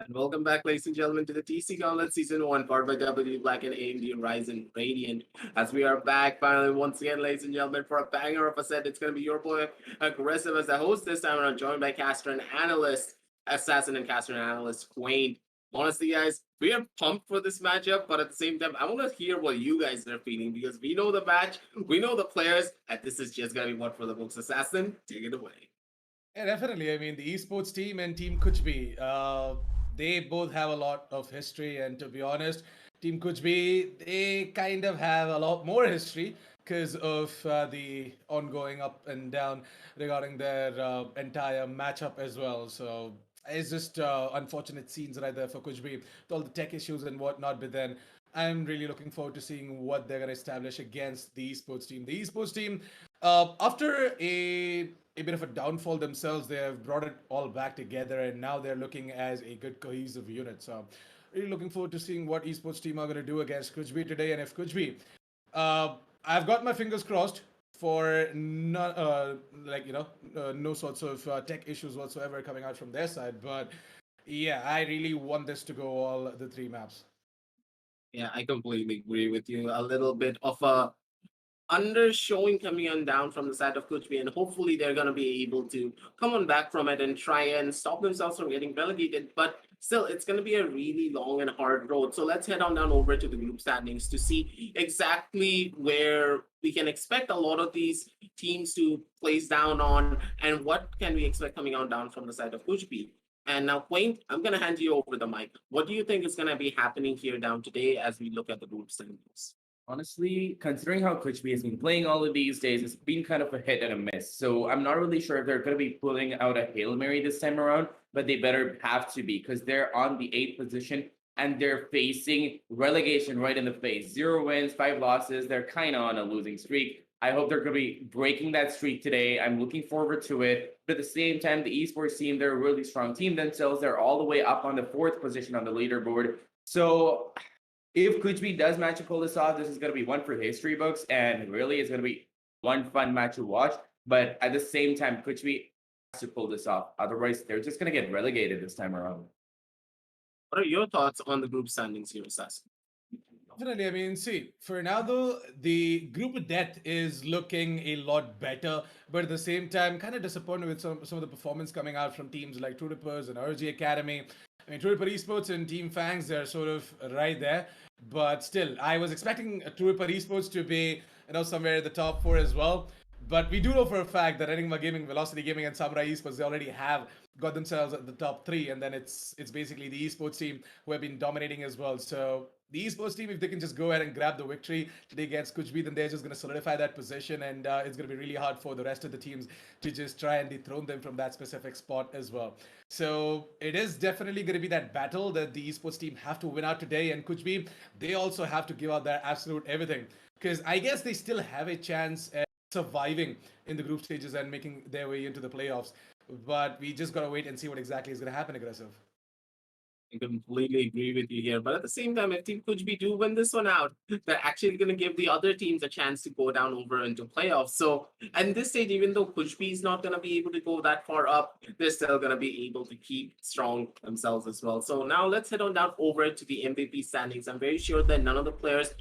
And welcome back, ladies and gentlemen, to the TEC Gauntlet Season 1, powered by W Black and AMD Ryzen Radiant. As we are back finally once again, ladies and gentlemen, for a banger of a set. It's going to be your boy, Aggressive, as the host this time around, joined by caster and analyst, Assassin and caster and analyst, Quaint. Honestly, guys, we are pumped for this matchup, but at the same time, I want to hear what you guys are feeling, because we know the match, we know the players, and this is just going to be one for the books. Assassin, take it away. Yeah, definitely. I mean, the esports team and Team KUCH, they both have a lot of history, and to be honest, Team KUCH, they kind of have a lot more history because of the ongoing up and down regarding their entire matchup as well. So it's just unfortunate scenes right there for KUCH with all the tech issues and whatnot. But then I'm really looking forward to seeing what they're going to establish against the esports team. The esports team, after a bit of a downfall themselves, they have brought it all back together, and now they're looking as a good cohesive unit. So really looking forward to seeing what esports team are going to do against KUCH today. And if KUCH, I've got my fingers crossed for no, no sorts of tech issues whatsoever coming out from their side. But yeah, I really want this to go all the three maps. Yeah, I completely agree with you. A little bit of a under showing coming on down from the side of KUCH, and hopefully they're going to be able to come on back from it and try and stop themselves from getting relegated. But still, it's going to be a really long and hard road. So let's head on down over to the group standings to see exactly where we can expect a lot of these teams to place down on, and what can we expect coming on down from the side of KUCH. And now, Quaint, I'm going to hand you over the mic. What do you think is going to be happening here down today as we look at the group standings? Honestly, considering how KUCH has been playing all of these days, it's been kind of a hit and a miss. So I'm not really sure if they're going to be pulling out a Hail Mary this time around, but they better have to be, because they're on the 8th position and they're facing relegation right in the face. 0 wins, 5 losses. They're kind of on a losing streak. I hope they're going to be breaking that streak today. I'm looking forward to it. But at the same time, the esports team, they're a really strong team themselves. They're all the way up on the 4th position on the leaderboard. So if KUCH does manage to pull this off, this is going to be one for history books, and really it's going to be one fun match to watch. But at the same time, KUCH has to pull this off. Otherwise, they're just going to get relegated this time around. What are your thoughts on the group standings here, Assassin? Definitely. I mean, see, for now though, the group of death is looking a lot better, but at the same time, kind of disappointed with some of the performance coming out from teams like True Rippers and RG Academy. I mean, True Ripper Esports and Team Fangs, they're sort of right there, but still, I was expecting True Ripper Esports to be, somewhere in the top 4 as well. But we do know for a fact that Enigma Gaming, Velocity Gaming, and Samurai Esports, they already have got themselves at the top 3, and then it's basically the esports team who have been dominating as well. So the esports team, if they can just go ahead and grab the victory today against KUCH, then they're just going to solidify that position, and it's going to be really hard for the rest of the teams to just try and dethrone them from that specific spot as well. So it is definitely going to be that battle that the esports team have to win out today, and KUCH, they also have to give out their absolute everything, because I guess they still have a chance at surviving in the group stages and making their way into the playoffs. But we just gotta wait and see what exactly is gonna happen, Aggressive. I completely agree with you here. But at the same time, if Team KUCH do win this one out, they're actually going to give the other teams a chance to go down over into playoffs. So at this stage, even though KUCH is not going to be able to go that far up, they're still going to be able to keep strong themselves as well. So now let's head on down over to the MVP standings. I'm very sure that none of the players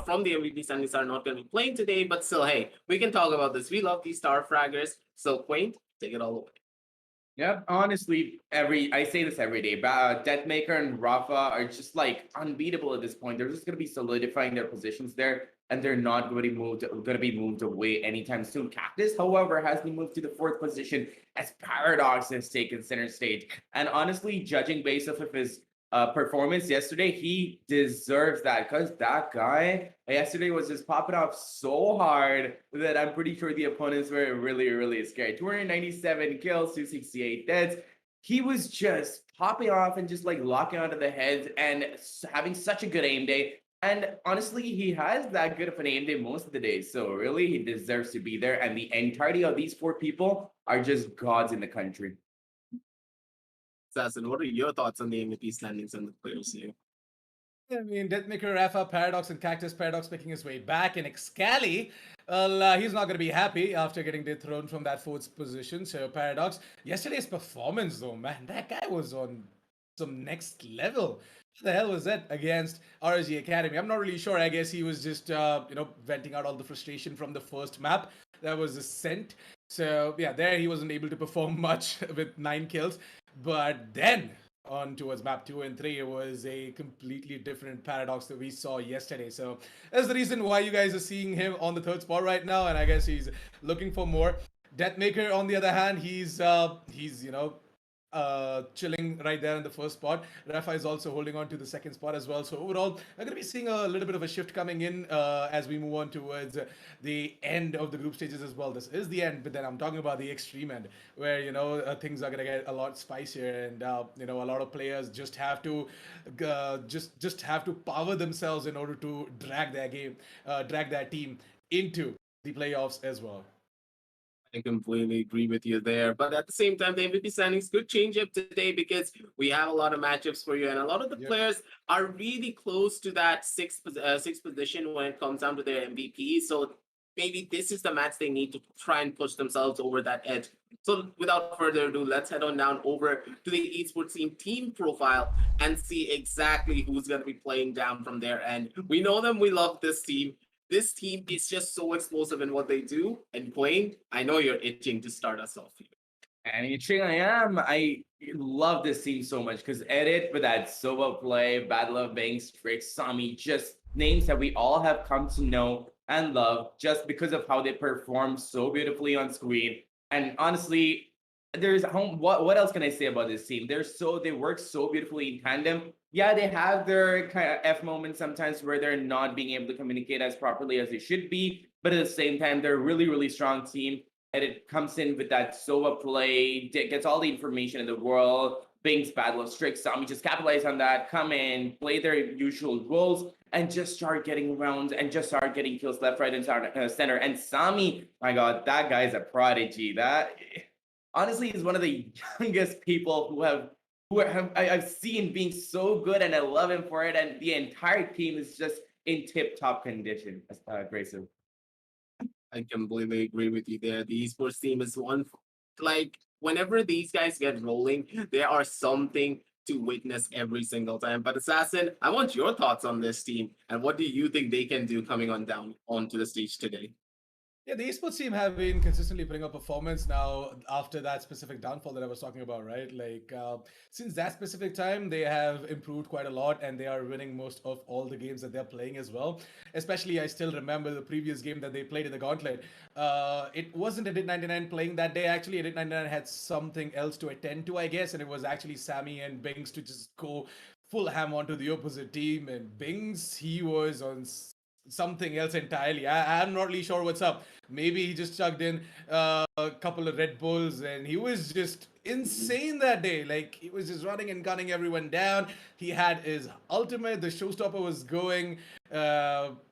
from the MVP standings are not going to be playing today, but still, hey, we can talk about this. We love these star fraggers. So, Quaint, take it all away. Yeah, honestly, I say this every day. Deathmaker and Rafa are just like unbeatable at this point. They're just gonna be solidifying their positions there, and they're not gonna be moved away anytime soon. Cactus, however, has been moved to the fourth position as Paradox has taken center stage. And honestly, judging based off of his performance yesterday, he deserves that because that guy yesterday was just popping off so hard that I'm pretty sure the opponents were really, really scared. 297 kills, 268 deaths. He was just popping off and just like locking onto the heads and having such a good aim day. And honestly, he has that good of an aim day most of the days. So really, he deserves to be there. And the entirety of these four people are just gods in the country. Assassin, what are your thoughts on the MVP standings and the players here? I mean, Deathmaker, Rafa, Paradox, and Cactus. Paradox making his way back, and Excali, well, he's not going to be happy after getting dethroned from that fourth position. So, Paradox, yesterday's performance, though, man, that guy was on some next level. What the hell was that against RG Academy? I'm not really sure. I guess he was just, venting out all the frustration from the first map. That was Ascent. So, yeah, there he wasn't able to perform much with 9 kills. But then on towards map 2 and 3, it was a completely different Paradox that we saw yesterday. So that's the reason why you guys are seeing him on the third spot right now, and I guess he's looking for more. Deathmaker, on the other hand, he's chilling right there in the first spot. Rafa is also holding on to the second spot as well. So overall, I'm going to be seeing a little bit of a shift coming in as we move on towards the end of the group stages as well. This is the end, but then I'm talking about the extreme end, where things are going to get a lot spicier, and a lot of players just have to just have to power themselves in order to drag their team into the playoffs as well. I completely agree with you there. But at the same time, the MVP standings could change up today because we have a lot of matchups for you. And a lot of the players are really close to that sixth position when it comes down to their MVP. So maybe this is the match they need to try and push themselves over that edge. So without further ado, let's head on down over to the esports team profile and see exactly who's going to be playing down from there. And we know them. We love this team. This team is just so explosive in what they do. And Quain, I know you're itching to start us off here. And itching I am. I love this team so much because Edit with that solo play, Battle of Banks, Drake, Sami, just names that we all have come to know and love just because of how they perform so beautifully on screen. And honestly, what else can I say about this team? They work so beautifully in tandem. Yeah, they have their kind of F moments sometimes where they're not being able to communicate as properly as they should be, but at the same time, they're a really, really strong team. And it comes in with that Sova play, gets all the information in the world. Bing's Battle of Strix, Sami just capitalize on that, come in, play their usual roles, and just start getting rounds and just start getting kills left, right, and center. And Sami, my God, that guy's a prodigy. That honestly is one of the youngest people who I've seen being so good, and I love him for it. And the entire team is just in tip-top condition. Grayson. I completely agree with you there. The esports team is one, like, whenever these guys get rolling, there are something to witness every single time. But Assassin, I want your thoughts on this team, and what do you think they can do coming on down onto the stage today? Yeah, the esports team have been consistently putting up performance now after that specific downfall that I was talking about, right? Like, since that specific time, they have improved quite a lot, and they are winning most of all the games that they're playing as well. Especially, I still remember the previous game that they played in the Gauntlet. It wasn't Edit 99 playing that day, actually. Edit 99 had something else to attend to, I guess, and it was actually Sami and Bings to just go full ham onto the opposite team. And Bings, he was on something else entirely. I'm not really sure what's up. Maybe he just chugged in a couple of Red Bulls and he was just insane that day. Like, he was just running and gunning everyone down. He had his ultimate. The showstopper was going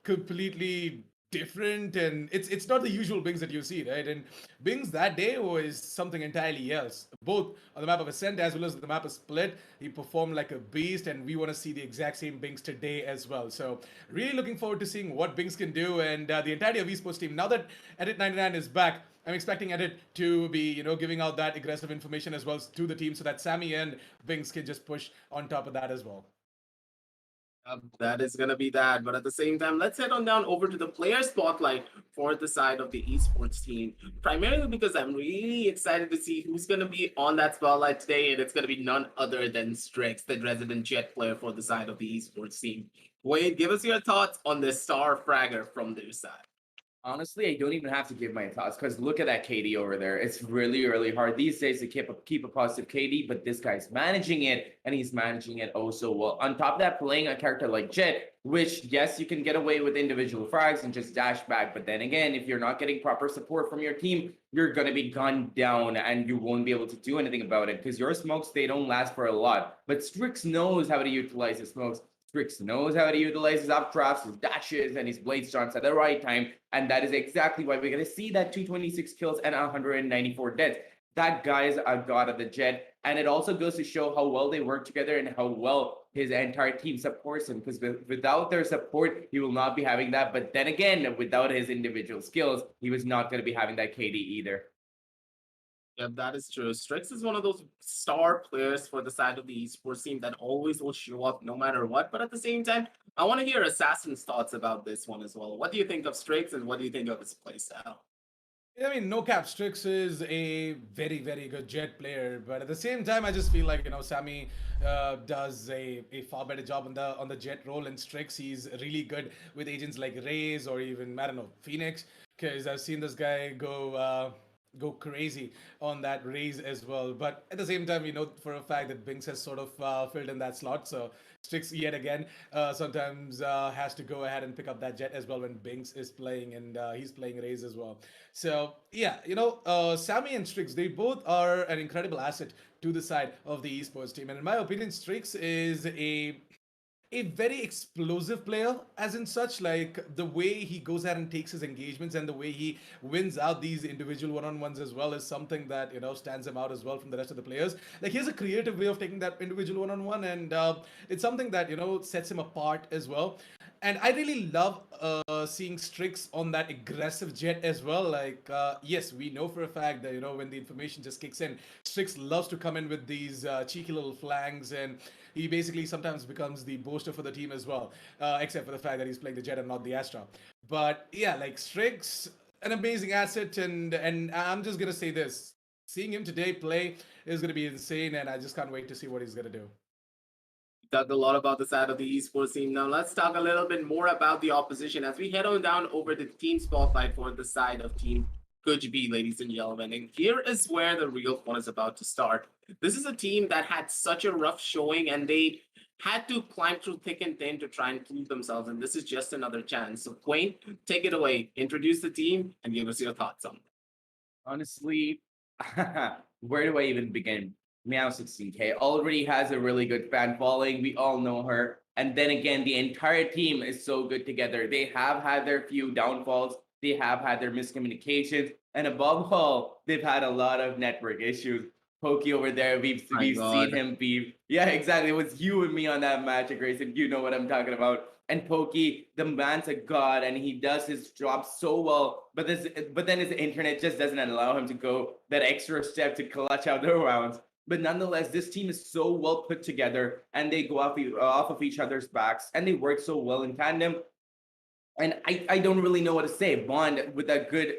completely different, and it's not the usual Bings that you see, right? And Bings that day was something entirely else, both on the map of Ascent as well as the map of Split. He performed like a beast, and we want to see the exact same Bings today as well. So really looking forward to seeing what Bings can do, and the entirety of esports team, now that Edit 99 is back, I'm expecting Edit to be, giving out that aggressive information as well to the team so that Sami and Bings can just push on top of that as well. That is going to be that. But at the same time, let's head on down over to the player spotlight for the side of the esports team. Primarily because I'm really excited to see who's going to be on that spotlight today. And it's going to be none other than Strix, the resident Jet player for the side of the esports team. Wade, give us your thoughts on this star fragger from their side. Honestly, I don't even have to give my thoughts because look at that KD over there. It's really, really hard these days to keep a positive KD, but this guy's managing it, and he's managing it oh so well. On top of that, playing a character like Jet, which, yes, you can get away with individual frags and just dash back, but then again, if you're not getting proper support from your team, you're going to be gunned down and you won't be able to do anything about it because your smokes, they don't last for a lot. But Strix knows how to utilize his smokes. Strix knows how to utilize his updrafts, his dashes, and his blade stunts at the right time. And that is exactly why we're going to see that 226 kills and 194 deaths. That guy's a god of the Jet. And it also goes to show how well they work together and how well his entire team supports him. Because without their support, he will not be having that. But then again, without his individual skills, he was not going to be having that KD either. Yeah, that is true. Strix is one of those star players for the side of the esports team that always will show up no matter what. But at the same time, I want to hear Assassin's thoughts about this one as well. What do you think of Strix and what do you think of his playstyle? I mean, no cap, Strix is a very, very good Jet player, but at the same time, I just feel like Sammy does a far better job on the Jet role. And Strix, he's really good with agents like Raze or even I don't know Phoenix, because I've seen this guy go crazy on that Raze as well. But at the same time, we know for a fact that Binks has sort of filled in that slot, so Strix yet again sometimes has to go ahead and pick up that Jet as well when Binks is playing and he's playing Raze as well. So yeah, Sammy and Strix, they both are an incredible asset to the side of the esports team. And in my opinion, Strix is a very explosive player, as in such, like the way he goes ahead and takes his engagements and the way he wins out these individual one-on-ones as well is something that stands him out as well from the rest of the players. Like, he has a creative way of taking that individual one-on-one, and it's something that sets him apart as well. And I really love seeing Strix on that aggressive Jet as well. Like, yes, we know for a fact that when the information just kicks in, Strix loves to come in with these cheeky little flangs, and he basically sometimes becomes the boaster for the team as well, except for the fact that he's playing the Jet and not the Astra. But yeah, like Strix, an amazing asset, and I'm just gonna say this: seeing him today play is gonna be insane, and I just can't wait to see what he's gonna do. Talked a lot about the side of the esports team. Now let's talk a little bit more about the opposition as we head on down over the team spotlight for the side of Team KUCH B, ladies and gentlemen. And here is where the real fun is about to start. This is a team that had such a rough showing and they had to climb through thick and thin to try and prove themselves. And this is just another chance. So Quain, take it away. Introduce the team and give us your thoughts on it. Honestly, where do I even begin? Meow 16K already has a really good fan following. We all know her. And then again, the entire team is so good together. They have had their few downfalls, they have had their miscommunications, and above all, they've had a lot of network issues. Pokey over there, we've seen him be. Yeah, exactly. It was you and me on that match, Grayson. You know what I'm talking about. And Pokey, the man's a god, and he does his job so well. But then his internet just doesn't allow him to go that extra step to clutch out the rounds. But nonetheless, this team is so well put together, and they go off of each other's backs, and they work so well in tandem. And I don't really know what to say. Bond, with that good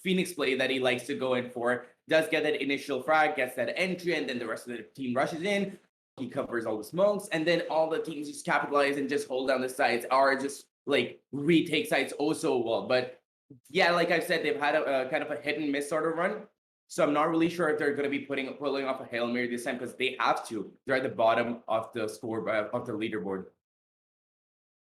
Phoenix play that he likes to go in for, does get that initial frag, gets that entry, and then the rest of the team rushes in. He covers all the smokes, and then all the teams just capitalize and just hold down the sides, or just like retake sites oh so well. But yeah, like I said, they've had a kind of a hit and miss sort of run. So I'm not really sure if they're going to be pulling off a Hail Mary this time because they have to. They're at the bottom of the score of the leaderboard.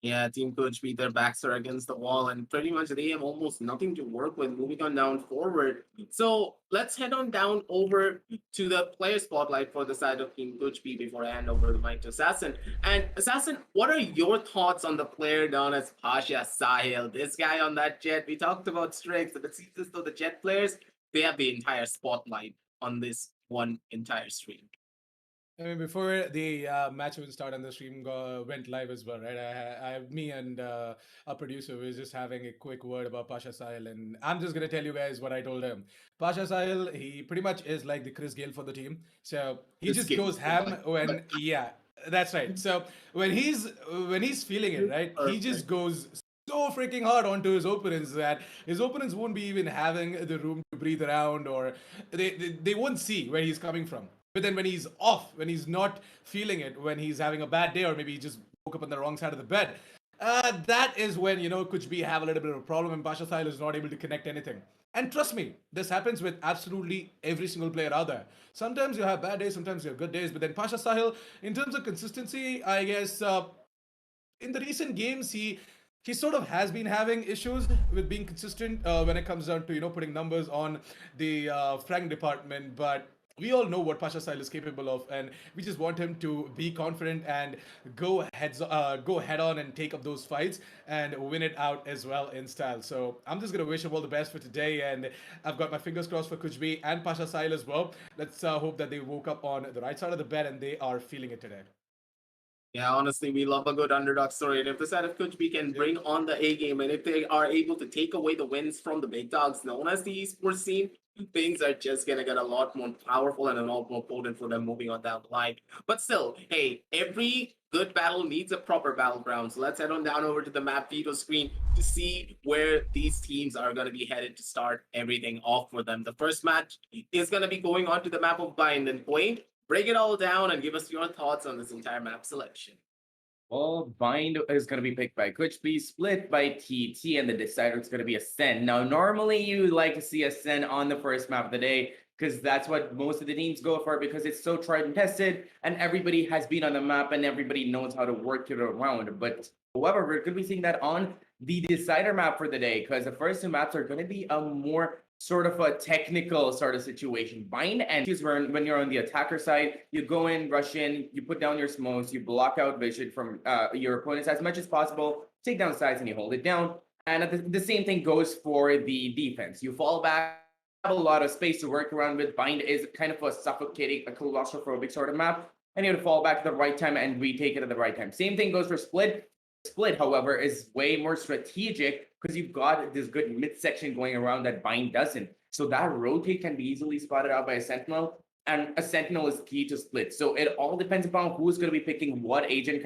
Yeah, Team KUCH beat their backs are against the wall, and pretty much they have almost nothing to work with moving on down forward. So let's head on down over to the player spotlight for the side of Team KUCH B before I hand over the mic to Assassin. And Assassin, what are your thoughts on the player known as Pasha Sahil? This guy on that Jet, we talked about Strix, and it seems as though the Jet players, they have the entire spotlight on this one entire stream. I mean, before the match would start and the stream went live as well, right? Me and our producer was just having a quick word about Pasha Sahil, and I'm just gonna tell you guys what I told him. Pasha Sahil, he pretty much is like the Chris Gale for the team, so he Chris just Gale goes for ham life. when yeah. That's right. So when he's feeling it, right, he just Perfect. goes so freaking hard onto his opponents that his opponents won't be even having the room to breathe around, or they won't see where he's coming from. But then when he's off, when he's not feeling it, when he's having a bad day, or maybe he just woke up on the wrong side of the bed, that is when, Kuch B have a little bit of a problem and Pasha Sahil is not able to connect anything. And trust me, this happens with absolutely every single player out there. Sometimes you have bad days, sometimes you have good days, but then Pasha Sahil, in terms of consistency, I guess in the recent games, he sort of has been having issues with being consistent when it comes down to putting numbers on the frank department, but we all know what Pasha Sahil is capable of, and we just want him to be confident and go head on and take up those fights and win it out as well in style. So I'm just gonna wish him all the best for today, and I've got my fingers crossed for Kuch B and Pasha Sahil as well. Let's hope that they woke up on the right side of the bed and they are feeling it today. Yeah, honestly, we love a good underdog story. And if the side of Coach B can bring on the A game, and if they are able to take away the wins from the big dogs known as the esports scene, things are just gonna get a lot more powerful and a lot more potent for them moving on down the line. But still, hey, every good battle needs a proper battleground. So let's head on down over to the map veto screen to see where these teams are gonna be headed to start everything off for them. The first match is gonna be going on to the map of Bind and Point. Break it all down and give us your thoughts on this entire map selection. Well, Bind is going to be picked by KUCH, split by TT, and the decider is going to be Ascend. Now, normally you like to see Ascend on the first map of the day because that's what most of the teams go for because it's so tried and tested and everybody has been on the map and everybody knows how to work it around. But however, we're going to be seeing that on the decider map for the day because the first two maps are going to be a more sort of a technical sort of situation. Bind and is when you're on the attacker side, you go in, rush in, you put down your smokes, you block out vision from your opponents as much as possible, take down sides and you hold it down. And the same thing goes for the defense. You fall back, have a lot of space to work around with. Bind is kind of a suffocating, a claustrophobic sort of map, and you have to fall back at the right time and retake it at the right time. Same thing goes for Split. Split, however, is way more strategic because you've got this good midsection going around that Bind doesn't. So that rotate can be easily spotted out by a Sentinel, and a Sentinel is key to Split. So it all depends upon who's going to be picking what agent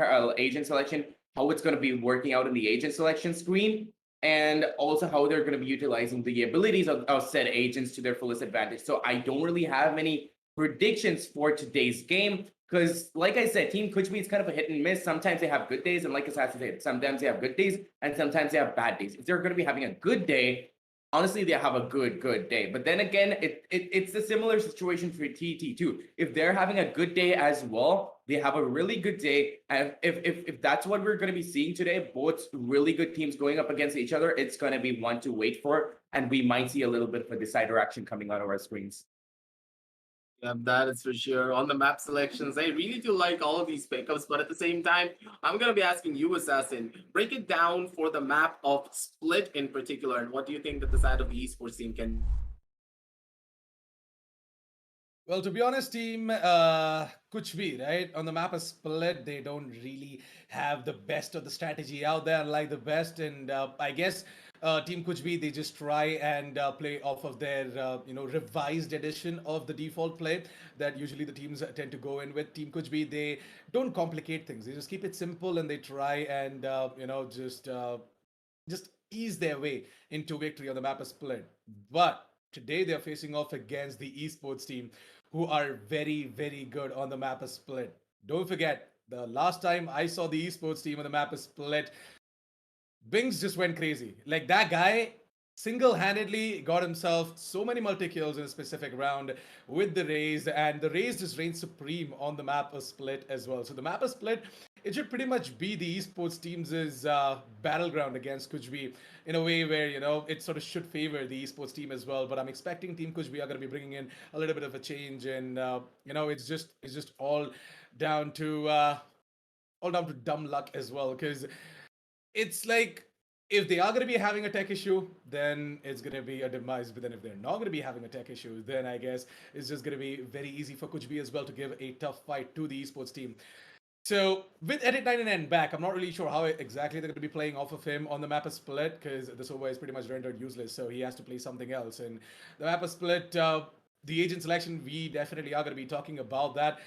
selection, how it's going to be working out in the agent selection screen, and also how they're going to be utilizing the abilities of said agents to their fullest advantage. So I don't really have many predictions for today's game. Because, like I said, Team KUCH is kind of a hit and miss. Sometimes they have good days, and like Assassin said, sometimes they have good days, and sometimes they have bad days. If they're going to be having a good day, honestly, they have a good day. But then again, it's a similar situation for TT too. If they're having a good day as well, they have a really good day. And if that's what we're going to be seeing today, both really good teams going up against each other, it's going to be one to wait for, and we might see a little bit of a decider action coming out of our screens. Yeah, that is for sure. On the map selections, I really do like all of these pickups, but at the same time, I'm gonna be asking you, Assassin, break it down for the map of Split in particular, and what do you think that the side of the esports team can? Well, to be honest, team Kuch B, right? On the map of Split, they don't really have the best of the strategy out there, like the best. And I guess Team Kuch B, they just try and play off of their, revised edition of the default play that usually the teams tend to go in with. Team Kuch B, they don't complicate things. They just keep it simple and they try and, just ease their way into victory on the map of Split. But today they're facing off against the esports team who are very, very good on the map of Split. Don't forget, the last time I saw the esports team on the map of Split, Bings just went crazy. Like that guy single-handedly got himself so many multi-kills in a specific round with the Raze, and the Raze just reigned supreme on the map of Split as well. So the map of Split, it should pretty much be the esports teams' battleground against Kuch B in a way where, it sort of should favor the esports team as well. But I'm expecting Team Kuch B are going to be bringing in a little bit of a change, and it's just all down to dumb luck as well, because it's like if they are going to be having a tech issue, then it's going to be a demise. But then if they're not going to be having a tech issue, then I guess it's just going to be very easy for Kuch B as well to give a tough fight to the esports team. So with Edit 99 back, I'm not really sure how exactly they're going to be playing off of him on the map of Split, because the Sova is pretty much rendered useless, so he has to play something else. And the map of Split, the agent selection, we definitely are going to be talking about that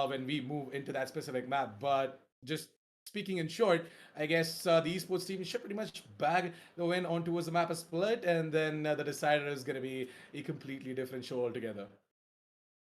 when we move into that specific map. But just speaking in short, I guess the esports team should pretty much bag the win on towards the map a split, and then the decider is going to be a completely different show altogether.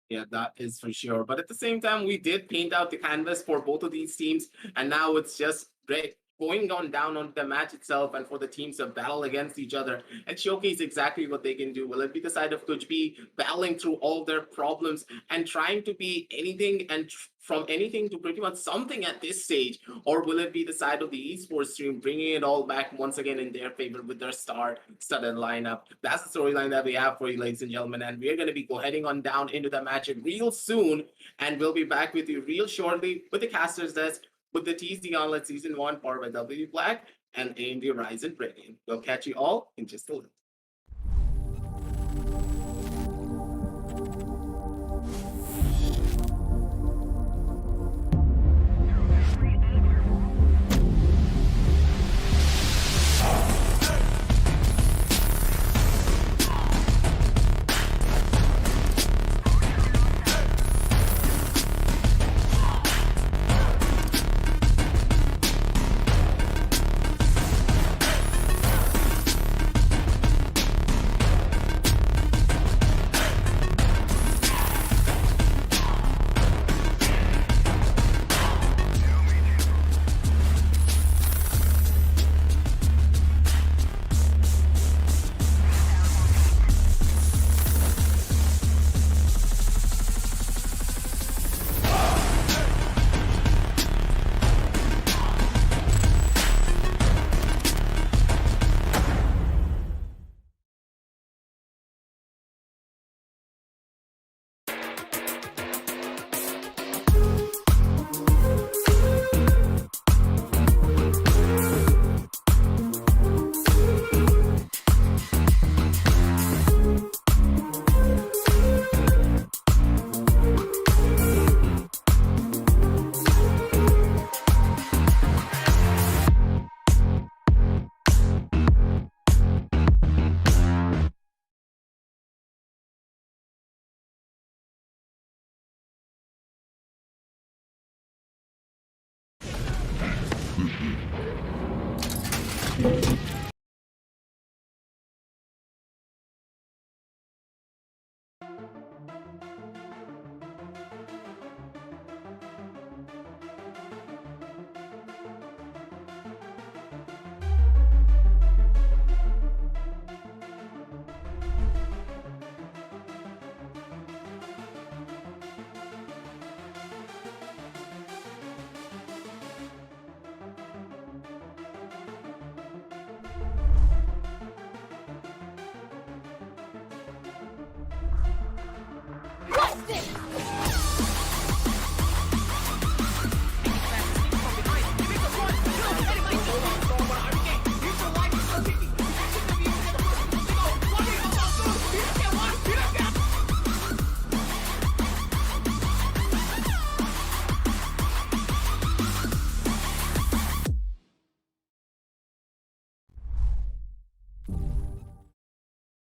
Yeah, that is for sure. But at the same time, we did paint out the canvas for both of these teams, and now it's just great going on down on the match itself and for the teams to battle against each other and showcase exactly what they can do. Will it be the side of KUCH be battling through all their problems and trying to be anything and from anything to pretty much something at this stage, or will it be the side of the esports team bringing it all back once again in their favor with their star-studded lineup? That's the storyline that we have for you, ladies and gentlemen, and we're going to be heading on down into the match real soon, and we'll be back with you real shortly with the casters desk with the TEC Gauntlet Season 1 powered by W Black and AMD Ryzen Premium. We'll catch you all in just a little.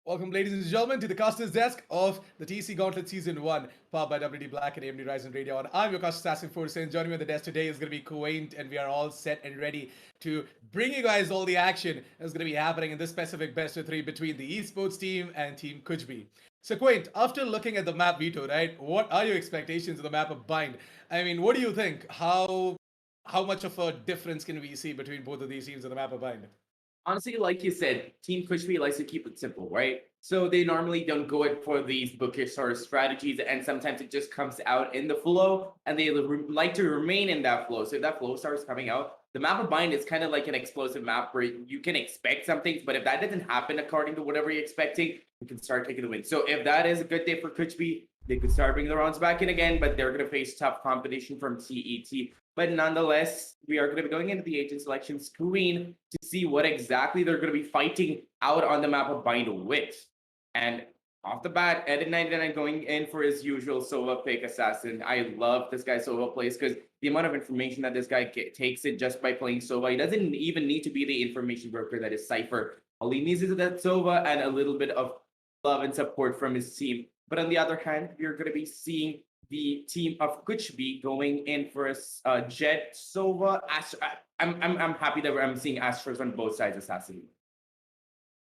Welcome, ladies and gentlemen, to the Casters Desk of the TEC Gauntlet Season 1, powered by WD Black and AMD Ryzen Radio. And I'm your caster assassin Force, and joining me on the desk today is going to be Quaint, and we are all set and ready to bring you guys all the action that's going to be happening in this specific best of 3 between the esports team and Team KUCH. So, Quaint, after looking at the map Vito, right, what are your expectations of the map of Bind? I mean, what do you think? How much of a difference can we see between both of these teams on the map of Bind? Honestly, like you said, Team KUCH likes to keep it simple, right? So they normally don't go in for these bookish sort of strategies, and sometimes it just comes out in the flow, and they like to remain in that flow. So if that flow starts coming out, the map of Bind is kind of like an explosive map where you can expect some things, but if that doesn't happen according to whatever you're expecting, you can start taking the win. So if that is a good day for KUCH, they could start bringing the rounds back in again, but they're going to face tough competition from TET. But nonetheless, we are going to be going into the agent selection screen to see what exactly they're going to be fighting out on the map of Bind with. And off the bat, Edit99 going in for his usual Sova pick assassin. I love this guy Sova plays because the amount of information that this guy takes it just by playing Sova. He doesn't even need to be the information broker that is Cypher. All he needs is that Sova and a little bit of love and support from his team. But on the other hand, you're going to be seeing the team of KUCH going in for a Jet, Sova, Astra. I'm happy that I'm seeing Astros on both sides assassin.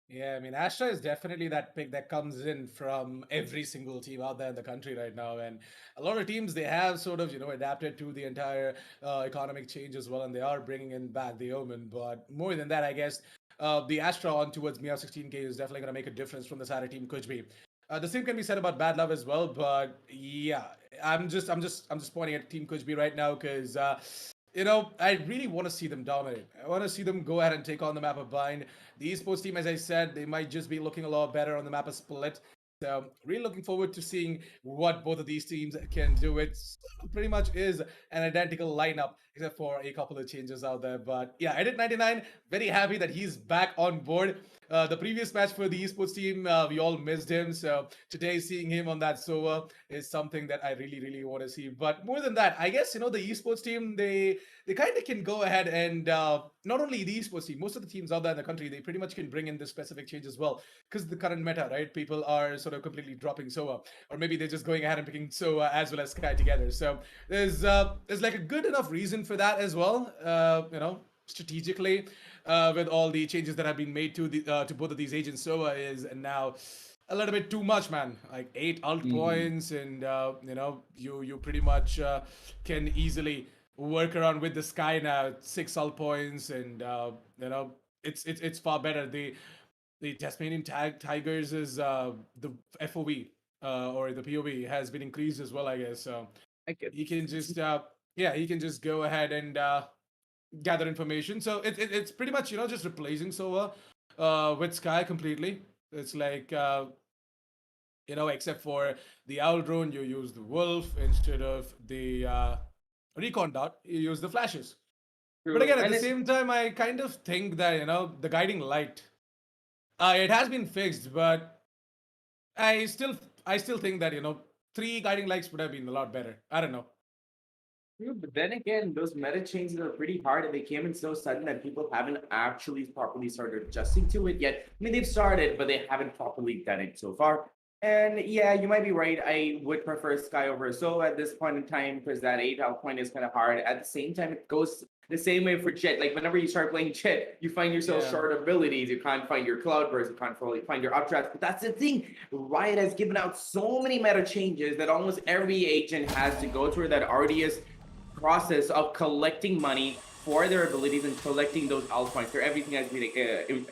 Yeah, I mean, Astra is definitely that pick that comes in from every single team out there in the country right now. And a lot of teams, they have sort of, adapted to the entire economic change as well. And they are bringing in back the Omen. But more than that, I guess the Astra on towards Meow 16K is definitely going to make a difference from the side of Team KUCH. The same can be said about Bad Love as well. But yeah, I'm just pointing at Team KUCH right now because I really want to see them dominate. I want to see them go ahead and take on the map of Bind. The esports team, as I said, they might just be looking a lot better on the map of Split. So really looking forward to seeing what both of these teams can do. It pretty much is an identical lineup, except for a couple of changes out there. But yeah, Edit 99, very happy that he's back on board. The previous match for the esports team, we all missed him. So today, seeing him on that Sova is something that I really, really want to see. But more than that, I guess the esports team, they kind of can go ahead and not only the esports team, most of the teams out there in the country, they pretty much can bring in this specific change as well. Because the current meta, right? People are sort of completely dropping Sova, or maybe they're just going ahead and picking Sova as well as Sky together. So there's like a good enough reason for that as well. Strategically, with all the changes that have been made to the to both of these agents, Sova is now a little bit too much, man. Like 8 alt points, and you pretty much can easily work around with the Sky now. 6 alt points, and it's far better. The Tasmanian Tigers is the FOV or the POV has been increased as well, I guess. So he can just he can just go ahead and gather information. So it's pretty much just replacing Sova with Sky completely. It's like except for the Owl Drone, you use the Wolf instead of the Recon Dot. You use the flashes. True. But again, at And the it's- same time, I kind of think that the guiding light, it has been fixed, but I still think that 3 guiding lights would have been a lot better. I don't know. True, but then again, those meta changes are pretty hard and they came in so sudden that people haven't actually properly started adjusting to it yet. I mean, they've started, but they haven't properly done it so far. And yeah, you might be right. I would prefer Sky over So at this point in time because that 8 out point is kind of hard. At the same time, it goes the same way for Jet. Like whenever you start playing Jet, you find yourself Yeah. short abilities. You can't find your cloud burst. You can't fully find your updrafts. But that's the thing. Riot has given out so many meta changes that almost every agent has to go through that arduous process of collecting money for their abilities and collecting those alt points. For everything has been,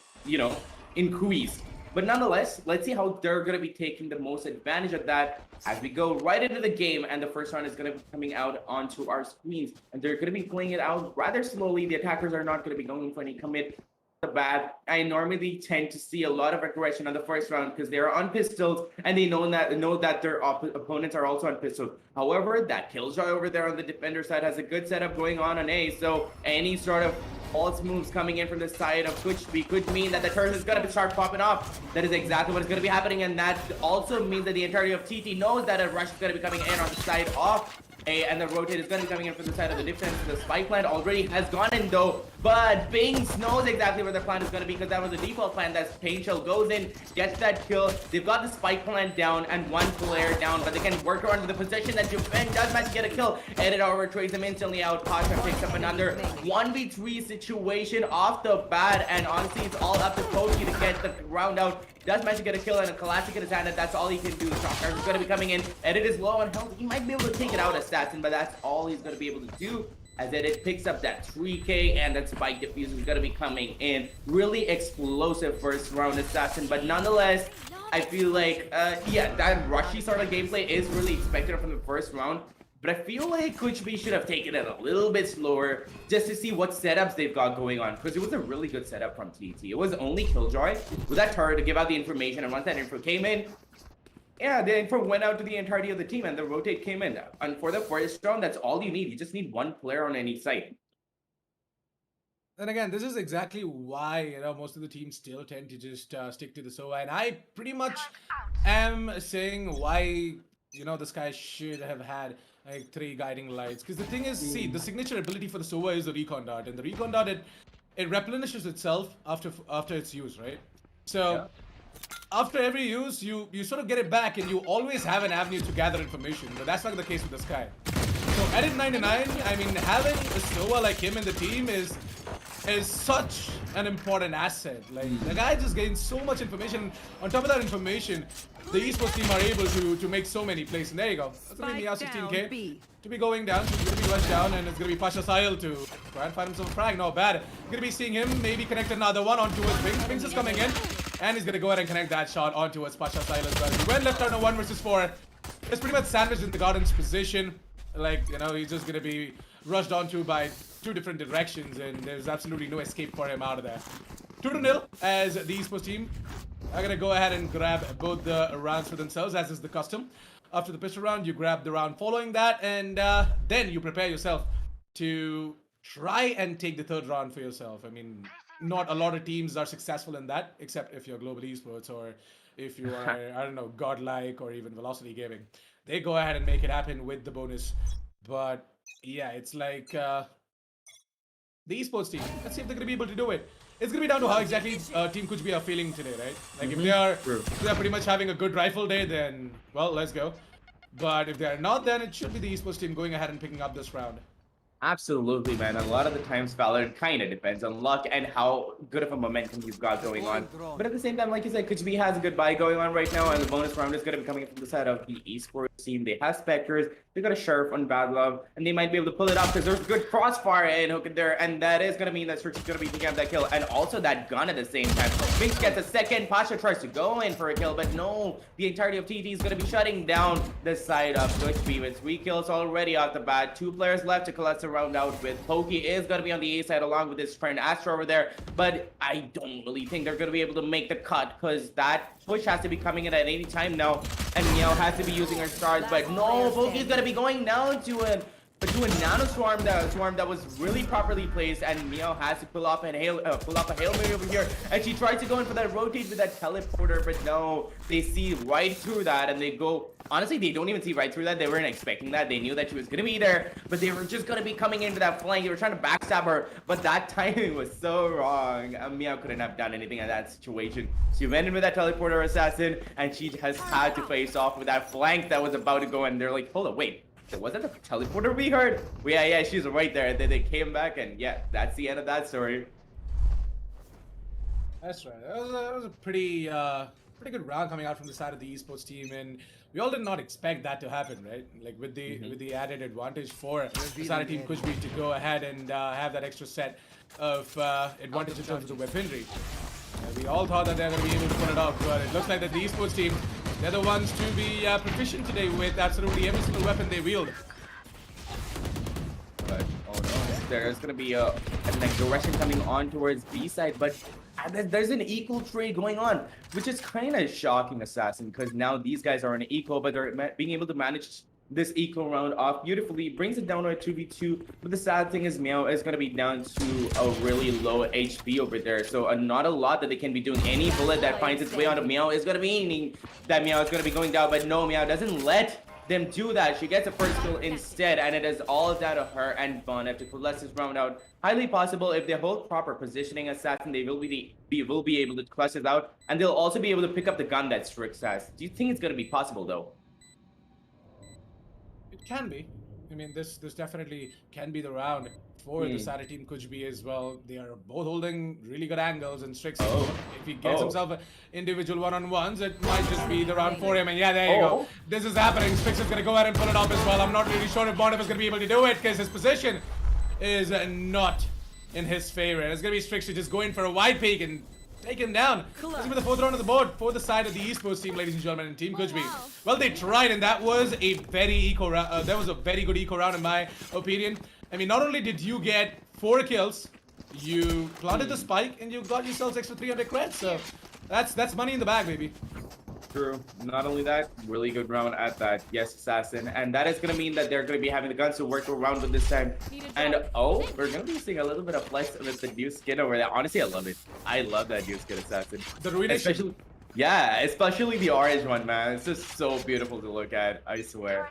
increased. But nonetheless, let's see how they're going to be taking the most advantage of that as we go right into the game. And the first round is going to be coming out onto our screens. And they're going to be playing it out rather slowly. The attackers are not going to be going for any commit. The bad. I normally tend to see a lot of aggression on the first round because they're on pistols and they know that their opponents are also on pistols. However, that Killjoy over there on the defender side has a good setup going on A. So any sort of pulse moves coming in from the side of KUCH could mean that the turret is going to start popping off. That is exactly what is going to be happening, and that also means that the entirety of TT knows that a rush is going to be coming in on the side of A, and the rotate is going to be coming in from the side of the defense. The spy plant already has gone in though, but Bings knows exactly where the plant is going to be because that was the default plan. That Pain Shell goes in, gets that kill. They've got the spike plant down and 1 player down, but they can work around the position that Juven does manage to get a kill. Edit over trades him instantly out. Pasha picks up another 1v3 situation off the bat, and honestly, it's all up to Koki to get the round out. Does manage to get a kill and a classic in his hand, and that's all he can do. Shocker is going to be coming in. Edit is low on health. He might be able to take it out Assassin, but that's all he's going to be able to do. As Edit picks up that 3k, and that Spike Diffuser is going to be coming in. Really explosive first round Assassin, but nonetheless, I feel like, that rushy sort of gameplay is really expected from the first round. But I feel like KUCH should have taken it a little bit slower just to see what setups they've got going on. Because it was a really good setup from TT. It was only Killjoy with that turret to give out the information. And once that info came in, the info went out to the entirety of the team and the rotate came in. And for the first round, that's all you need. You just need 1 player on any site. And again, this is exactly why most of the teams still tend to just stick to the Sova. And I pretty much am saying why this guy should have had like 3 guiding lights. Because the thing is, see, the signature ability for the Sova is the Recon Dart, and the Recon Dart it replenishes itself after its use, right? So after every use, you sort of get it back, and you always have an avenue to gather information. But that's not the case with this guy. So at 99, I mean, having a Snowa like him in the team is such an important asset. Like, the guy just gains so much information. On top of that information, the esports team are able to make so many plays. And there you go. That's gonna be Meow 16k to be going down. So he's gonna be rushed down, and it's gonna be Pasha Sahil to try and find himself a frag. Not bad. Gonna be seeing him maybe connect another one onto his wings. Wings is coming in, and he's gonna go ahead and connect that shot onto his Pasha Sahil as well. He went left on a 1 versus 4. It's pretty much sandwiched in the Garden's position. Like, you know, he's just gonna be rushed onto by 2 different directions, and there's absolutely no escape for him out of there. 2-0 as the esports team are gonna go ahead and grab both the rounds for themselves, as is the custom. After the pistol round, you grab the round following that, and then you prepare yourself to try and take the 3rd round for yourself. I mean, not a lot of teams are successful in that, except if you're Global Esports or if you are, I don't know, Godlike or even Velocity Gaming. They go ahead and make it happen with the bonus. But yeah, it's like the esports team. Let's see if they're gonna be able to do it. It's gonna be down to how exactly Team KUCH are feeling today, right? Like, if they're pretty much having a good rifle day, then well, let's go. But if they're not, then it should be the esports team going ahead and picking up this round. Absolutely, man. A lot of the times, Valorant kind of depends on luck and how good of a momentum you've got going on. But at the same time, like you said, KUCH has a good buy going on right now, and the bonus round is going to be coming from the side of the esports team. They have Spectres, they got a Sheriff on Bad Love, and they might be able to pull it off because there's good crossfire and hook in there, and that is going to mean that Search is going to be picking up that kill, and also that gun at the same time. Binks gets a second, Pasha tries to go in for a kill, but no, the entirety of TT is going to be shutting down the side of KUCH with 3 kills already off the bat. 2 players left to collect the round out with. Pokey is going to be on the A side along with his friend Astro over there, but I don't really think they're going to be able to make the cut because that push has to be coming in at any time now, and Meow has to be using her stars, but no, Pokey's going to be going down to a nano swarm that was really properly placed, and Meow has to pull off a Hail Mary over here, and she tries to go in for that rotate with that teleporter, but no, they see right through that, and they go. Honestly, they don't even see right through that. They weren't expecting that. They knew that she was gonna be there, but they were just gonna be coming into that flank. They were trying to backstab her, but that timing was so wrong. Meow couldn't have done anything in that situation. She went in with that teleporter assassin, and she has had to face off with that flank that was about to go in. They're like, hold on, wait. Was that the teleporter we heard? Well, yeah, she's right there. And then they came back, and yeah, that's the end of that story. That's right. That was a pretty good round coming out from the side of the esports team, and we all did not expect that to happen, right? Like, with the added advantage for the side of Team KUCH to go ahead and have that extra set of advantage in terms of the weaponry. We all thought that they were going to be able to pull it off, but it looks like that the esports team, they're the ones to be proficient today with absolutely every single weapon they wield. But oh no, there's gonna be an aggression coming on towards B side, but there's an equal trade going on, which is kind of shocking, Assassin, because now these guys are an equal, but they're being able to manage this equal round off beautifully, brings it down to a 2v2, but the sad thing is Meow is going to be down to a really low HP over there, so not a lot that they can be doing. Any bullet that finds its way onto Meow is going to be meaning that Meow is going to be going down, but no, Meow doesn't let them do that. She gets a first kill instead, and it is all down to her and Bonnet to collect this round out. Highly possible if they hold proper positioning, Assassin, they will be able to clutch it out, and they'll also be able to pick up the gun that Strix has. Do you think it's going to be possible, though? It can be. I mean, this definitely can be the round for the side of Team KUCH as well. They are both holding really good angles, and Strix, if he gets himself an individual one-on-ones, it might just be the round for him. And yeah, there you go. This is happening. Strix is going to go ahead and pull it off as well. I'm not really sure if Bonnev is going to be able to do it because his position is not in his favor. It's going to be Strix to just go in for a wide peek and take him down. This is going to be the 4th round of the board for the side of the esports team, ladies and gentlemen, and Team KUCH. Well, they tried, and that was a very eco round. That was a very good eco round, in my opinion. I mean, not only did you get 4 kills, you planted the spike, and you got yourselves extra 300 credits. So that's money in the bag, baby. True. Not only that, really good round at that. Yes, Assassin. And that is going to mean that they're going to be having the guns to work around with this time. And we're going to be seeing a little bit of flex with the new skin over there. Honestly, I love it. I love that new skin, Assassin. The ruination. Especially the orange one, man. It's just so beautiful to look at, I swear.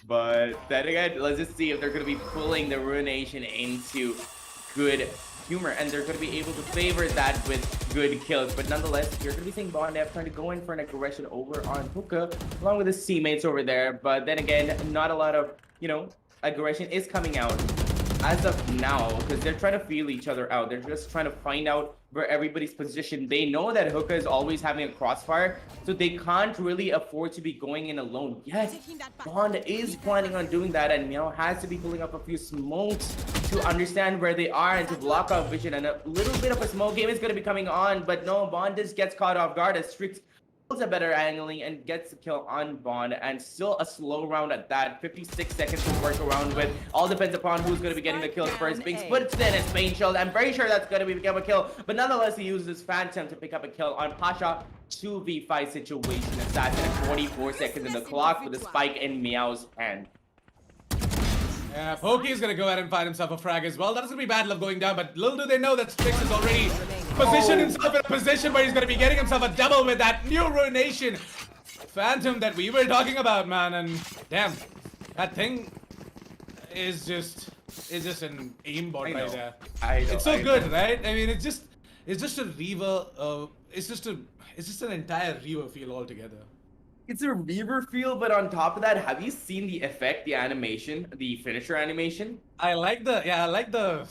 But then again, let's just see if they're going to be pulling the ruination into good humor, and they're going to be able to favor that with good kills. But nonetheless, you're going to be seeing Bondef trying to go in for an aggression over on Hookah, along with his teammates over there. But then again, not a lot of, aggression is coming out as of now, because they're trying to feel each other out. They're just trying to find out where everybody's positioned. They know that Hookah is always having a crossfire, so they can't really afford to be going in alone. Yes, Bond is planning on doing that, and Meow has to be pulling up a few smokes to understand where they are and to block out vision. And a little bit of a smoke game is going to be coming on, but no, Bond just gets caught off guard as Strix a better angling and gets the kill on Bond, and still a slow round at that. 56 seconds to work around with. All depends upon who's going to be getting the kills first. Being split in his main shield. I'm very sure that's going to become a kill, but nonetheless he uses Phantom to pick up a kill on Pasha. 2v5 situation. Assassin at 44 seconds in the clock with a spike in Meow's hand. Yeah, Pokey is going to go ahead and find himself a frag as well. That is going to be Bad Love going down, but little do they know that Strix is already positioned himself in a position where he's going to be getting himself a double with that new Ruination Phantom that we were talking about, man. And damn, that thing is just an aimbot right there. It's so good, right? I mean, it's just a Reaver. It's just an entire Reaver feel altogether. It's a Reaver feel, but on top of that, have you seen the effect, the animation, the finisher animation? I like the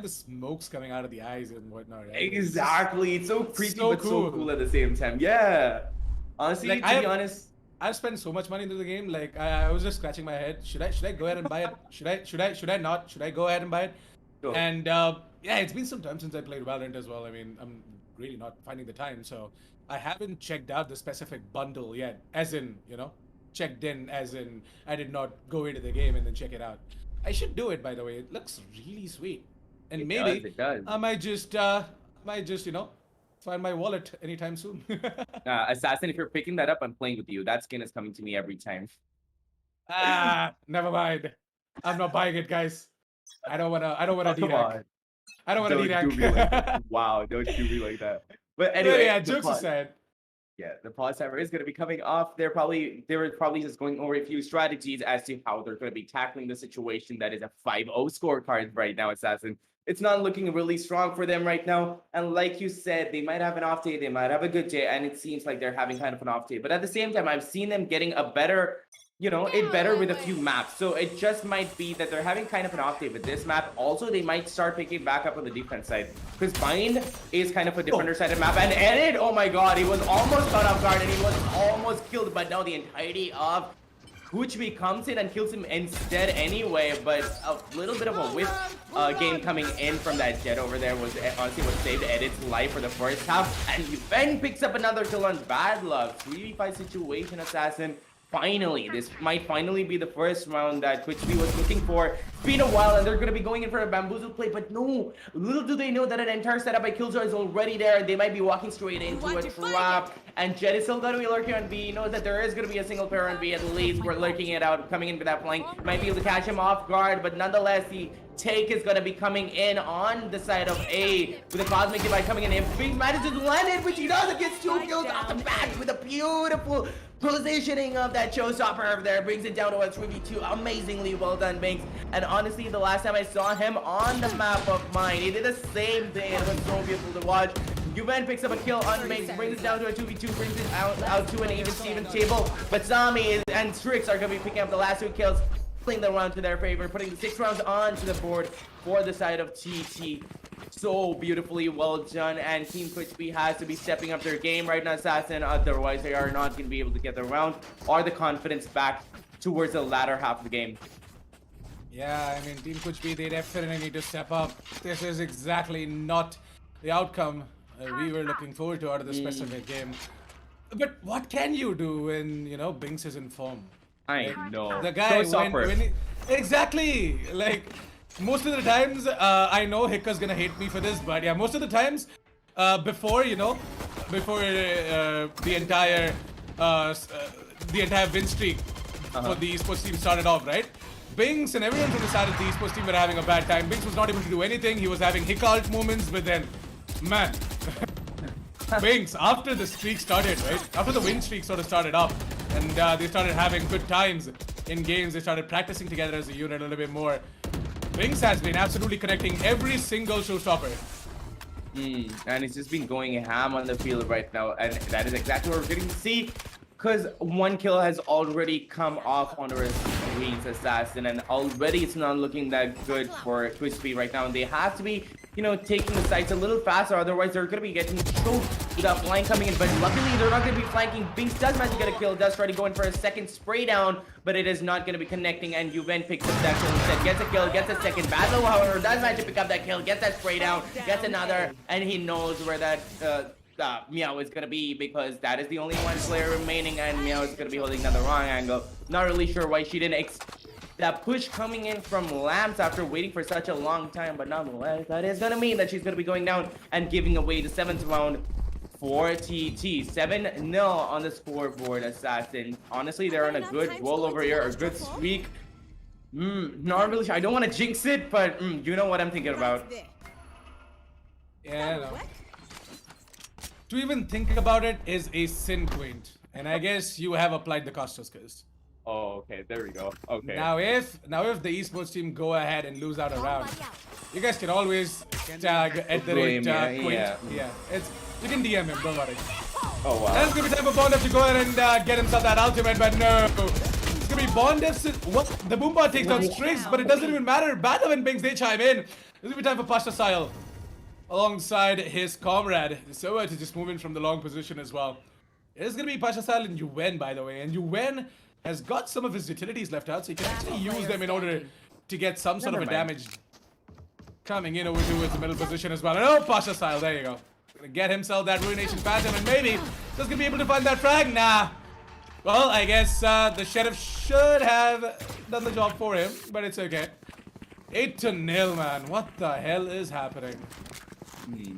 smokes coming out of the eyes and whatnot. Right? Exactly. It's so creepy, so but so cool at the same time. Yeah. Honestly, like, to be honest, I've spent so much money into the game. Like I was just scratching my head. Should I go ahead and buy it? Should I not? Should I go ahead and buy it? Sure. And yeah, it's been some time since I played Valorant as well. I mean, I'm really not finding the time, so I haven't checked out the specific bundle yet. As in, checked in. As in, I did not go into the game and then check it out. I should do it, by the way. It looks really sweet, and it does. I might just find my wallet anytime soon. Assassin, if you're picking that up, I'm playing with you. That skin is coming to me every time. Never mind. I'm not buying it, guys. I don't wanna D-rank. I don't wanna D-rank. Wow, don't do me like that. But anyway, yeah, jokes aside. Yeah, the pause timer is going to be coming off. They were probably just going over a few strategies as to how they're going to be tackling the situation that is a 5-0 scorecard right now, Assassin. It's not looking really strong for them right now. And like you said, they might have an off day, they might have a good day, and it seems like they're having kind of an off day. But at the same time, I've seen them getting a better, better with a few maps. So it just might be that they're having kind of an off day with this map. Also, they might start picking back up on the defense side, because Bind is kind of a defender-sided map. And Edit, oh my god, he was almost caught off guard and he was almost killed. But now the entirety of KUCH comes in and kills him instead anyway. But a little bit of a whiff game coming in from that Jet over there was honestly what saved Edit's life for the first half. And Ben picks up another kill on Bad Luck. 3v5 situation, Assassin. Finally, this might finally be the first round that KUCH was looking for. It's been a while and they're going to be going in for a bamboozle play, but no, little do they know that an entire setup by Killjoy is already there. They might be walking straight into a trap, and Jet is still going to be lurking on B. He knows that there is going to be a single pair on B at least. We're lurking it out, coming in with that flank. Might be able to catch him off guard, but nonetheless, the take is going to be coming in on the side of A with a Cosmic Divide coming in. If Bing manages to land it, which he does, it gets 2 kills off the bat with a beautiful positioning of that showstopper over there, brings it down to a 3v2. Amazingly well done, Binks. And honestly, the last time I saw him on the map of mine, he did the same thing. It was so beautiful to watch. Yuven picks up a kill on Binks, brings it down to a 2v2, brings it out to an even Steven table. But Zami and Strix are going to be picking up the last 2 kills, playing the round to their favor, putting the 6 rounds onto the board for the side of TT. So beautifully well done, and Team KUCH has to be stepping up their game right now, Assassin. Otherwise, they are not going to be able to get the round or the confidence back towards the latter half of the game. Yeah, I mean, Team KUCH, they definitely need to step up. This is exactly not the outcome we were looking forward to out of this specific game. But what can you do when, Binks is in form? I know. The guy, exactly, like, most of the times, I know Hicka's gonna hate me for this, but yeah, most of the times, before the entire win streak for the esports team started off, right? Binks and everyone from the side of the esports team were having a bad time. Binks was not able to do anything. He was having Hicka ult moments, but then, man, Binks, after the streak started, right? After the win streak sort of started up, and they started having good times in games, they started practicing together as a unit a little bit more. Binks has been absolutely connecting every single showstopper. And it's just been going ham on the field right now, and that is exactly what we're getting to see. Because one kill has already come off on the Reed's assassin, and already it's not looking that good for KUCH right now. And they have to be, taking the sights a little faster, otherwise they're going to be getting choked with that flank coming in. But luckily, they're not going to be flanking. Binks does manage to get a kill, does try to go in for a second spray down, but it is not going to be connecting, and Yuven picks up that kill instead. Gets a kill, gets a second. Battle, however, does manage to pick up that kill, gets that spray down, gets another, and he knows where that Meow is gonna be, because that is the only one player remaining, and Meow is gonna be holding down the wrong angle. Not really sure why she didn't that push coming in from Lamps after waiting for such a long time, but nonetheless, that is gonna mean that she's gonna be going down and giving away the 7th round for TT. 7-0 on the scoreboard, Assassin. Honestly, they're on a good roll over here, a good streak. Not really sure. I don't want to jinx it, but you know what I'm thinking about. Yeah, no. To even think about it is a sin, Quaint. And I guess you have applied the Costas curse. Oh, okay, there we go. Okay. Now if the esports team go ahead and lose out a round, you guys can always tag at the rate Quaint. Yeah. You can DM him, don't worry. Oh wow. That's gonna be time for Bondef to go ahead and get himself that ultimate, but no. It's gonna be Bondef's what the Boombot takes down Strix, but it doesn't even matter. Battle and Binks, they chime in. This will be time for Pasha Style alongside his comrade. So to just move in from the long position as well. It is going to be Pasha Style and Yuven, by the way. And Yuven has got some of his utilities left out, so he can actually use them in order to get some sort of a damage coming in over towards the middle position as well. And oh, Pasha Style, there you go. Gonna get himself that Ruination Phantom, and maybe just gonna be able to find that frag. Nah. Well, I guess the Sheriff should have done the job for him, but it's okay. 8-0, man. What the hell is happening?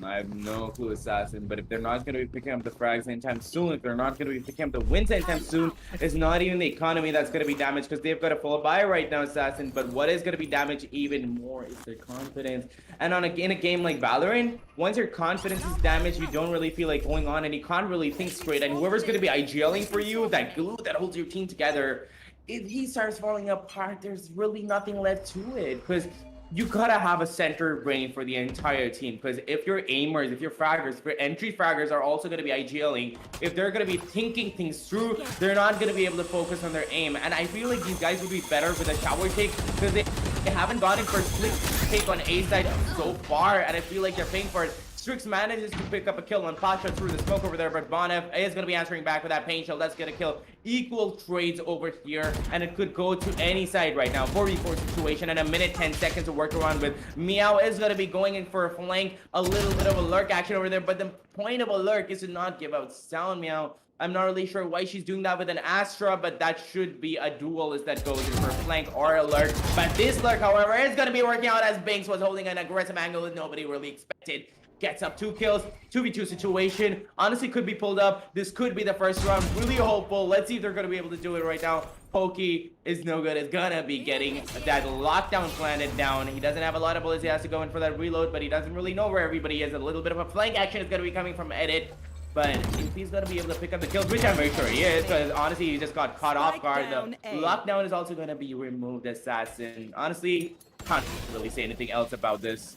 I have no clue, Assassin, but if they're not going to be picking up the frags anytime soon, if they're not going to be picking up the wins anytime soon, it's not even the economy that's going to be damaged, because they've got a full buy right now, Assassin, but what is going to be damaged even more is their confidence. And in a game like Valorant, once your confidence is damaged, you don't really feel like going on, and you can't really think straight, and whoever's going to be IGLing for you, that glue that holds your team together, if he starts falling apart, there's really nothing left to it, because you gotta have a center brain for the entire team, because if your aimers, if your fraggers, if your entry fraggers are also going to be IGLing, if they're going to be thinking things through, they're not going to be able to focus on their aim. And I feel like these guys would be better with a shower take, because they haven't gotten for split take on A side so far, and I feel like they're paying for it. Strix manages to pick up a kill on Pasha through the smoke over there, but Bonef is going to be answering back with that pain shield. That's going to kill. Equal trades over here, and it could go to any side right now. 4v4 situation, and a minute 10 seconds to work around with. Meow is going to be going in for a flank, a little bit of a lurk action over there, but the point of a lurk is to not give out sound, Meow. I'm not really sure why she's doing that with an Astra, but that should be a duelist that goes in for a flank or a lurk. But this lurk, however, is going to be working out as Binks was holding an aggressive angle that nobody really expected. Gets up 2 kills, 2v2 situation. Honestly, could be pulled up. This could be the first round. Really hopeful. Let's see if they're going to be able to do it right now. Pokey is no good. It's gonna be getting that lockdown planted down. He doesn't have a lot of bullets. He has to go in for that reload, but he doesn't really know where everybody is. A little bit of a flank action is going to be coming from Edit. But if he's going to be able to pick up the kills, which I'm very sure he is, because honestly, he just got caught off guard. The lockdown is also going to be removed, Assassin. Honestly, can't really say anything else about this.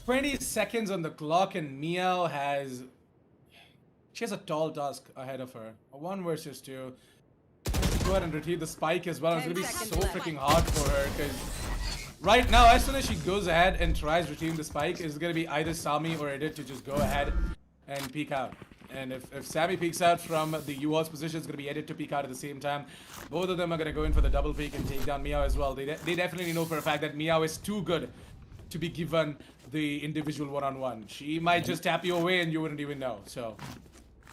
20 seconds on the clock, and Meow has a tall task ahead of her. A 1 versus 2. Go ahead and retrieve the spike as well. It's gonna be so freaking hard for her, because right now, as soon as she goes ahead and tries retrieving the spike, it's gonna be either Sami or Edit to just go ahead and peek out. And if Sami peeks out from the U-Horse position, it's gonna be Edit to peek out at the same time. Both of them are gonna go in for the double peek and take down Meow as well. They definitely know for a fact that Meow is too good to be given the individual one-on-one. She might just tap you away and you wouldn't even know. So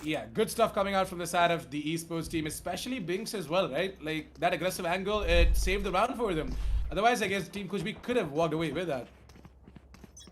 yeah, good stuff coming out from the side of the esports team, especially Binks as well, right? Like that aggressive angle, it saved the round for them. Otherwise, I guess Team KUCH could have walked away with that.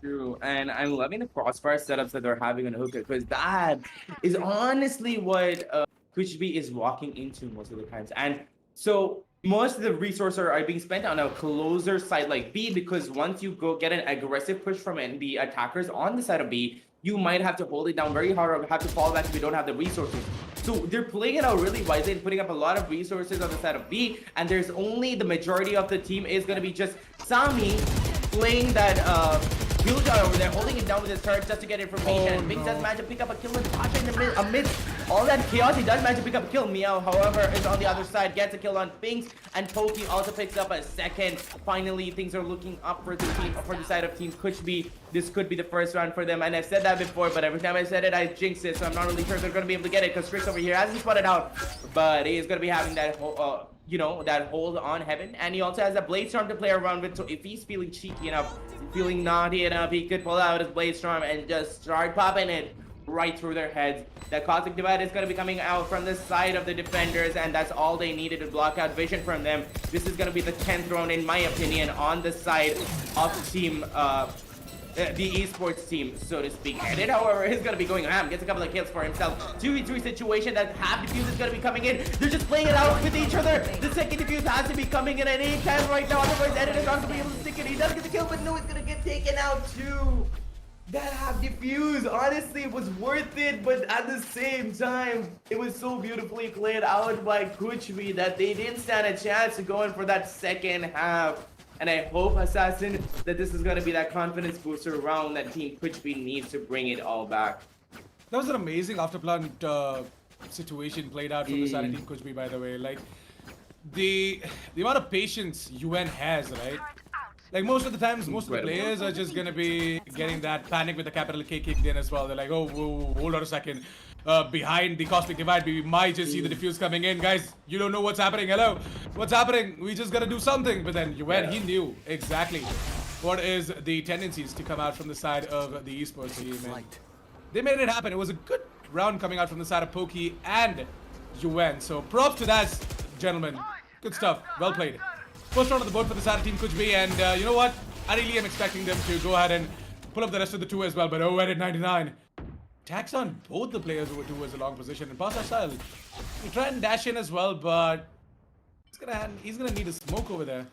True, and I'm loving the crossfire setups that they're having on Hookah, because that is honestly what KUCH is walking into most of the times. And so most of the resources are being spent on a closer side like B, because once you go get an aggressive push from the attackers on the side of B, you might have to hold it down very hard or have to fall back if you don't have the resources. So they're playing it out really wisely and putting up a lot of resources on the side of B, and there's only the majority of the team is going to be just Sami playing that KUCH over there holding it down with his turret just to get information. Oh, Bings no. does manage to pick up a kill with Pasha in the amidst all that chaos. He does manage to pick up a kill. Meow, however, is on the other side, gets a kill on Bings, and Pokey also picks up a second. Finally, things are looking up for the team, for the side of Team KUCH. This could be the first round for them, and I've said that before, but every time I said it, I jinx it, so I'm not really sure if they're going to be able to get it, because Strix over here hasn't spotted out, but he is going to be having that whole, you know, that hold on Heaven, and he also has a Blade Storm to play around with, so if he's feeling cheeky enough, feeling naughty enough, he could pull out his Blade Storm and just start popping it right through their heads. That Cosmic Divide is going to be coming out from the side of the defenders, and that's all they needed to block out vision from them. This is going to be the 10th round, in my opinion, on the side of team, the esports team, so to speak. And it, however, is going to be going ham. Gets a couple of kills for himself. 2v3 situation that half defuse is going to be coming in. They're just playing it out with each other. The second defuse has to be coming in at any time right now. Otherwise, Edit is not going to be able to stick it. He does get the kill, but no, it's going to get taken out too. That half defuse, honestly, it was worth it, but at the same time, it was so beautifully played out by KUCH that they didn't stand a chance to go in for that second half. And I hope, Assassin, that this is going to be that confidence booster round that Team KUCH needs to bring it all back. That was an amazing afterplant situation played out from the side of Team KUCH, by the way. Like, the amount of patience UN has, right? Like, most of the times, most of the players are just gonna be getting that panic with the capital K kicked in as well. They're like, oh, whoa, hold on a second. Behind the Cosmic Divide, we might just see the defuse coming in. Guys, you don't know what's happening. Hello? What's happening? We just gotta do something. But then UN, he knew exactly what is the tendencies to come out from the side of the esports team. And they made it happen. It was a good round coming out from the side of Pokey and UN. So props to that, gentlemen. Good stuff. Well played. First round on the board for the side of Team KUCH, and you know what? I really am expecting them to go ahead and pull up the rest of the two as well, but oh, at 99. Tax on both the players who were towards the long position, and pass our style. We try and dash in as well, but he's gonna need a smoke over there.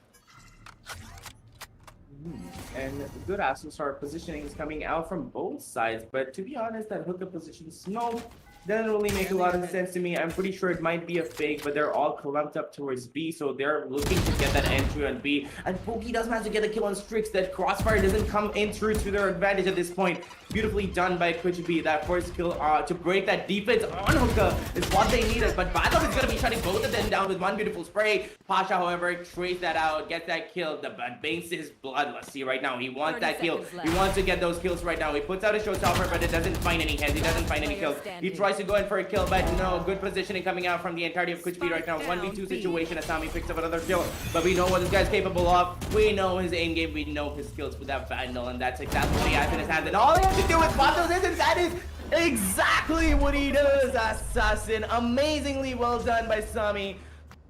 And good Astrosaur positioning is coming out from both sides, but to be honest, that hookup position smoke doesn't really make a lot of sense to me. I'm pretty sure it might be a fake, but they're all clumped up towards B, so they're looking to get that entry on B. And Pokey does manage to get a kill on Strix. That crossfire doesn't come in through to their advantage at this point. Beautifully done by KUCH. That first kill to break that defense on Hookah is what they needed, but Badlov is going to be shutting both of them down with one beautiful spray. Pasha, however, trades that out, gets that kill. The Banks is bloodlust right now. He wants that kill. He wants to get those kills right now. He puts out a showstopper, but it doesn't find any heads. He doesn't find any kills. He tries to go in for a kill, but no, good positioning coming out from the entirety of KUCH right now. 1v2 situation. Asami picks up another kill, but we know what this guy's capable of. We know his aim game. We know his skills with that Vandal, and that's exactly what he has in his hands. And all he has to do is spot those hits, and that is exactly what he does, Assassin. Amazingly well done by Sami.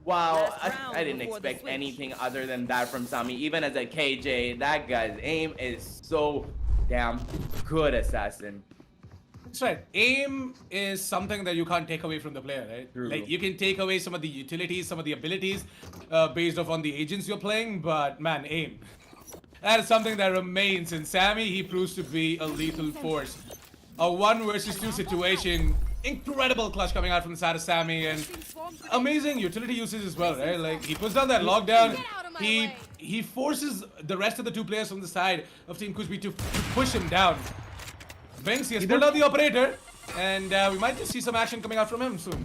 Wow, I didn't expect anything other than that from Sami. Even as a KJ, that guy's aim is so damn good, Assassin. That's right. Aim is something that you can't take away from the player, right? True. Like, you can take away some of the utilities, some of the abilities based off on the agents you're playing, but man, aim. That is something that remains. In Sammy, he proves to be a lethal force. A 1 versus 2 situation. Incredible clutch coming out from the side of Sammy, and amazing utility usage as well, right? Like, he puts down that lockdown. He forces the rest of the 2 players from the side of Team KUCH to push him down. Vince, he has pulled out the operator, and we might just see some action coming out from him soon.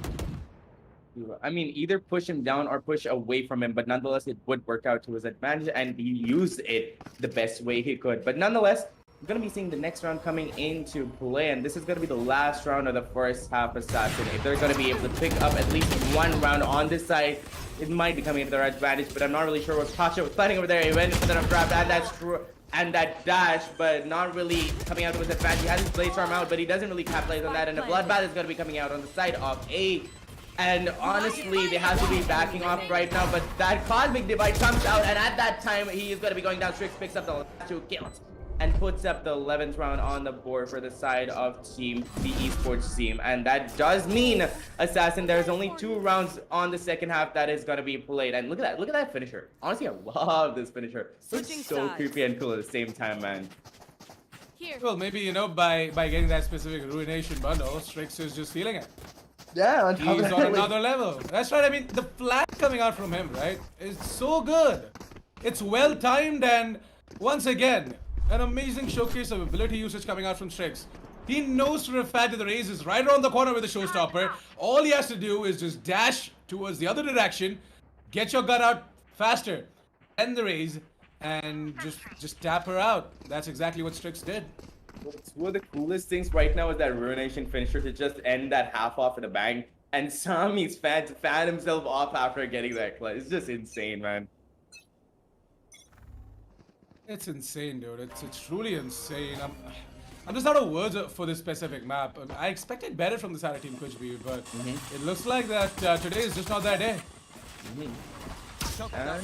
I mean, either push him down or push away from him, but nonetheless, it would work out to his advantage, and he used it the best way he could. But nonetheless, we're going to be seeing the next round coming into play, and this is going to be the last round of the first half, Assassin. If they're going to be able to pick up at least 1 round on this side, it might be coming into their advantage, but I'm not really sure what Pasha was planning over there. He went for the grab, and that's true. And that dash, but not really coming out to his advantage. He has his Blade Storm out, but he doesn't really capitalize on that, and the Bloodbath is going to be coming out on the side of A. And honestly, they have to be backing off right now, but that Cosmic Divide comes out, and at that time, he is going to be going down. Strix picks up the last 2 kills and puts up the 11th round on the board for the side of the esports team. And that does mean, Assassin, there's only 2 rounds on the second half that is going to be played. And look at that finisher. Honestly, I love this finisher. It's so creepy and cool at the same time, man. Well, maybe, you know, by getting that specific Ruination bundle, Strix is just feeling it. Yeah, he's on another level. That's right. I mean, the flash coming out from him, right? It's so good. It's well timed, and once again, An amazing showcase of ability usage coming out from Strix. He knows for a fact that the Raze is right around the corner with the showstopper. All he has to do is just dash towards the other direction, get your gun out faster, end the Raze, and just tap her out. That's exactly what Strix did. One of the coolest things right now is that Ruination finisher to just end that half off in a bang. And Sami's fan to fan himself off after getting that clutch. It's just insane, man. It's insane, dude. It's truly insane. I'm just out of words for this specific map. I expected better from the side of Team KUCH, but it looks like that today is just not that day. And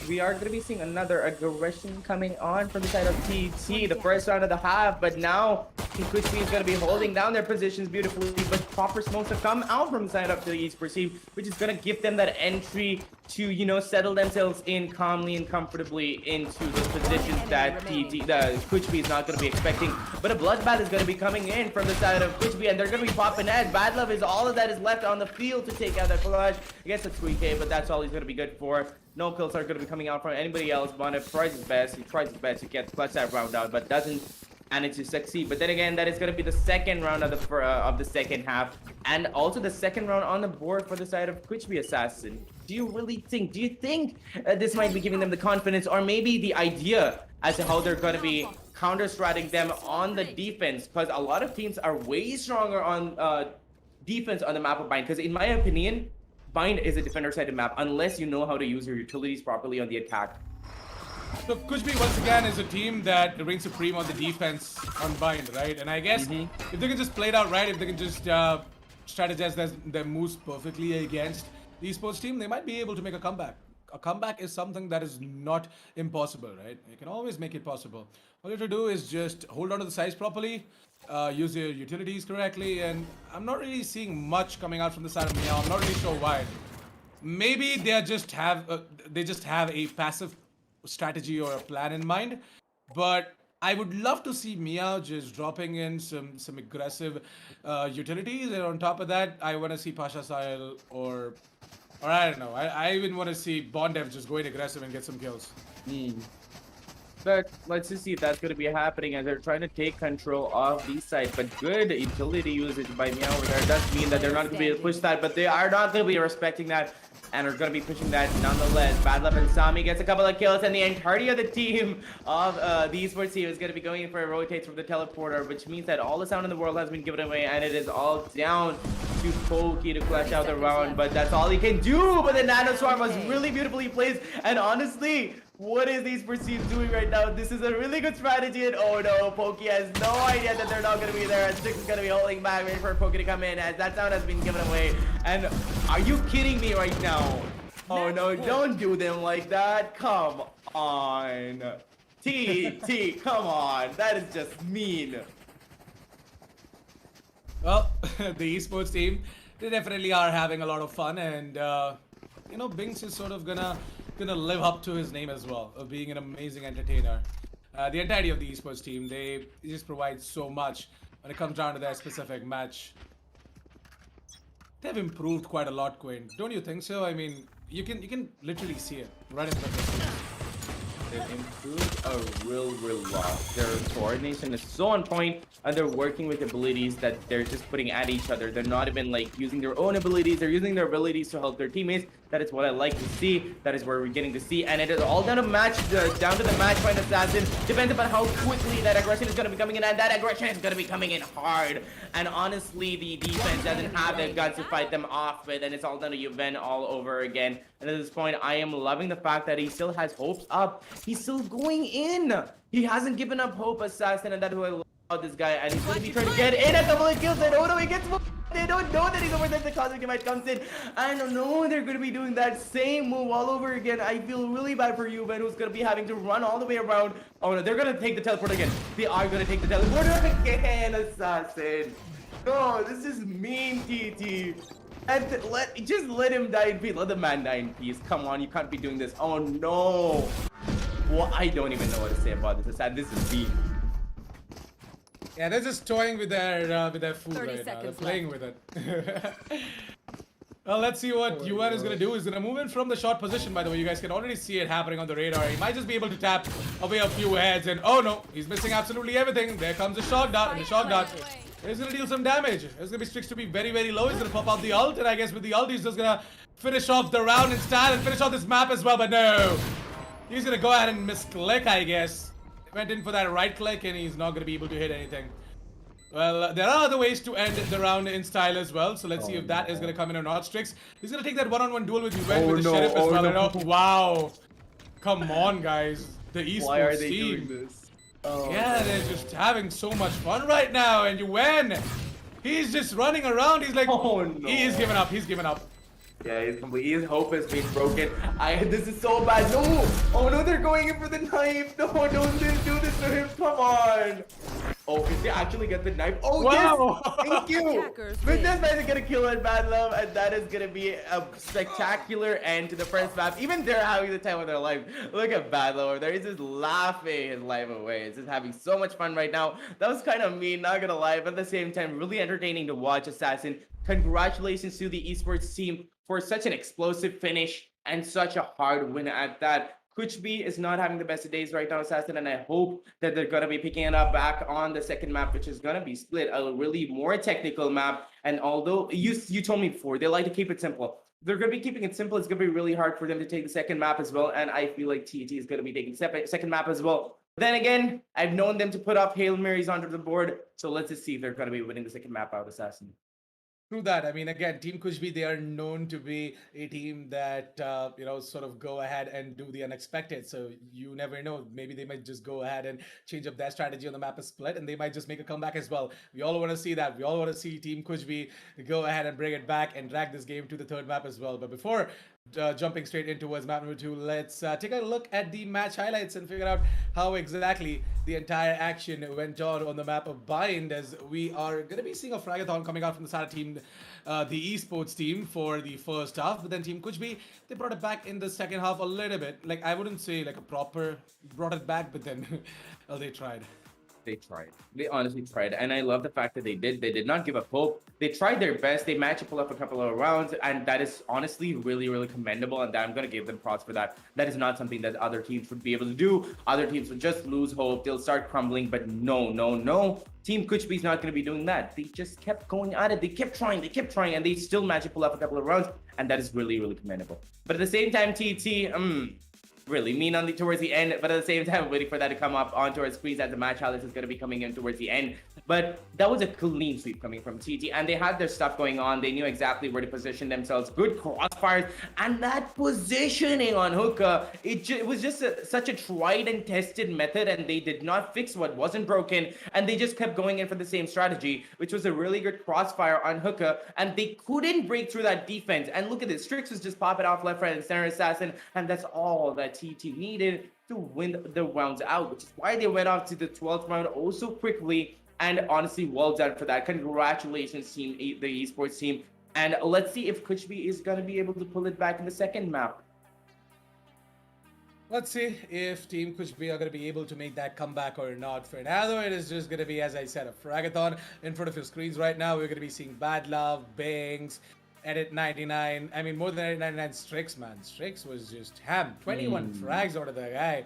we are going to be seeing another aggression coming on from the side of TT, the first round of the half, but now Team KUCH is going to be holding down their positions beautifully, but proper smokes have come out from the side of the Esports team, which is going to give them that entry to, you know, settle themselves in calmly and comfortably into those positions that the KUCH is not going to be expecting. But a bloodbath is going to be coming in from the side of KUCH, and they're going to be popping heads. Bad Love is all of that is left on the field to take out that clutch. I guess it's 3K, but that's all he's going to be good for. No kills are going to be coming out from anybody else. Bonnet tries his best. He tries his best to get clutch that round out, but doesn't manage to succeed. But then again, that is going to be the second round of the second half, and also the second round on the board for the side of KUCH Assassin. Do you think this might be giving them the confidence, or maybe the idea as to how they're going to be counter-stratting them on the defense? Because a lot of teams are way stronger on defense on the map of Bind. Because in my opinion, Bind is a defender-sided map unless you know how to use your utilities properly on the attack. So KUCH once again is a team that reigns supreme on the defense on Bind, right? And I guess if they can just play it out right, if they can just strategize their moves perfectly against the Esports team, they might be able to make a comeback. A comeback is something that is not impossible, right? You can always make it possible. All you have to do is just hold on to the size properly, use your utilities correctly, and I'm not really seeing much coming out from the side of Meow. I'm not really sure why. Maybe they just have a passive strategy or a plan in mind, but I would love to see Meow just dropping in some aggressive utilities, and on top of that, I want to see Pasha Sahil or I don't know. I even want to see Bondev just going aggressive and get some kills. But let's just see if that's going to be happening as they're trying to take control of these sides. But good utility usage by Meow over there does mean that they're not going to be able to push that, but they are not going to be respecting that and are going to be pushing that nonetheless. Bad Love and Sami gets a couple of kills, and the entirety of the team of the Esports team is going to be going in for a rotates from the teleporter, which means that all the sound in the world has been given away, and it is all down to Pokey to clutch out the round, but that's all he can do. But the Nano Swarm was really beautifully placed, and honestly, what is these Esports doing right now? This is a really good strategy, and oh no, Pokey has no idea that they're not going to be there, and Six is going to be holding back, waiting for Pokey to come in, as that sound has been given away. And are you kidding me right now? Oh no, don't do them like that. Come on. T, come on. That is just mean. Well, the Esports team, they definitely are having a lot of fun, and you know, Binks is sort of gonna live up to his name as well, of being an amazing entertainer. The entirety of the Esports team, they just provide so much when it comes down to their specific match. They've improved quite a lot, Quinn. Don't you think so? I mean, you can literally see it right in front of you. They've improved a real lot. Their coordination is so on point, and they're working with abilities that they're just putting at each other. They're not even like using their own abilities. They're using their abilities to help their teammates. That is what I like to see. That is where we're getting to see. And it is all down to the match point assassin. Depends upon how quickly that aggression is going to be coming in. And that aggression is going to be coming in hard. And honestly, the defense doesn't have the guts to fight them off with. And it's all down to Yuven all over again. And at this point, I am loving the fact that he still has hopes up. He's still going in. He hasn't given up hope, assassin. And that's who I love about this guy. And he's going to be trying to get in a couple of kills. And oh no, he gets more. They don't know that he's over there. The Cosmic Divide comes in. I don't know. They're going to be doing that same move all over again. I feel really bad for you, man, who's going to be having to run all the way around. Oh no, they're going to take the teleport again. They are going to take the teleporter again, assassin. No, this is mean, TT. And just let him die in peace. Let the man die in peace. Come on, you can't be doing this. Oh no. Well, I don't even know what to say about this. Assassin, this is mean. Yeah, they're just toying with their food right now. They're playing left. with it. Well, let's see what UN is going to do. He's going to move in from the short position, by the way. You guys can already see it happening on the radar. He might just be able to tap away a few heads. And oh no, he's missing absolutely everything. There comes a shock dart, and the shock dart is going to deal some damage. It's going to be Strix to be very, very low. He's going to pop out the ult. And I guess with the ult, he's just going to finish off the round in style and finish off this map as well. But no, he's going to go ahead and misclick, I guess. Went in for that right click, and he's not going to be able to hit anything. Well, there are other ways to end the round in style as well. So let's see if that is going to come in or not. Strix, he's going to take that one-on-one duel with Juven with the Sheriff as well. No. And wow. Come on, guys. The esports Why are they team. doing this? Oh, Yeah, they're just having so much fun right now. And Juven, he's just running around. He's like, Oh, no. he's given up. He's given up. Yeah, he's complete. His hope has been broken. This is so bad. No! Oh no, they're going in for the knife. No, don't do this to him. Come on. Oh, did they actually get the knife? Oh, Wow. yes! Thank you! But this man's gonna kill it, Bad Love, and that is gonna be a spectacular end to the first map. Even they're having the time of their life. Look at Bad Love over there. He's just laughing his life away. He's just having so much fun right now. That was kind of mean, not gonna lie, but at the same time, really entertaining to watch. Assassin. Congratulations to the esports team for such an explosive finish and such a hard win at that. KUCH is not having the best of days right now, Assassin, and I hope that they're going to be picking it up back on the second map, which is going to be split, a really more technical map. And although you told me before, they like to keep it simple. They're going to be keeping it simple. It's going to be really hard for them to take the second map as well, and I feel like TET is going to be taking second map as well. Then again, I've known them to put up Hail Marys onto the board, so let's just see if they're going to be winning the second map out, Assassin. True that. I mean, again, Team KUCH, they are known to be a team that, sort of go ahead and do the unexpected. So you never know. Maybe they might just go ahead and change up their strategy on the map is split, and they might just make a comeback as well. We all want to see that. We all want to see Team KUCH go ahead and bring it back and drag this game to the third map as well. But before jumping straight in towards map number 2, let's take a look at the match highlights and figure out how exactly the entire action went on the map of Bind, as we are going to be seeing a fragathon coming out from the side of team, the esports team, for the first half. But then Team KUCH, they brought it back in the second half a little bit. Like, I wouldn't say like a proper brought it back, but then well, they tried. They tried. They honestly tried. And I love the fact that they did. They did not give up hope. They tried their best. They managed to pull up a couple of rounds. And that is honestly really, really commendable. And I'm going to give them props for that. That is not something that other teams would be able to do. Other teams would just lose hope. They'll start crumbling. But no. Team KUCH is not going to be doing that. They just kept going at it. They kept trying. And they still managed to pull up a couple of rounds. And that is really, really commendable. But at the same time, TT, really mean towards the end, but at the same time, waiting for that to come up onto our screens as the match highlights is going to be coming in towards the end. But that was a clean sweep coming from TT, and they had their stuff going on. They knew exactly where to position themselves. Good crossfires, and that positioning on Hookah, it was just such a tried and tested method, and they did not fix what wasn't broken, and they just kept going in for the same strategy, which was a really good crossfire on Hookah, and they couldn't break through that defense. And look at this, Strix was just popping off left, right, and center, Assassin, and that's all that TT needed to win the rounds out, which is why they went off to the 12th round also quickly. And honestly, well done for that. Congratulations, team, the esports team. And let's see if KUCH is going to be able to pull it back in the second map. Let's see if Team KUCH are going to be able to make that comeback or not. For now, though, it is just going to be, as I said, a fragathon in front of your screens right now. We're going to be seeing Bad Love, Bangs, Edit 99. I mean, more than Edit 99, Strix, man. Strix was just ham. 21 frags out of the guy.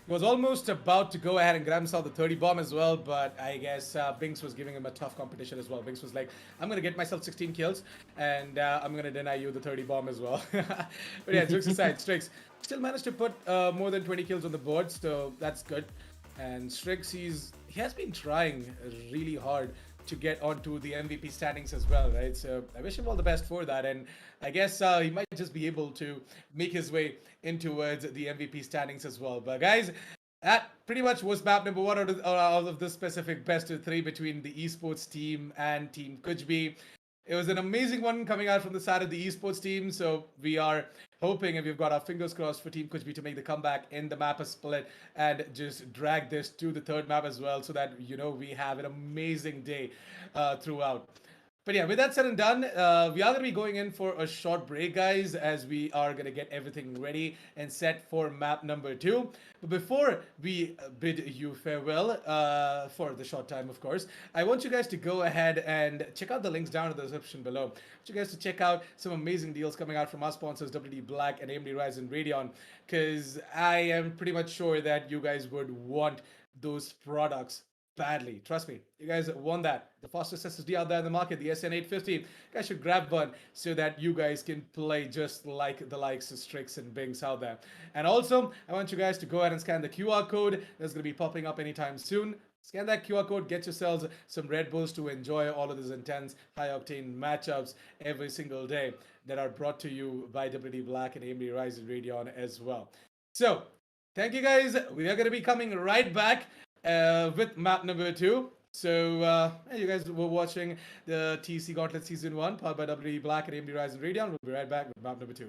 He was almost about to go ahead and grab himself the 30 bomb as well, but I guess Binks was giving him a tough competition as well. Binks was like, I'm going to get myself 16 kills, and I'm going to deny you the 30 bomb as well. But yeah, jokes aside, Strix still managed to put more than 20 kills on the board, so that's good. And Strix, he has been trying really hard to get onto the MVP standings as well, right? So I wish him all the best for that, and I guess he might just be able to make his way in towards the MVP standings as well. But guys, that pretty much was map number 1 out of this specific best of 3 between the esports team and Team KUCH. It was an amazing one coming out from the side of the esports team, so we are hoping, and we've got our fingers crossed for Team KUCH to make the comeback in the map split and just drag this to the third map as well, so that, we have an amazing day throughout. But yeah, with that said and done, we are going to be going in for a short break, guys, as we are going to get everything ready and set for map number 2. But before we bid you farewell, for the short time, of course, I want you guys to go ahead and check out the links down in the description below. I want you guys to check out some amazing deals coming out from our sponsors, WD Black and AMD Ryzen Radeon, because I am pretty much sure that you guys would want those products badly. Trust me, you guys want that. The fastest SSD out there in the market, the SN850. You guys should grab one so that you guys can play just like the likes of Strix and Bings out there. And also, I want you guys to go ahead and scan the QR code that's going to be popping up anytime soon. Scan that QR code, get yourselves some Red Bulls to enjoy all of these intense, high-octane matchups every single day that are brought to you by WD Black and AMD Ryzen Radeon as well. So, thank you guys. We are going to be coming right back with map number 2. So, you guys were watching the TEC Gauntlet Season 1, powered by WD Black and AMD Ryzen Radeon. We'll be right back with map number 2.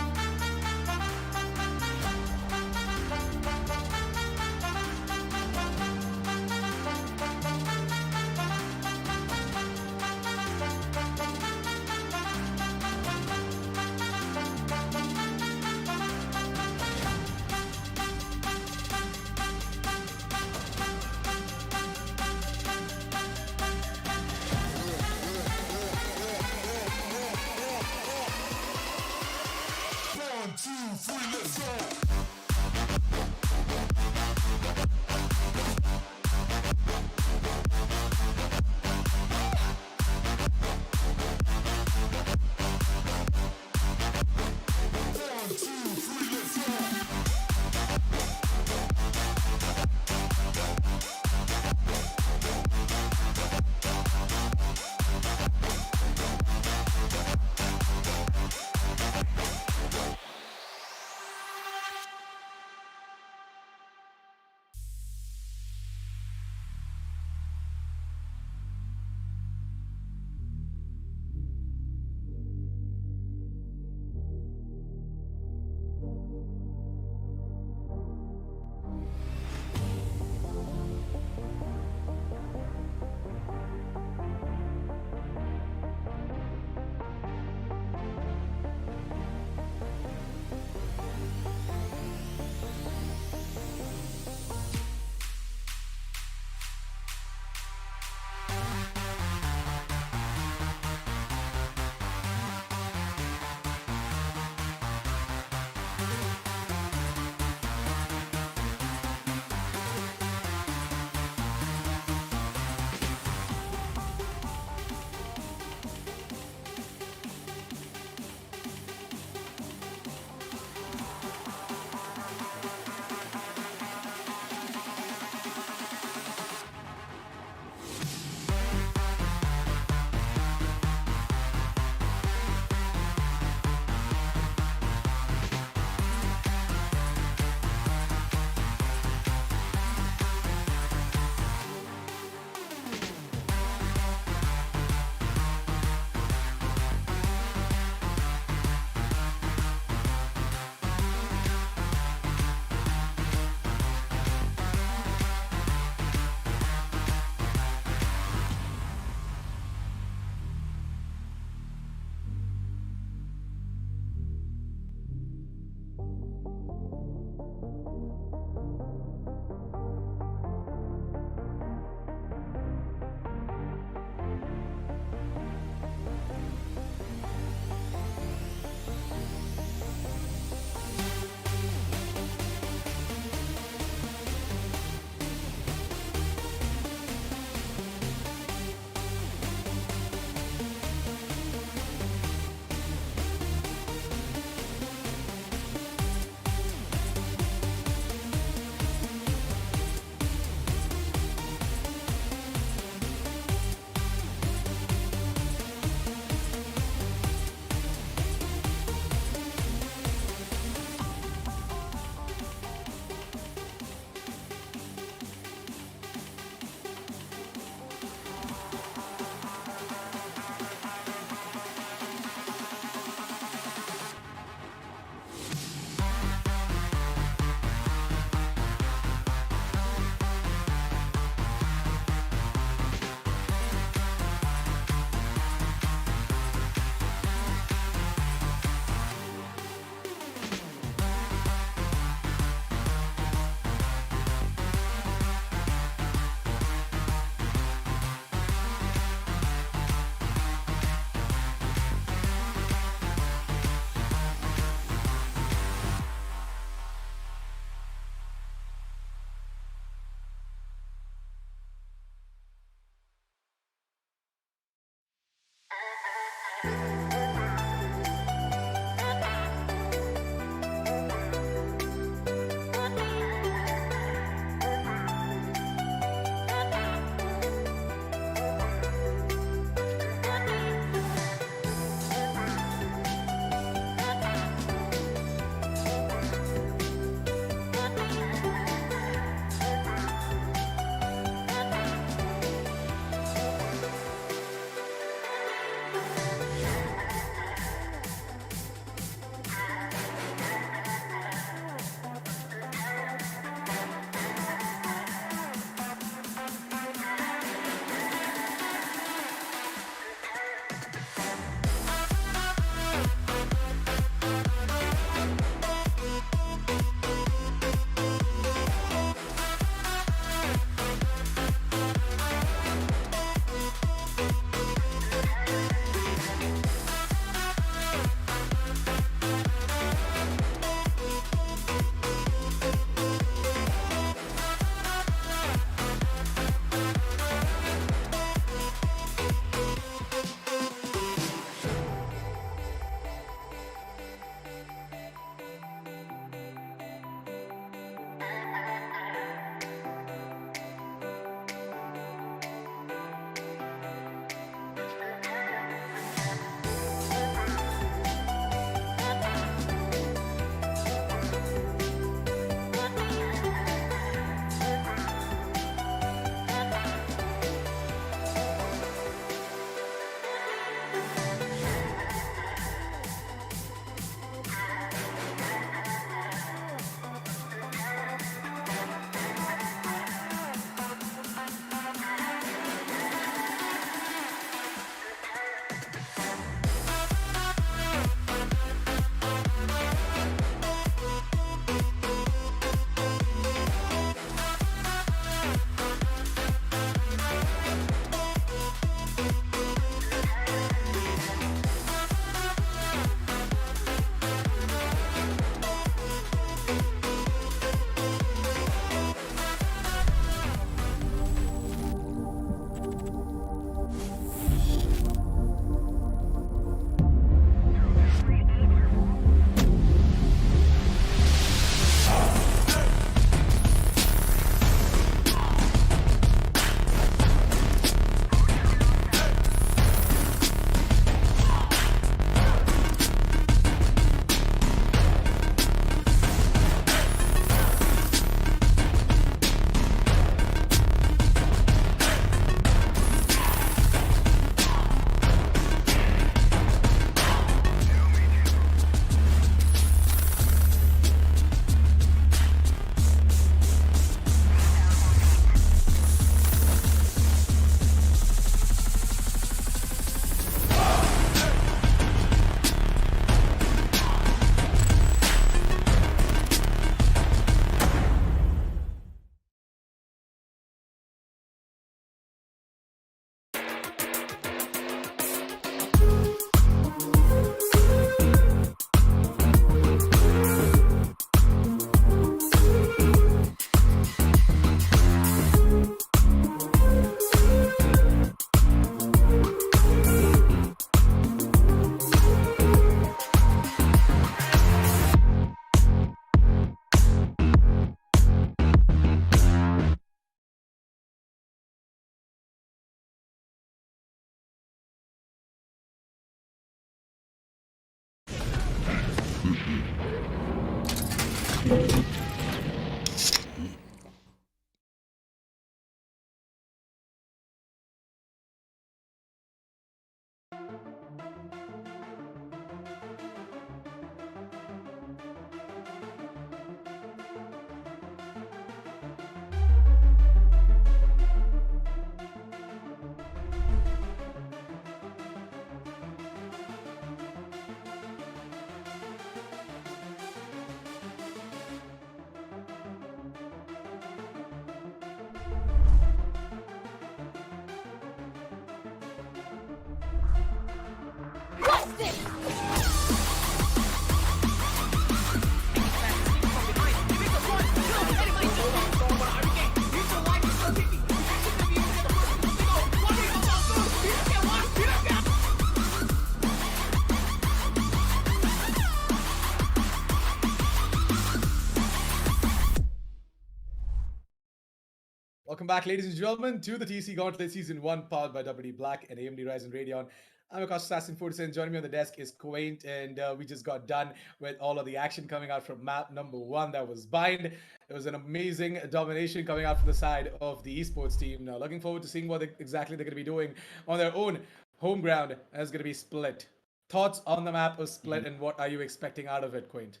Welcome back, ladies and gentlemen, to the TEC Gauntlet Season 1, powered by WD Black and AMD Ryzen Radeon. I'm your cost assassin 47. Joining me on the desk is Quaint, and we just got done with all of the action coming out from map number 1. That was Bind. It was an amazing domination coming out from the side of the Esports team. Now, looking forward to seeing what exactly they're going to be doing on their own home ground, as going to be Split. Thoughts on the map of Split, and what are you expecting out of it, Quaint?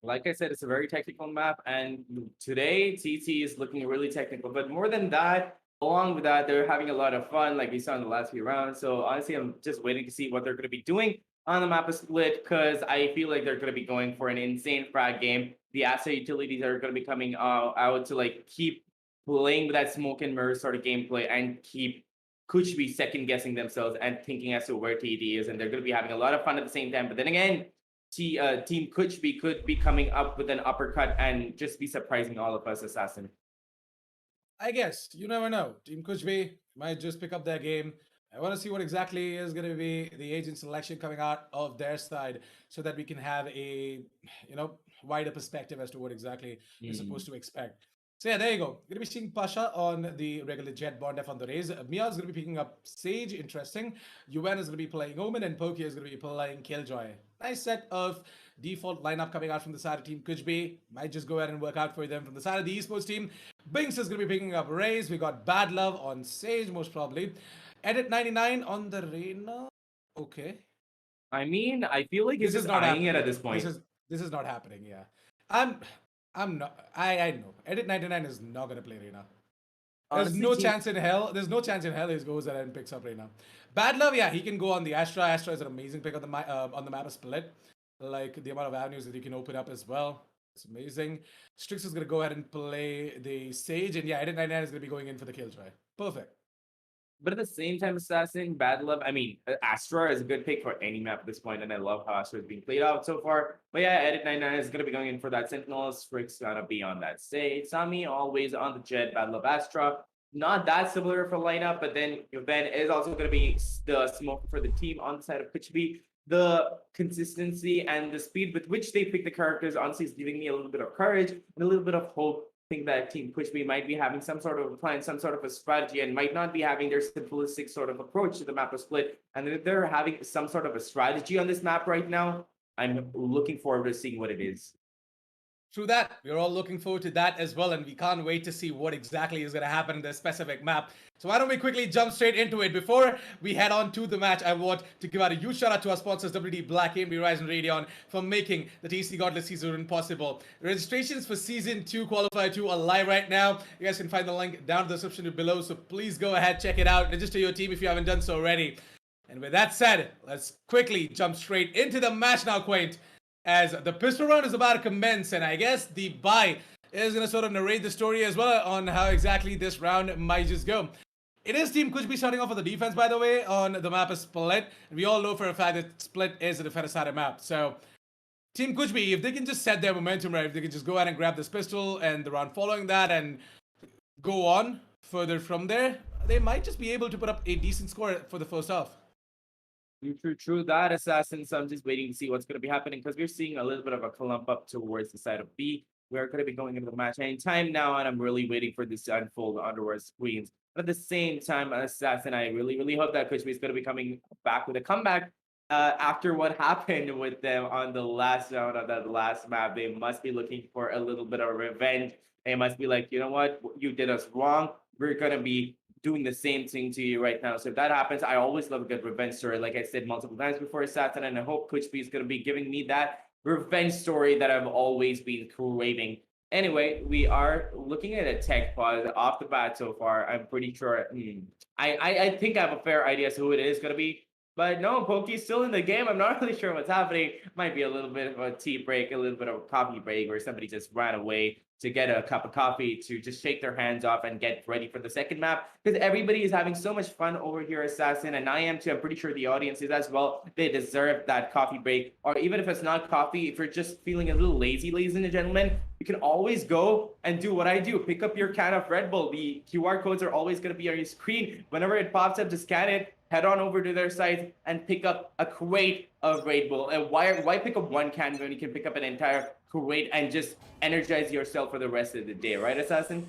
Like I said, it's a very technical map, and today TT is looking really technical. But more than that, along with that, they're having a lot of fun, like we saw in the last few rounds. So honestly, I'm just waiting to see what they're going to be doing on the map of Split, because I feel like they're going to be going for an insane frag game. The asset utilities are going to be coming out to like keep playing with that smoke and mirror sort of gameplay and keep KUCH be second guessing themselves and thinking as to where TD is, and they're going to be having a lot of fun at the same time. But then again, Team KUCH could be coming up with an uppercut and just be surprising all of us, Assassin. I guess. You never know. Team KUCH might just pick up their game. I want to see what exactly is going to be the agent selection coming out of their side, so that we can have a, wider perspective as to what exactly we're supposed to expect. So yeah, there you go. Going to be seeing Pasha on the regular Jet Bond F on the Raze. Mia is going to be picking up Sage, interesting. UN is going to be playing Omen, and Poki is going to be playing Killjoy. Nice set of default lineup coming out from the side of Team KUCH. Might just go ahead and work out for them from the side of the Esports team. Binks is going to be picking up Raze. We got Bad Love on Sage, most probably. Edit 99 on the Reyna. Okay. I mean, I feel like this is not eyeing it at this point. This is not happening. Yeah, I'm not. I know. Edit 99 is not gonna play Reyna. There's no chance in hell. There's no chance in hell he goes there and picks up Reyna. Bad Love, yeah, he can go on the Astra. Astra is an amazing pick on the map of Split. Like the amount of avenues that you can open up as well. It's amazing. Strix is gonna go ahead and play the Sage, and yeah, Edit 99 is gonna be going in for the Killjoy. Perfect. But at the same time, Assassin, Bad Love, I mean, Astra is a good pick for any map at this point, and I love how Astra is being played out so far. But yeah, Edit 99 is going to be going in for that Sentinel. Strix going to be on that Sage. Sami always on the Jet, Bad Love Astra. Not that similar for lineup, but then Ben is also going to be the smoke for the team on the side of KUCH. The consistency and the speed with which they pick the characters honestly is giving me a little bit of courage and a little bit of hope. Think that Team KUCH might be having some sort of a plan, some sort of a strategy, and might not be having their simplistic sort of approach to the map of Split. And if they're having some sort of a strategy on this map right now, I'm looking forward to seeing what it is. True that. We're all looking forward to that as well, and we can't wait to see what exactly is going to happen in this specific map. So why don't we quickly jump straight into it? Before we head on to the match, I want to give out a huge shout out to our sponsors, WD Black, AMD Ryzen Radeon, for making the TEC Gauntlet Season 1 possible. Registrations for Season 2 Qualifier 2 are live right now. You guys can find the link down in the description below, so please go ahead, check it out. Register your team if you haven't done so already. And with that said, let's quickly jump straight into the match now, Quaint, as the pistol round is about to commence, and I guess the bye is going to sort of narrate the story as well on how exactly this round might just go. It is Team KUCH starting off with the defense, by the way, on the map of Split. And we all know for a fact that Split is a defender-sided map. So, Team KUCH, if they can just set their momentum right, if they can just go ahead and grab this pistol and the round following that and go on further from there, they might just be able to put up a decent score for the first half. True that, Assassin. So I'm just waiting to see what's going to be happening, because we're seeing a little bit of a clump up towards the side of B. We're going to be going into the match any time now, and I'm really waiting for this to unfold underwards Queens. But at the same time, Assassin, I really hope that KUCH is going to be coming back with a comeback, after what happened with them on the last round of that last map, they must be looking for a little bit of revenge. They must be like, you know what, you did us wrong. We're gonna be doing the same thing to you right now. So if that happens, I always love a good revenge story. Like I said multiple times before, Satan, and I hope KUCH is gonna be giving me that revenge story that I've always been craving. Anyway, we are looking at a tech pod off the bat so far. I'm pretty sure. I think I have a fair idea as to who it is gonna be. But no, Pokey's still in the game. I'm not really sure what's happening. Might be a little bit of a tea break, a little bit of a coffee break, where somebody just ran away to get a cup of coffee to just shake their hands off and get ready for the second map. Because everybody is having so much fun over here, Assassin, and I am too. I'm pretty sure the audience is as well. They deserve that coffee break. Or even if it's not coffee, if you're just feeling a little lazy, ladies and gentlemen, you can always go and do what I do. Pick up your can of Red Bull. The QR codes are always going to be on your screen. Whenever it pops up, just scan it. Head on over to their site and pick up a crate of Red Bull. And why pick up one can when you can pick up an entire crate and just energize yourself for the rest of the day, right, Assassin?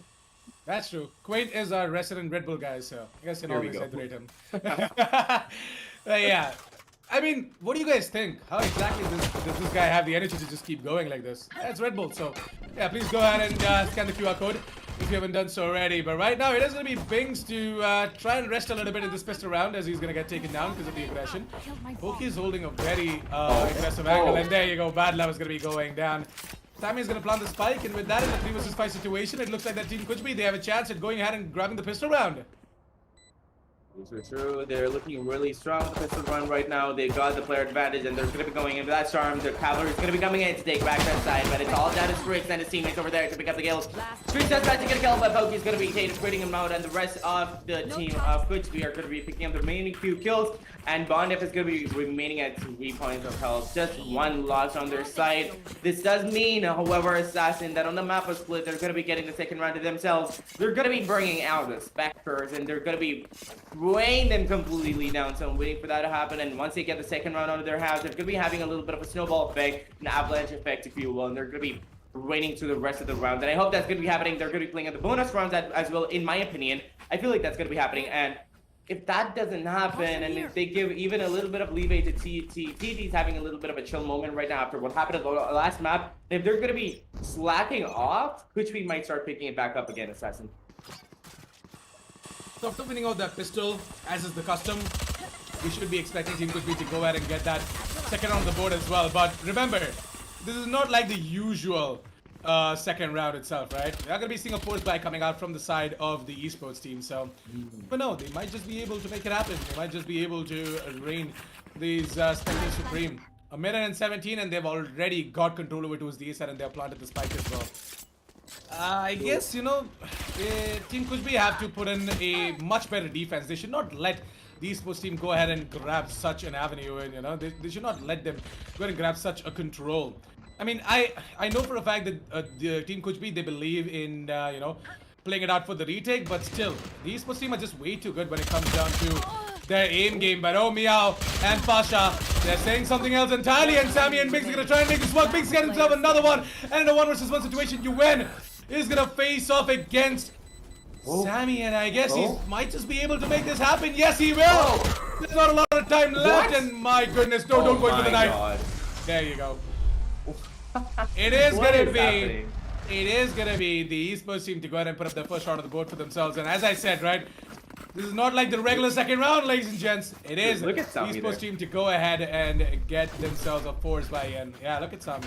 That's true. Quaid is our resident Red Bull guy, so I guess you can Here we always go. iterate him. Yeah. I mean, what do you guys think? How exactly does this guy have the energy to just keep going like this? That's Red Bull, so yeah, please go ahead and scan the QR code if you haven't done so already. But right now, it is going to be Bings to try and rest a little bit in this pistol round as he's going to get taken down because of the aggression. Pokey is holding a very aggressive angle, and there you go. Bad Love is going to be going down. Sammy is going to plant the spike, and with that in the 3 vs 5 situation, it looks like that Team KUCH, they have a chance at going ahead and grabbing the pistol round. True. They're looking really strong with the pistol run right now. They got the player advantage, and they're going to be going into that storm. The cavalry is going to be coming in to take back that side, but it's all down to Strix and his teammates over there to pick up the kills. Strix does try to get a kill, but Pokey's going to be quitting him out, and the rest of the team of KUCH, we are going to be picking up the remaining few kills, and Bondef is going to be remaining at 3 points of health. Just one loss on their side. This does mean, however, Assassin, that on the map of split, they're going to be getting the second round to themselves. They're going to be bringing out the Spectres, and they're going to be weighing them completely down. So I'm waiting for that to happen. And once they get the second round out of their house, they're going to be having a little bit of a snowball effect, an avalanche effect, if you will. And they're going to be raining through the rest of the round. And I hope that's going to be happening. They're going to be playing at the bonus rounds as well, in my opinion. I feel like that's going to be happening. And if that doesn't happen, and if they give even a little bit of leeway to TT's having a little bit of a chill moment right now after what happened at the last map, if they're going to be slacking off, which we might start picking it back up again, Assassin. So after winning out that pistol, as is the custom, we should be expecting Team KUCH to go ahead and get that second on the board as well. But remember, this is not like the usual second round itself, right? We're not going to be seeing a force buy coming out from the side of the esports team. So, but no, they might just be able to make it happen. They might just be able to reign these Spectres Supreme. A minute and 17, and they've already got control over towards the A side, and they've planted the spike as well. I guess, you know, Team KUCH have to put in a much better defense. They should not let the esports team go ahead and grab such an avenue, and you know, they should not let them go ahead and grab such a control. I mean, I know for a fact that the Team KUCH, they believe in, you know, playing it out for the retake, but still, the esports team are just way too good when it comes down to their aim game. But oh, Meow and Pasha, they're saying something else entirely, and Sammy and Biggs are going to try and make this work. Biggs gets himself another one, and in a 1 versus 1 situation, you win. Is going to face off against Sammy, and I guess he might just be able to make this happen. Yes, he will. There's not a lot of time left, and my goodness, no, don't go into the night. There you go. It is going to be... It is going to be the esports team to go ahead and put up their first shot on the board for themselves. And as I said, right, this is not like the regular second round, ladies and gents. It is the esports team to go ahead and get themselves a force buy in. Yeah, look at Sammy.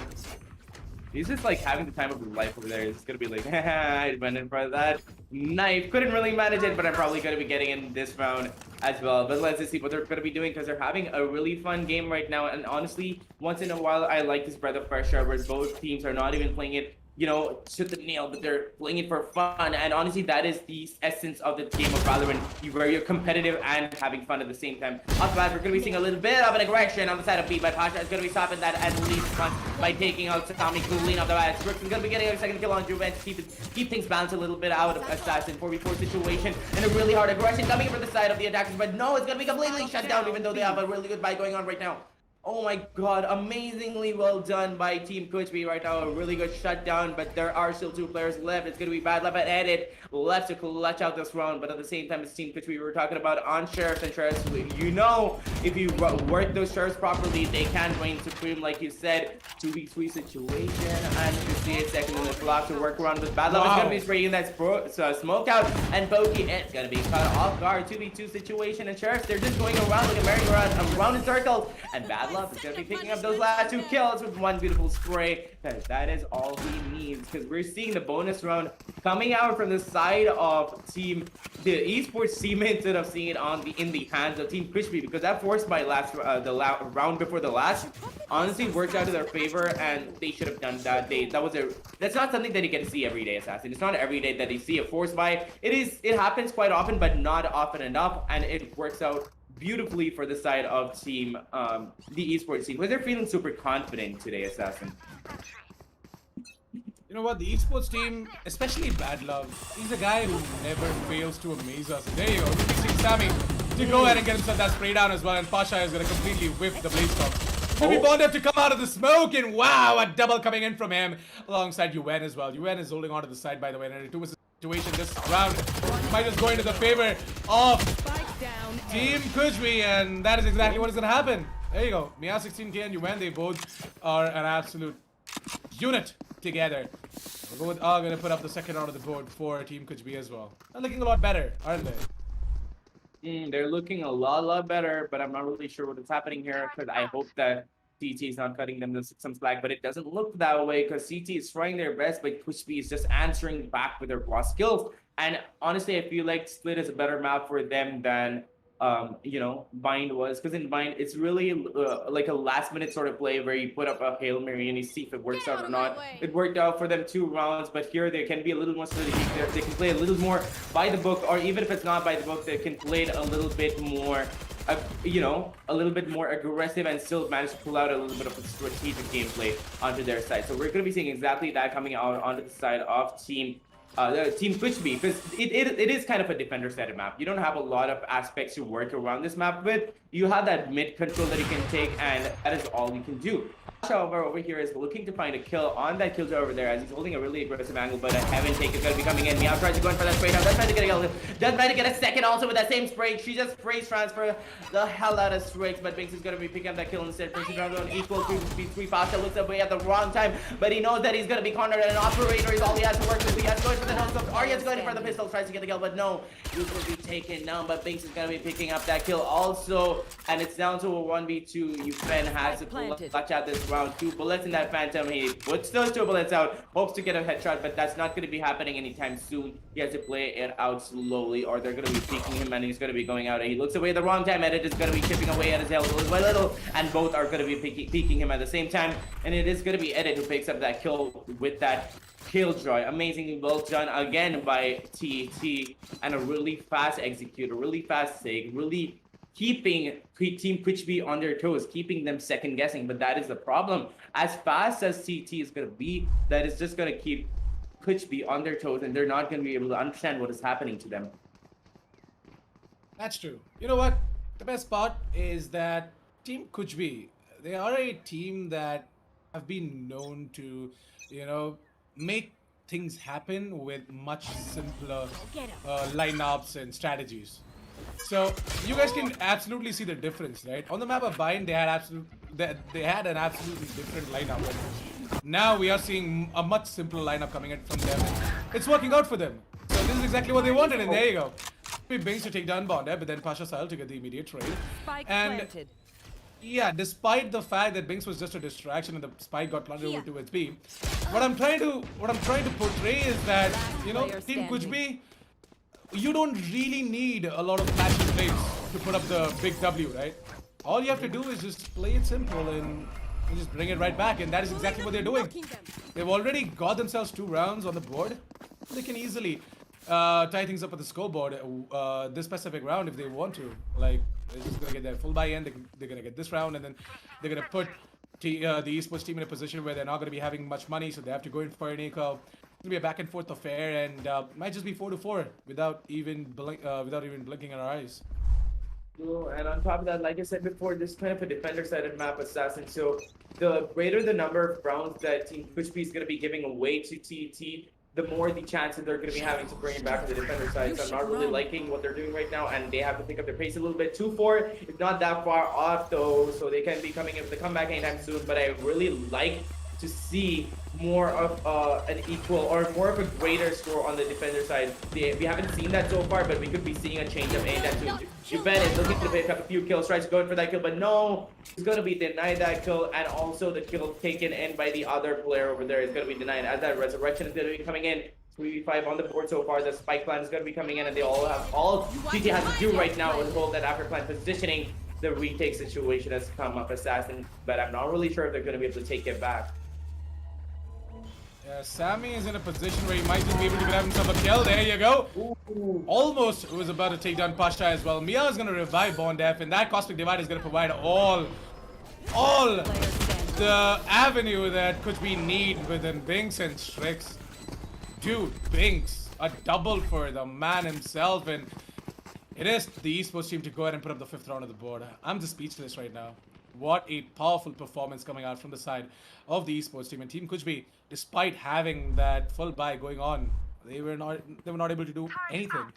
He's just like having the time of his life over there. He's gonna be like, I went in for that knife. Couldn't really manage it, but I'm probably gonna be getting in this round as well. But let's just see what they're gonna be doing, because they're having a really fun game right now. And honestly, once in a while, I like this breath of fresh air where both teams are not even playing it, you know, to the nail, but they're playing it for fun. And honestly, that is the essence of the game of Valorant, where you're competitive and having fun at the same time. Off the bat, we're going to be seeing a little bit of an aggression on the side of B, but Pasha is going to be stopping that at least once by taking out Tommy clean off the bat. Strix is going to be getting a second kill on Juven to keep things balanced a little bit out of Assassin 4v4 situation. And a really hard aggression coming from the side of the attackers, but no, it's going to be completely shut down, even though they have a really good buy going on right now. Oh my god, amazingly well done by Team KUCH right now. A really good shutdown, but there are still 2 players left. It's going to be Bad Luck and Edit left to clutch out this round. But at the same time, it's Team KUCH we were talking about on Sheriffs and Sheriffs. You know, if you work those Sheriffs properly, they can reign supreme, like you said. 2v3 situation. And you can see it second in the block to work around with Bad Luck. It's going to be spraying that smoke out. And Pokey, it's going to be caught off guard. 2v2 situation. And Sheriffs, they're just going around like a merry-go-round, around in circles. And Bad Luck is going to be picking up those last 2 kills with one beautiful spray. That is all he needs, because we're seeing the bonus round coming out from the side of the Esports team instead of seeing it in the hands of Team Crispy, because that forced by the round before the last honestly worked out to their favor, and they should have done that. That's not something that you get to see every day, Assassin. It's not every day that you see a force buy. It happens quite often, but not often enough, and it works out beautifully for the side of the Esports team, because they're feeling super confident today, Assassin. You know what? The Esports team, especially Bad Luck, he's a guy who never fails to amaze us. There you go. We see Sammy to go ahead and get himself that spray down as well, and Pasha is going to completely whiff the blaze storm. Maybe Bond have to come out of the smoke, and wow, a double coming in from him alongside UN as well. UN is holding on to the side, by the way, and it was situation this round might just go into the favor of Team KUCH, and that is exactly what is going to happen. There you go. Mia 16k and UN, they both are an absolute unit together. They both are going to put up the second round of the board for Team KUCH as well. They're looking a lot better, aren't they? They're looking a lot better, but I'm not really sure what is happening here, because I hope that CT is not cutting them some slack, but it doesn't look that way, because CT is trying their best, but KUCH is just answering back with their raw skills. And honestly, I feel like Split is a better map for them than Bind was, because in Bind it's really like a last minute sort of play where you put up a Hail Mary and you see if it works out or not. It worked out for them 2 rounds, but here they can be a little more strategic. They can play a little more by the book, or even if it's not by the book, they can play it a little bit more a little bit more aggressive and still manage to pull out a little bit of a strategic gameplay onto their side. So we're going to be seeing exactly that coming out onto the side of Team KUCH, because it is kind of a defender-centered map. You don't have a lot of aspects to work around this map with. You have that mid control that you can take, and that is all you can do. However, over here is looking to find a kill on that killjoy over there, as he's holding a really aggressive angle, but a heaven take is going to be coming in. Meow tries to go in for that spray down. Does try to get a kill. Does try to get a second also with that same spray. She just sprays transfer the hell out of Strix, but Binks is going to be picking up that kill instead. Finishing round on equal to three faster. Looks away at the wrong time, but he knows that he's going to be cornered, and an operator is all he has to work with. He has to go in for the nose of Arya's going in for the pistol, tries to get the kill, but no, he will be taken down, but Binks is going to be picking up that kill also, and it's down to a 1v2. Yufen has to clutch out this round. 2 bullets in that Phantom. He puts those 2 bullets out, hopes to get a headshot, but that's not going to be happening anytime soon. He has to play it out slowly, or they're going to be peeking him, and he's going to be going out, and he looks away at the wrong time. Edit is going to be chipping away at his health little by little, and both are going to be peeking him at the same time, and it is going to be Edit who picks up that kill with that Killjoy. Amazingly well done again by TT, and a really fast execute, a really fast sig, really keeping Team KUCH on their toes, keeping them second guessing. But that is the problem. As fast as CT is going to be, that is just going to keep KUCH on their toes, and they're not going to be able to understand what is happening to them. That's true. You know what? The best part is that Team KUCH, they are a team that have been known to, make things happen with much simpler lineups and strategies. So you guys can absolutely see the difference, right? On the map of Bind, they had an absolutely different lineup. Now we are seeing a much simpler lineup coming in from them. It's working out for them. So this is exactly what they wanted, and there you go. Binks to take down Bond, but then Pasha Sahel to get the immediate trade. And yeah, despite the fact that Binks was just a distraction and the spike got planted over to its B, what I'm trying to portray is that, Team KUCH, you don't really need a lot of flashy plays to put up the big W, right? All you have to do is just play it simple and just bring it right back, and that is exactly what they're doing. They've already got themselves 2 rounds on the board. They can easily tie things up at the scoreboard this specific round if they want to. Like, they're just gonna get their full buy-in. They're gonna get this round, and then they're gonna put the Esports team in a position where they're not gonna be having much money, so they have to go in for an eco. It's gonna be a back and forth affair, and might just be 4-4 without even blinking our eyes. Cool. And on top of that, like I said before, this is kind of a defender-sided map assassin. So the greater the number of rounds that Team KUCH is going to be giving away to TET, the more the chances they're going to be having to bring it back to the defender side. So I'm not really liking what they're doing right now, and they have to pick up their pace a little bit. 2-4 is not that far off though, so they can be coming in with the comeback anytime soon. But I really like to see more of an equal or more of a greater score on the defender side. We haven't seen that so far, but we could be seeing a change of anytime soon. Juven is looking to pick up a few kills, tries going for that kill, but no, he's going to be denied that kill, and also the kill taken in by the other player over there is going to be denied, as that resurrection is going to be coming in. 3v5 on the board so far. The spike plan is going to be coming in, and they all TT has to do right now is hold that after plan positioning. The retake situation has come up assassin, but I'm not really sure if they're going to be able to take it back. Yeah, Sammy is in a position where he might just be able to grab himself a kill. There you go. Ooh. Almost was about to take down Pasha as well. Mia is going to revive Bondef, and that Cosmic Divide is going to provide all the avenue that could be need within Binks and Strix. Dude, Binks, a double for the man himself, and it is the Esports team to go ahead and put up the 5th round of the board. I'm just speechless right now. What a powerful performance coming out from the side of the Esports team. And Team KUCH, despite having that full buy going on, they were not able to do anything.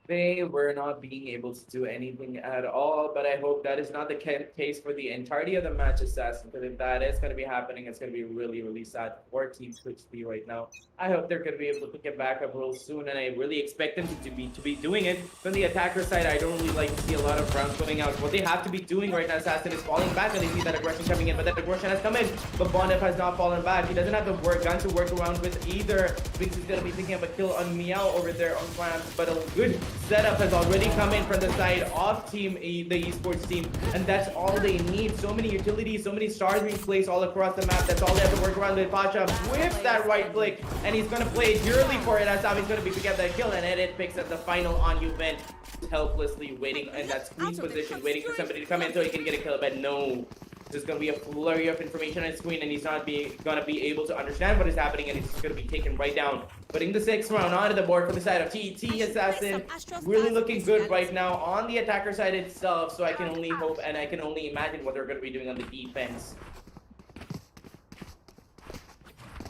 They were not being able to do anything at all, but I hope that is not the case for the entirety of the match, Assassin, because if that is going to be happening, it's going to be really, really sad for Team KUCH right now. I hope they're going to be able to get back up real soon, and I really expect them to be doing it. From the attacker side, I don't really like to see a lot of rounds going out. What they have to be doing right now, Assassin, is falling back, and they see that aggression coming in, but that aggression has come in, but Bondef has not fallen back. He doesn't have the gun to work around with either. Binks is going to be picking up a kill on Meow over there on Clamp, but a good setup has already come in from the side of the Esports team, and that's all they need. So many utilities, so many stars being placed all across the map. That's all they have to work around with. Pasha whips that right click, and he's going to play it purely for it. As Sami's going to be picking up that kill, and Edit picks up the final on Juven, helplessly waiting in that squeeze position, waiting for somebody to come in so he can get a kill, but no. There's going to be a flurry of information on his screen, and he's not going to be able to understand what is happening, and he's just going to be taken right down. Putting the 6th round onto the board from the side of TET Assassin. Really looking good right now on the attacker side itself, so I can only hope and I can only imagine what they're going to be doing on the defense.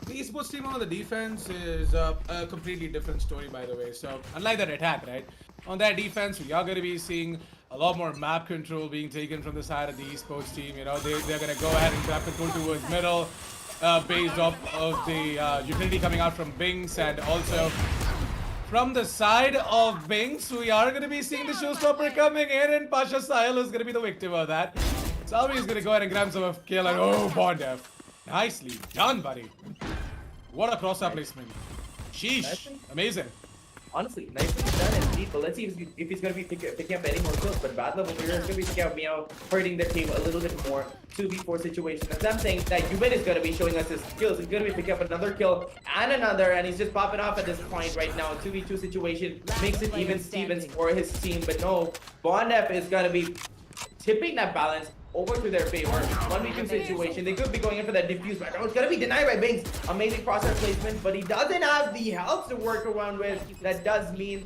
The Esports team on the defense is a completely different story, by the way. So, unlike that attack, right? On that defense, we are going to be seeing a lot more map control being taken from the side of the Esports team. You know, they're going to go ahead and grab control towards middle, based off of the utility coming out from Binks, and also from the side of Binks, we are going to be seeing the showstopper coming in, and Pasha Sahil is going to be the victim of that. Salvi is going to go ahead and grab some of kill, and oh, Bondef. Nicely done, buddy. What a cross-up placement. Sheesh. Amazing. Honestly, nicely done indeed, but let's see if he's going to be picking up any more kills. But bad level here is going to be picking up Meow, hurting the team a little bit more. 2v4 situation. As I'm saying that Juven is going to be showing us his skills. He's going to be picking up another kill and another, and he's just popping off at this point right now. 2v2 situation makes it even Stevens for his team, but no, Bondef is going to be tipping that balance over to their favor. 1v2 situation. They could be going in for that diffuse, but it's gonna be denied by Binks. Amazing process placement, but he doesn't have the health to work around with. That does mean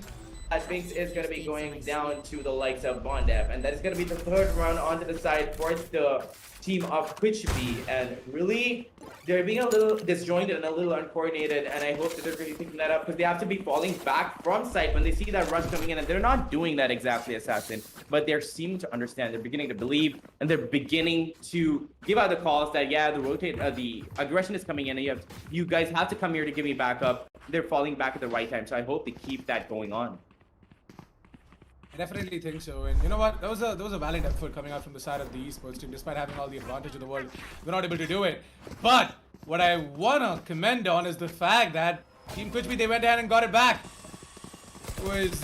that Binks is gonna be going down to the likes of Bondef, and that is gonna be the 3rd round onto the side for the team of KUCH, and really they're being a little disjointed and a little uncoordinated, and I hope that they're going to be picking that up because they have to be falling back from site when they see that rush coming in, and they're not doing that exactly, Assassin, but they're seeming to understand, they're beginning to believe, and they're beginning to give out the calls that yeah, the aggression is coming in, and you guys have to come here to give me backup. They're falling back at the right time, so I hope they keep that going on. I definitely think so, and you know what? There was a valiant effort coming out from the side of the Esports team, despite having all the advantage in the world. They're not able to do it. But what I wanna commend on is the fact that Team KUCH, they went ahead and got it back. It was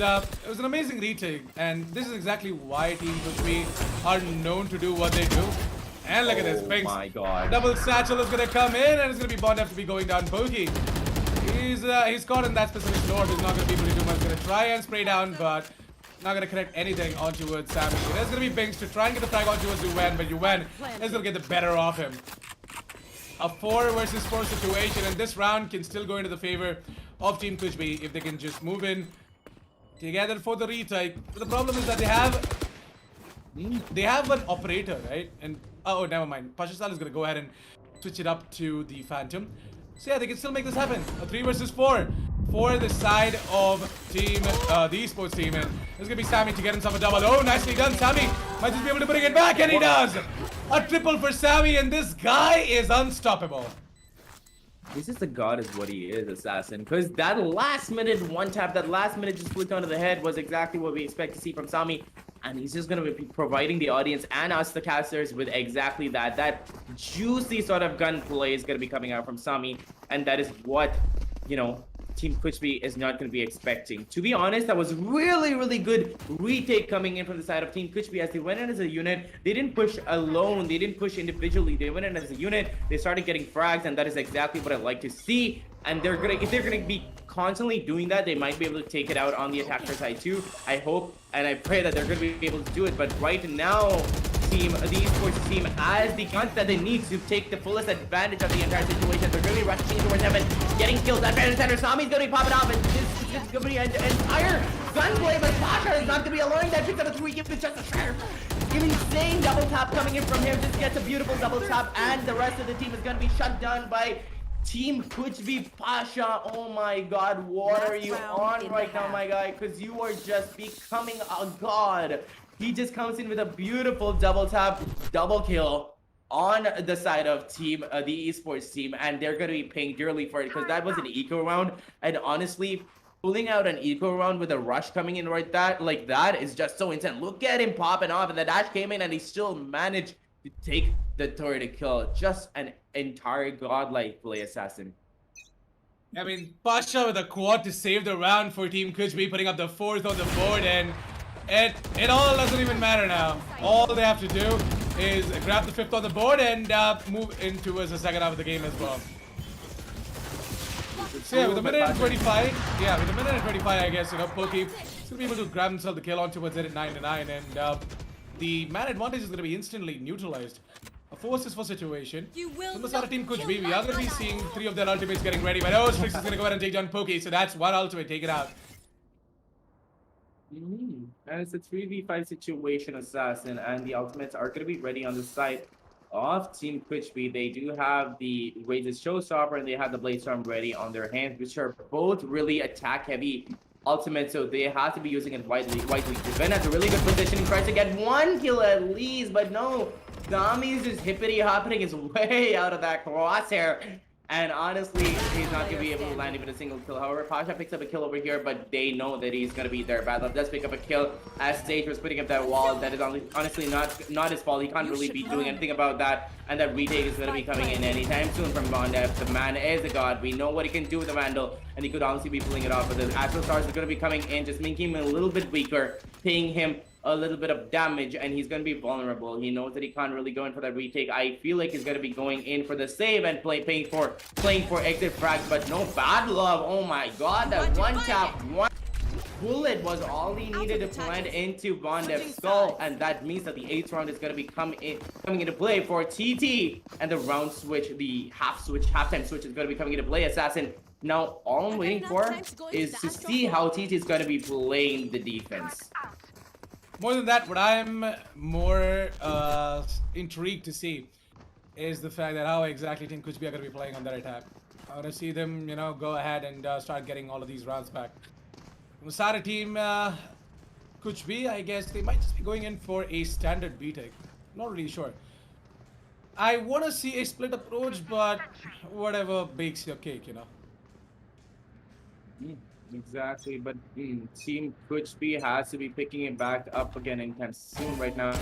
an amazing retake, and this is exactly why Team KUCH are known to do what they do. And look at this, Binks. Oh my god. Double satchel is gonna come in, and it's gonna be Bondef to be going down Pokey. He's caught in that specific snort. He's not gonna be able to do much. He's gonna try and spray down, but not gonna connect anything on towards Sammy. There's gonna be Binks to try and get the frag on towards Yuwen, but Yuwen is gonna get the better of him. A 4 versus 4 situation, and this round can still go into the favor of Team KUCH if they can just move in together for the retake. But the problem is that they have an operator, right? And oh, never mind. Pashasal is gonna go ahead and switch it up to the Phantom. So yeah, they can still make this happen. A 3 versus 4 for the side of team, the esports team. And there's gonna be Sammy to get himself a double. Oh, nicely done, Sammy. Might just be able to bring it back, and he does. A triple for Sammy, and this guy is unstoppable. This is the god is what he is, Assassin. Because that last minute one tap, that last minute just flicked onto the head was exactly what we expect to see from Sami. And he's just going to be providing the audience and us, the casters, with exactly that. That juicy sort of gunplay is going to be coming out from Sami. And that is what, you know, Team KUCH is not going to be expecting. To be honest, that was really good retake coming in from the side of Team KUCH as they went in as a unit. They didn't push alone. They didn't push individually. They went in as a unit. They started getting frags, and that is exactly what I'd like to see. And if they're gonna be constantly doing that, they might be able to take it out on the attacker side too. I hope and I pray that they're gonna be able to do it. But right now, the esports team has the guns that they need to take the fullest advantage of the entire situation. They're gonna be rushing towards heaven, getting kills. That Phantom Center, Sami's gonna be popping off, and this is gonna be an entire gunplay. But Pasha is not gonna be alone. That picks up a 3, gives it just a share. Insane double tap coming in from him. Just gets a beautiful double tap, and the rest of the team is gonna be shut down by Team KUCH Pasha. Oh my god, what are you on right now, my guy? Because you are just becoming a god. He just comes in with a beautiful double tap, double kill on the side of team, the esports team, and they're going to be paying dearly for it because that was an eco round. And honestly, pulling out an eco round with a rush coming in like that is just so insane. Look at him popping off, and the dash came in, and he still managed to take the turret to kill. Just an entire godlike play, Assassin. I mean, Pasha with a quad to save the round for Team KUCH, putting up the 4th on the board, and it all doesn't even matter now. All they have to do is grab the 5th on the board and move into the second half of the game as well. So yeah, with a minute and 25, I guess, you know, Pokey is going to be able to grab himself the kill on towards it at 9-9, and the man advantage is going to be instantly neutralized. A 4 versus 4 situation. From the side of Team KUCH, we are going to be seeing 3 of their ultimates getting ready, but oh, Strix is going to go ahead and take down Pokey, so that's one ultimate, take it out. And it's a 3v5 situation, Assassin, and the ultimates are going to be ready on the side of Team KUCH. They do have the Razor's Showstopper and they have the Bladestorm ready on their hands, which are both really attack-heavy ultimates, so they have to be using it wisely. Ben has a really good position. He tries to get 1 kill at least, but no. Sami's just hippity-hopping his way out of that crosshair. And honestly, he's not going to be able to land even a single kill. However, Pasha picks up a kill over here, but they know that he's going to be there. Bad Luck does pick up a kill as Sage was putting up that wall. That is honestly not his fault. He can't really be doing anything about that. And that retake is going to be coming in anytime soon from Bondef. The man is a god. We know what he can do with the Vandal, and he could honestly be pulling it off. But the Astral Stars are going to be coming in, just making him a little bit weaker, paying him a little bit of damage, and he's going to be vulnerable. He knows that he can't really go in for that retake. I feel like he's going to be going in for the save and playing for exit frags, but no Bad Love. Oh my god, that one tap, one bullet was all he needed to land into Bondef's skull, and that means that the 8th round is going to be coming into play for TT, and the round switch, the halftime switch is going to be coming into play, Assassin. Now, all I'm waiting for is to see how TT is going to be playing the defense. More than that, what I'm more intrigued to see is the fact that how exactly Team KUCH are going to be playing on their attack. I want to see them, you know, go ahead and start getting all of these rounds back. From the side of Team KUCH, I guess they might just be going in for a standard B take. Not really sure. I want to see a split approach, but whatever bakes your cake, you know. Exactly, but Team KUCH has to be picking it back up again anytime soon right now.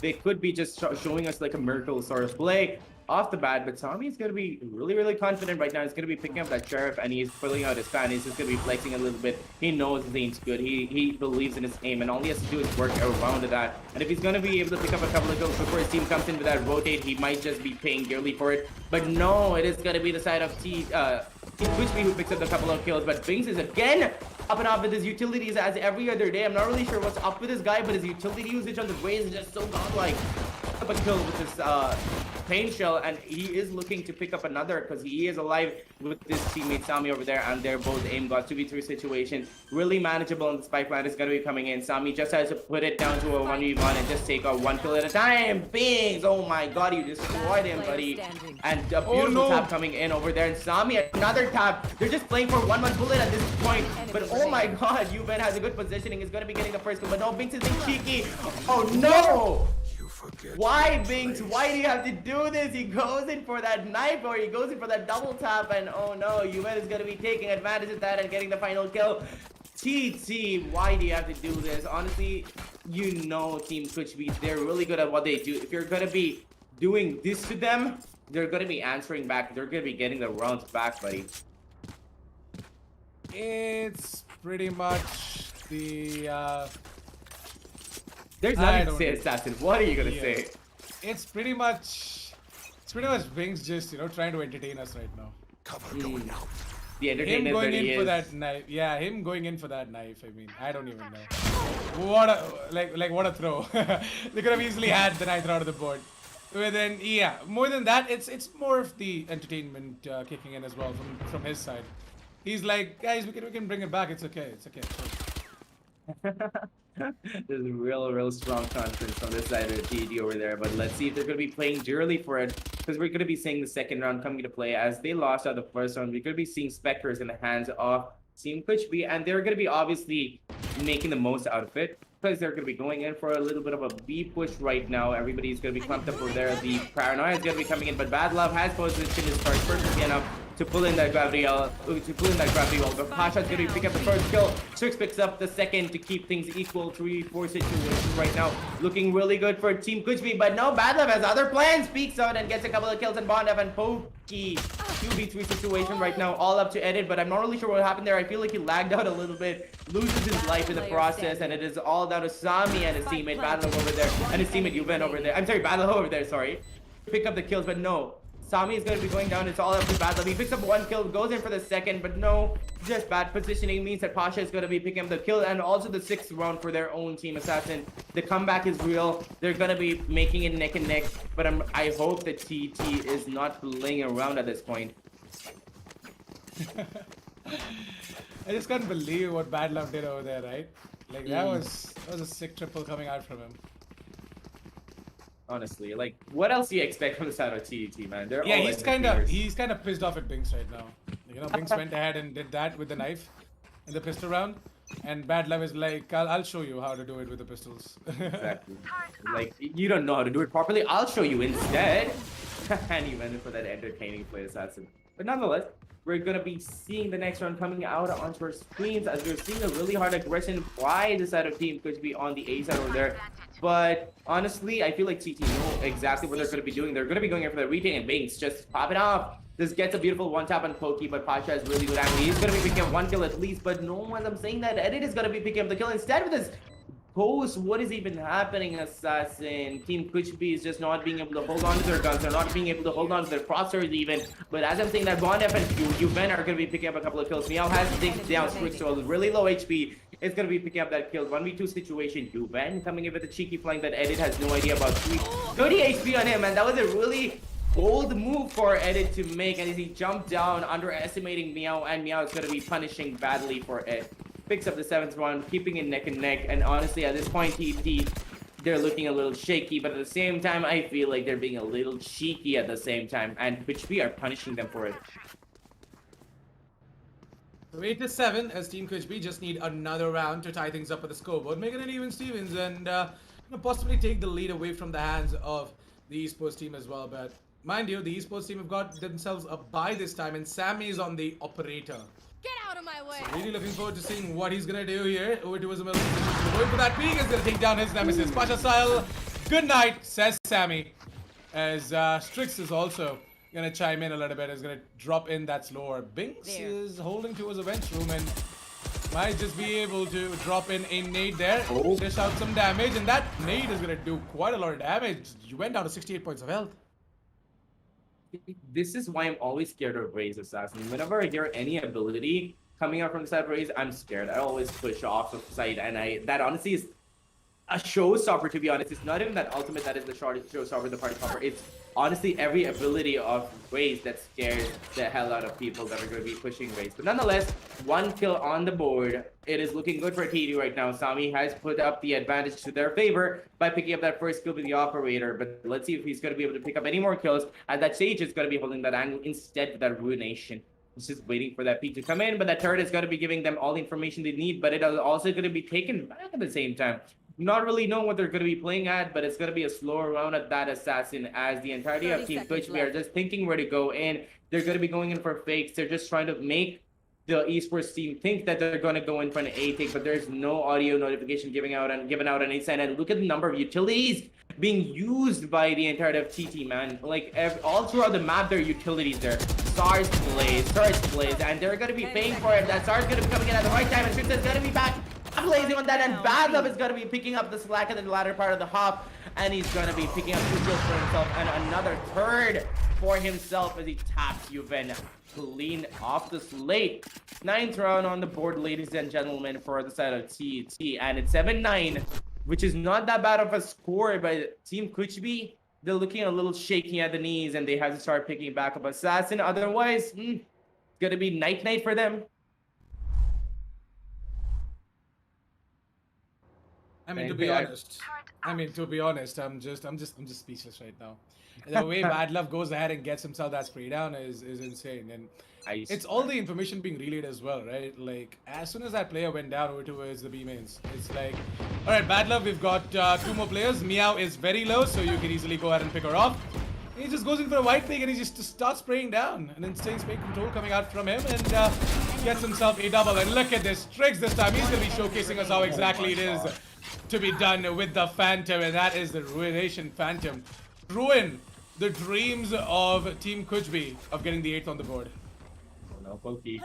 They could be just showing us like a miracle sort of play off the bat, but Tommy is going to be really confident right now. He's going to be picking up that Sheriff, and he's pulling out his fan. He's just going to be flexing a little bit. He knows his aim's good. He believes in his aim, and all he has to do is work around that. And if he's going to be able to pick up a couple of kills before his team comes in with that rotate, he might just be paying dearly for it. But no, it is going to be the side of KUCH who picks up a couple of kills, but Bings is again up and off with his utilities as every other day. I'm not really sure what's up with this guy, but his utility usage on the Raze is just so godlike. Up a kill with this pain shell, and he is looking to pick up another because he is alive with this teammate Sami over there, and they're both aim got 2v3 situation. Really manageable, and the spike plant is going to be coming in. Sami just has to put it down to a 1v1 and just take a 1 kill at a time. Bings! Oh my god, you destroyed him, buddy. And a beautiful tap coming in over there, and Sami another tap. They're just playing for 1-1 bullet at this point. But oh my god, Yuven has a good positioning. Is going to be getting the first kill, but no, Binks is being cheeky. Oh no! Why, Binks? Why do you have to do this? He goes in for that knife, or he goes in for that double tap, and oh no, Yuven is going to be taking advantage of that and getting the final kill. TT, why do you have to do this? Honestly, you know Team KUCH, they're really good at what they do. If you're going to be doing this to them, they're going to be answering back. They're going to be getting the rounds back, buddy. It's pretty much the... There's nothing to say, Assassin. What are you gonna say? It's pretty much Wings just, you know, trying to entertain us right now. Cover going out. The Him entertainer going that he in is. for that knife. Yeah, him going in for that knife. I mean, I don't even know. What a what a throw. They could have easily had the knife out of the board. But then, yeah, more than that, it's more of the entertainment kicking in as well from his side. He's like, guys, we can bring it back. It's okay. It's okay. There's real strong confidence on this side of the TED over there, but let's see if they're going to be playing dearly for it, because we're going to be seeing the second round coming into play. As they lost out the first round, we're going to be seeing Spectres in the hands of Team KUCH, and they're going to be obviously making the most out of it, because they're going to be going in for a little bit of a B push right now. Everybody's going to be clumped up over there. The Paranoia is going to be coming in, but Bad Love has positioned his start perfectly enough to pull in that gravity wall. But Pasha's going to pick up the first kill. Strix picks up the second to keep things equal. 3-4 situation right now. Looking really good for Team KUCH, but no, Bad Love has other plans. Peeks out and gets a couple of kills, and Bond and Pokey. 2v3 situation right now, all up to Edit, but I'm not really sure what happened there. I feel like he lagged out a little bit, loses his life in the process, and it is all down to Sami and his teammate Bad Love over there, and his teammate Yuven over there. I'm sorry, Bad Love over there, sorry. Pick up the kills, but no. Sami is going to be going down. It's all up to Bad Love. He picks up 1 kill, goes in for the second, but no, just bad positioning means that Pasha is going to be picking up the kill, and also the 6th round for their own team Assassin. The comeback is real. They're going to be making it neck and neck, but I hope that TT is not playing around at this point. I just can't believe what Bad Love did over there, right? Like that was a sick triple coming out from him. Honestly, like, what else do you expect from the side of TET, man? They're Yeah, all he's kind of pissed off at Binks right now. You know, Binks went ahead and did that with the knife in the pistol round, and Bad Love is like, I'll show you how to do it with the pistols. Exactly. Like, you don't know how to do it properly. I'll show you instead. And he went in for that entertaining play, Assassin. But nonetheless, we're going to be seeing the next round coming out onto our screens, as we're seeing a really hard aggression by the side of Team KUCH on the A side over there. But honestly, I feel like TT know exactly what they're going to be doing. They're going to be going in for the retake, and Binks just pop it off. This gets a beautiful one tap on Pokey, but Pasha is really good angle. He's going to be picking up 1 kill at least, but no, as I'm saying that, Edit is going to be picking up the kill instead with this post. What is even happening, Assassin? Team KUCH is just not being able to hold on to their guns. They're not being able to hold on to their crosshairs even. But as I'm saying that, Bond and Yuven are going to be picking up a couple of kills. Meow has things down. Strix to a really low HP. It's going to be picking up that kill. 1v2 situation. Yuven coming in with a cheeky flank that Edit has no idea about. 30 HP on him, and that was a really bold move for Edit to make. And as he jumped down, underestimating Meow, and Meow is going to be punishing badly for it. Picks up the 7th round, keeping it neck and neck. And honestly, at this point, they're looking a little shaky. But at the same time, I feel like they're being a little cheeky at the same time. And KUCH are punishing them for it. So 8-7 as Team KUCH just need another round to tie things up with the scoreboard, making it even Stevens, and possibly take the lead away from the hands of the Esports team as well. But mind you, the Esports team have got themselves a bye this time, and Sammy is on the operator. Get out of my way! So really looking forward to seeing what he's gonna do here. Over to his middle position. Going for that peek is gonna take down his nemesis. Pasha style. Good night, says Sammy. As Strix is also gonna chime in a little bit. Is gonna drop in that slower. Binks is holding towards the bench room and might just be able to drop in a nade there. Dish out some damage, and that nade is gonna do quite a lot of damage. You went down to 68 points of health. This is why I'm always scared of Raze Assassin. Whenever I hear any ability coming out from the side of Raze, I'm scared. I always push off the side, and that honestly is a showstopper, to be honest. It's not even that ultimate that is the showstopper, the party popper. It's honestly every ability of Raze that scares the hell out of people that are going to be pushing Raze. But nonetheless, 1 kill on the board. It is looking good for TD right now. Sami has put up the advantage to their favor by picking up that first kill with the operator. But let's see if he's going to be able to pick up any more kills. At that stage, is going to be holding that angle instead of that Ruination. It's just waiting for that peak to come in, but that turret is going to be giving them all the information they need, but it is also going to be taken back at the same time. Not really know what they're going to be playing at, but it's going to be a slower round at that assassin as the entirety of Team KUCH, we are just thinking where to go in. They're going to be going in for fakes. They're just trying to make the esports team think that they're going to go in for an A take, but there's no audio notification given out on any side. And look at the number of utilities being used by the entirety of TT, man. Like all throughout the map, there are utilities there. Stars Blaze, and they're going to be paying for it. That Star's going to be coming in at the right time, and Six is going to be back blazing on that, and Bad Love is going to be picking up the slack in the latter part of the hop, and he's going to be picking up 2 kills for himself and another third for himself as he taps Juven clean off the slate. 9th round on the board, ladies and gentlemen, for the side of TT, and it's 7-9, which is not that bad of a score, but Team KUCH, they're looking a little shaky at the knees, and they have to start picking back up Assassin. Otherwise, it's going to be night-night for them. I mean, to be honest, I'm just speechless right now. The way Bad Love goes ahead and gets himself that spray down is insane, and it's all the information being relayed as well, right? Like as soon as that player went down over towards the B mains, it's like, all right, Bad Love, we've got 2 more players. Meow is very low, so you can easily go ahead and pick her off. And he just goes in for a white pick and he just starts spraying down, and then insane spray control coming out from him, and gets himself a double. And look at this Tricks this time. He's gonna be showcasing us how exactly it is to be done with the Phantom, and that is the Ruination Phantom. Ruin the dreams of Team KUCH of getting the 8th on the board. Oh no, Pokey.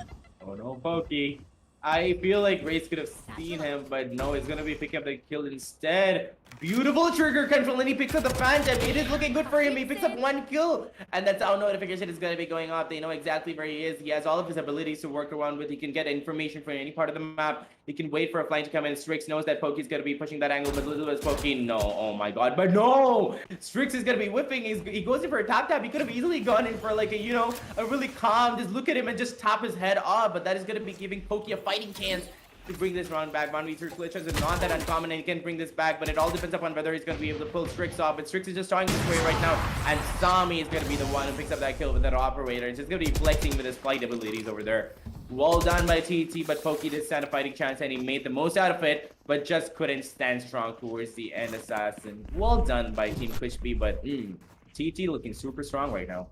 Oh no, Pokey. I feel like Raze could have seen him, but no, he's gonna be picking up the kill instead. Beautiful trigger control, and he picks up the Phantom. It is looking good for him. He picks up 1 kill, and that's how notification is gonna be going off. They know exactly where he is. He has all of his abilities to work around with. He can get information from any part of the map. He can wait for a flank to come in. Strix knows that Pokey's gonna be pushing that angle, but little as Pokey, no, oh my god, but no! Strix is gonna be whipping. He goes in for a tap. He could have easily gone in for like a, you know, a really calm, just look at him and just tap his head off, but that is gonna be giving Pokey a fighting chance to bring this round back. 1v3 glitches is not that uncommon, and he can bring this back, but it all depends upon whether he's going to be able to pull Strix off. But Strix is just trying this way right now, and Sami is going to be the one who picks up that kill with that operator. It's just going to be flexing with his flight abilities over there. Well done by TT, but Pokey did stand a fighting chance, and he made the most out of it, but just couldn't stand strong towards the end. Assassin. Well done by Team KUCH, but TT looking super strong right now.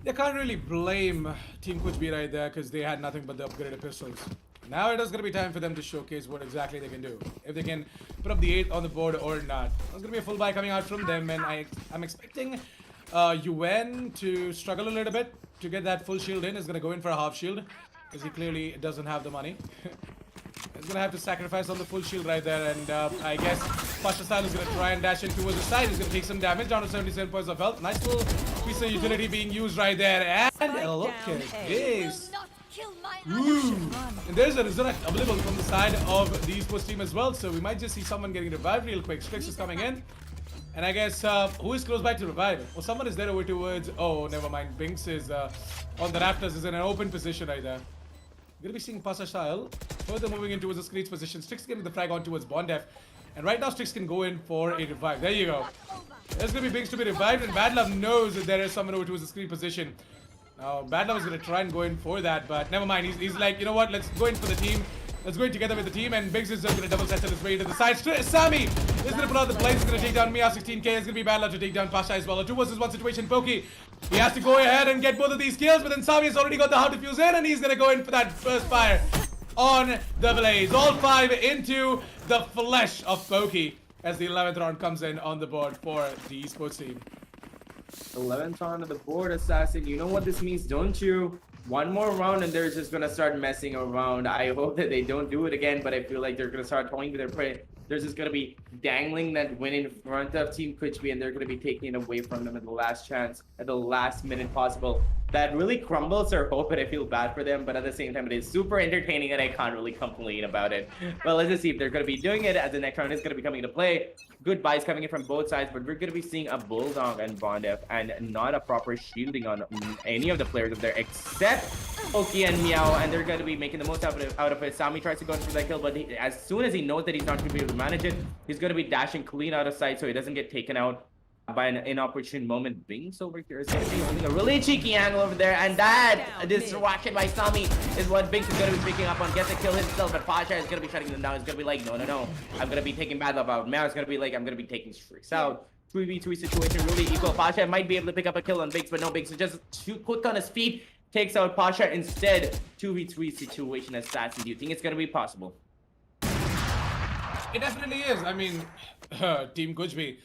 They can't really blame Team KUCH right there because they had nothing but the upgraded pistols. Now it is going to be time for them to showcase what exactly they can do. If they can put up the 8th on the board or not. There's going to be a full buy coming out from them, and I'm expecting Yuan to struggle a little bit to get that full shield in. He's going to go in for a half shield because he clearly doesn't have the money. He's going to have to sacrifice on the full shield right there, and I guess Pasha Style is going to try and dash in towards the side. He's going to take some damage, down to 77 points of health. Nice little piece of utility being used right there, and look at this. Ooh. And there's a resurrect available from the side of the esports team as well, so we might just see someone getting revived real quick. Strix is coming in, and I guess who is close by to revive? Well, someone is there over towards, oh never mind, Binks is on the rafters, is in an open position right there. We're gonna be seeing Pasha Style further moving in towards the screech position. Strix getting the frag on towards Bondef, and right now Strix can go in for a revive. There you go. There's gonna be Binks to be revived, and Bad Love knows that there is someone over towards the screen position. Now, Bad Love is going to try and go in for that, but never mind. He's like, you know what, let's go in for the team. Let's go in together with the team, and Biggs is just going to double settle his way to the side. Sami is going to pull out the blades. He's going to take down Mia 16k. It's going to be Bad Love to take down Pasha as well. A 2 versus 1 situation. Pokey, he has to go ahead and get both of these kills, but then Sami has already got the how to fuse in, and he's going to go in for that first fire on the blaze. All 5 into the flesh of Pokey as the 11th round comes in on the board for the esports team. 11th round of the board, Assassin. You know what this means, don't you? 1 more round and they're just gonna start messing around. I hope that they don't do it again, but I feel like they're gonna start toying with their prey. They're just gonna be dangling that win in front of Team KUCH, and they're gonna be taking it away from them at the last chance, at the last minute possible. that really crumbles their hope, and I feel bad for them, but at the same time, it is super entertaining, and I can't really complain about it. Well, let's just see if they're going to be doing it as the next round is going to be coming into play. Good buys coming in from both sides, but we're going to be seeing a Bulldog and Bondef, and not a proper shielding on any of the players up there, except Oki and Meow, and they're going to be making the most out of it. Sami tries to go for that kill, but as soon as he knows that he's not going to be able to manage it, he's going to be dashing clean out of sight so he doesn't get taken out by an inopportune moment. Binks over here is going to be holding a really cheeky angle over there, and that distraction by Sami is what Binks is going to be picking up on. Gets a kill himself, but Pasha is going to be shutting them down. He's going to be like, no, I'm going to be taking bad love out. Meow is going to be like, I'm going to be taking streaks out. 3v3 situation really equal. Pasha might be able to pick up a kill on Binks, but no, Binks is just too quick on his feet. Takes out Pasha instead. 2v3 situation. Assassin, do you think it's going to be possible? It definitely is. I mean, Team KUCH,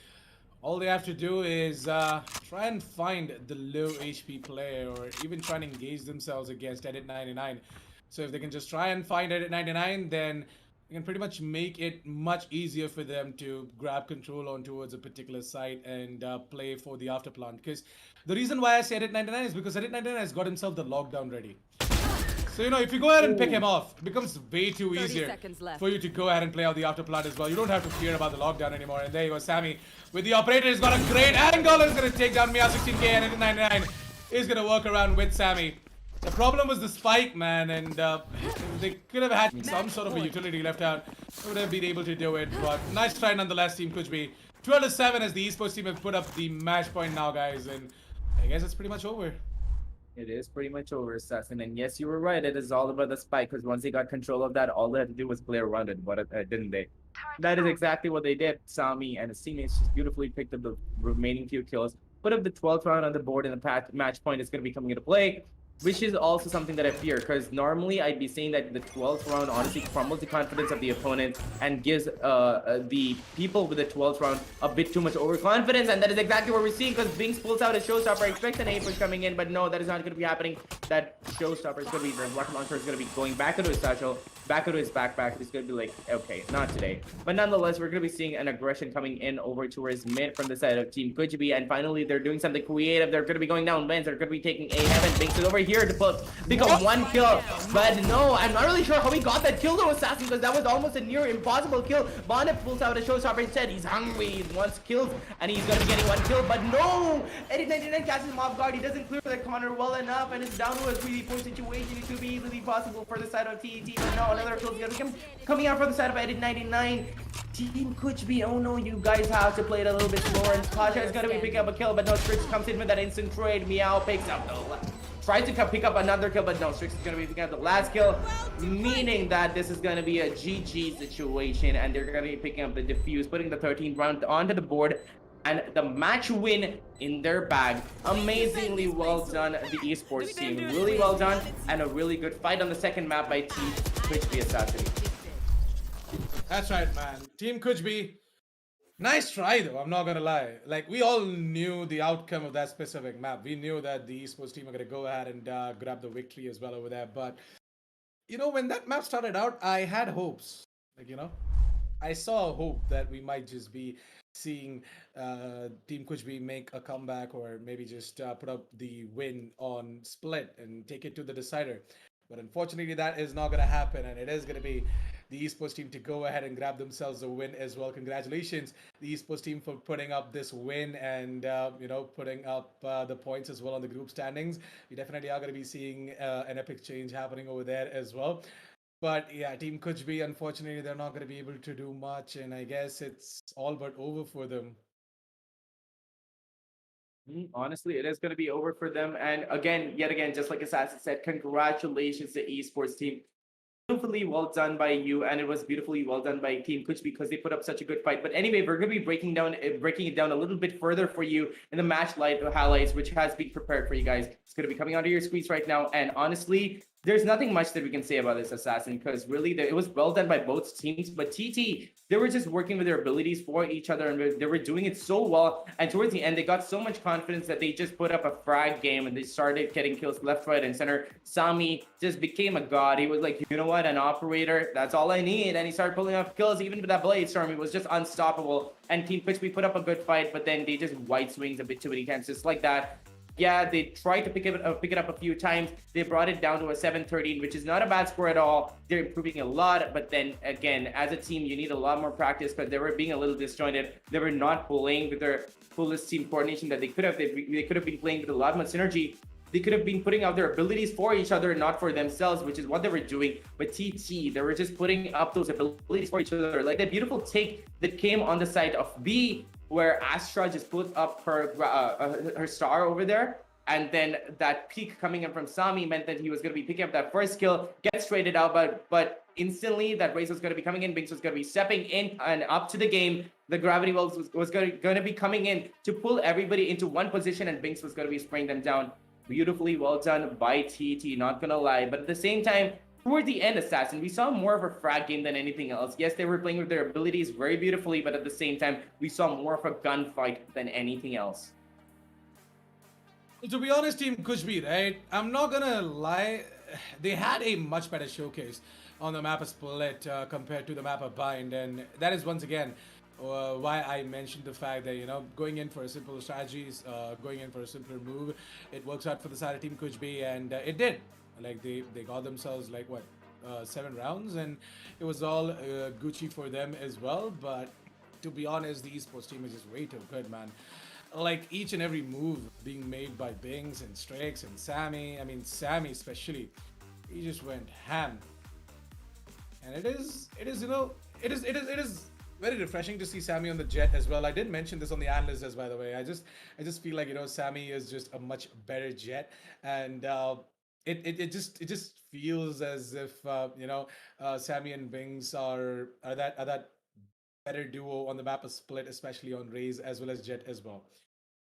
all they have to do is try and find the low HP player, or even try and engage themselves against Edit 99. So if they can just try and find Edit 99, then you can pretty much make it much easier for them to grab control on towards a particular site and play for the afterplant. Because the reason why I say Edit 99 is because Edit 99 has got himself the lockdown ready. So, you know, if you go ahead and pick him off, it becomes way too easier for you to go ahead and play out the afterplant as well. You don't have to fear about the lockdown anymore. And there you go, Sami with the operator. He's got a great angle. He's going to take down Meow 16k, and Edit 99 is going to work around with Sami. The problem was the spike, man, and they could have had some sort of a utility left out. They would have been able to do it, but nice try nonetheless, Team KUCH. 12-7 as the Esports team have put up the match point now, guys, and I guess it's pretty much over. It is pretty much over, Assassin. And yes, you were right. It is all about the spike, because once they got control of that, all they had to do was play around it, but didn't they? That is exactly what they did. Sami and his teammates just beautifully picked up the remaining few kills, put up the 12th round on the board, and the match point is going to be coming into play. Which is also something that I fear, because normally I'd be saying that the 12th round honestly crumbles the confidence of the opponent and gives the people with the 12th round a bit too much overconfidence, and that is exactly what we're seeing, because Binks pulls out a showstopper, expects an A push coming in, but no, that is not going to be happening. That showstopper is going to be, the rocket launcher is going to be going back into his satchel, back into his backpack. He's going to be like, okay, not today. But nonetheless, we're going to be seeing an aggression coming in over towards mid from the side of Team KUCH, and finally they're doing something creative. They're going to be going down lanes. They're going to be taking A heaven. Binks is over here to pick up one kill, but no, I'm not really sure how he got that kill though, Assassin, because that was almost a near impossible kill. Bondef pulls out a showstopper instead. He's hungry, he wants kills, and he's gonna be getting one kill, but no! Edit 99 catches him off guard. He doesn't clear the corner well enough, and it's down to a 3v4 situation. It could be easily possible for the side of TET, but no, another kill is gonna be coming out for the side of Edit 99. Team KUCH, oh no, you guys have to play it a little bit slower, and Pasha is gonna be picking up a kill, but no, Strix comes in with that instant trade. Meow picks up the tries to pick up another kill, but no, Strix is going to be picking up the last kill, meaning that this is going to be a GG situation, and they're going to be picking up the defuse, putting the 13th round onto the board, and the match win in their bag. Amazingly well done, the Esports team. Really well done, and a really good fight on the second map by Team KUCH Assassin. That's right, man. Team KUCH. Nice try though, I'm not gonna lie. Like, we all knew the outcome of that specific map. We knew that the Esports team are gonna go ahead and grab the victory as well over there. But, you know, when that map started out, I had hopes. Like, you know, I saw a hope that we might just be seeing Team KUCH make a comeback, or maybe just put up the win on Split and take it to the decider. But unfortunately, that is not going to happen, and it is going to be the Esports team to go ahead and grab themselves a win as well. Congratulations, the Esports team, for putting up this win and, you know, putting up the points as well on the group standings. We definitely are going to be seeing an epic change happening over there as well. But yeah, Team KUCH, unfortunately, they're not going to be able to do much, and I guess it's all but over for them. Honestly, it is going to be over for them. And again, yet again, just like Assassin said, congratulations to Esports team. Beautifully well done by you, and it was beautifully well done by Team KUCH, because they put up such a good fight. But anyway, we're going to be breaking it down a little bit further for you in the match highlights, which has been prepared for you guys. It's going to be coming onto your screens right now, and honestly, there's nothing much that we can say about this, Assassin, because really it was well done by both teams. But TT, they were just working with their abilities for each other, and they were doing it so well. And towards the end, they got so much confidence that they just put up a frag game, and they started getting kills left, right, and center. Sami just became a god. He was like, you know what, an operator, that's all I need. And he started pulling off kills. Even with that blade storm, he was just unstoppable. And Team KUCH, we put up a good fight, but then they just white swings a bit too many times, just like that. Yeah, they tried to pick it up a few times. They brought it down to a 7-13, which is not a bad score at all. They're improving a lot, but then again, as a team, you need a lot more practice because they were being a little disjointed. They were not playing with their fullest team coordination that they could have. They could have been playing with a lot more synergy. They could have been putting out their abilities for each other, not for themselves, which is what they were doing. But TT, they were just putting up those abilities for each other. Like that beautiful take that came on the side of B, where Astra just put up her star over there. And then that peak coming in from Sami meant that he was going to be picking up that first kill, get traded out, but instantly that Raze was going to be coming in, Binks was going to be stepping in and up to the game. The gravity wells was going to be coming in to pull everybody into one position, and Binks was going to be spraying them down. Beautifully well done by TT, not gonna lie. But at the same time, toward the end, Assassin, we saw more of a frag game than anything else. Yes, they were playing with their abilities very beautifully, but at the same time, we saw more of a gunfight than anything else. To be honest, Team KUCH, right? I'm not gonna lie, they had a much better showcase on the map of Split compared to the map of Bind, and that is once again why I mentioned the fact that, you know, going in for a simple strategies, going in for a simpler move, it works out for the side of Team KUCH, and it did. Like they got themselves like what 7 rounds, and it was all Gucci for them as well. But to be honest, the esports team is just way too good, man. Like each and every move being made by Bings and Strix and Sammy. I mean, Sammy especially, he just went ham. And it is very refreshing to see Sammy on the jet as well. I did mention this on the analyst as, by the way. I just feel like, you know, Sammy is just a much better jet, and it just feels as if you know, Sammy and Bings are that better duo on the map of Split, especially on Raze as well as Jet as well.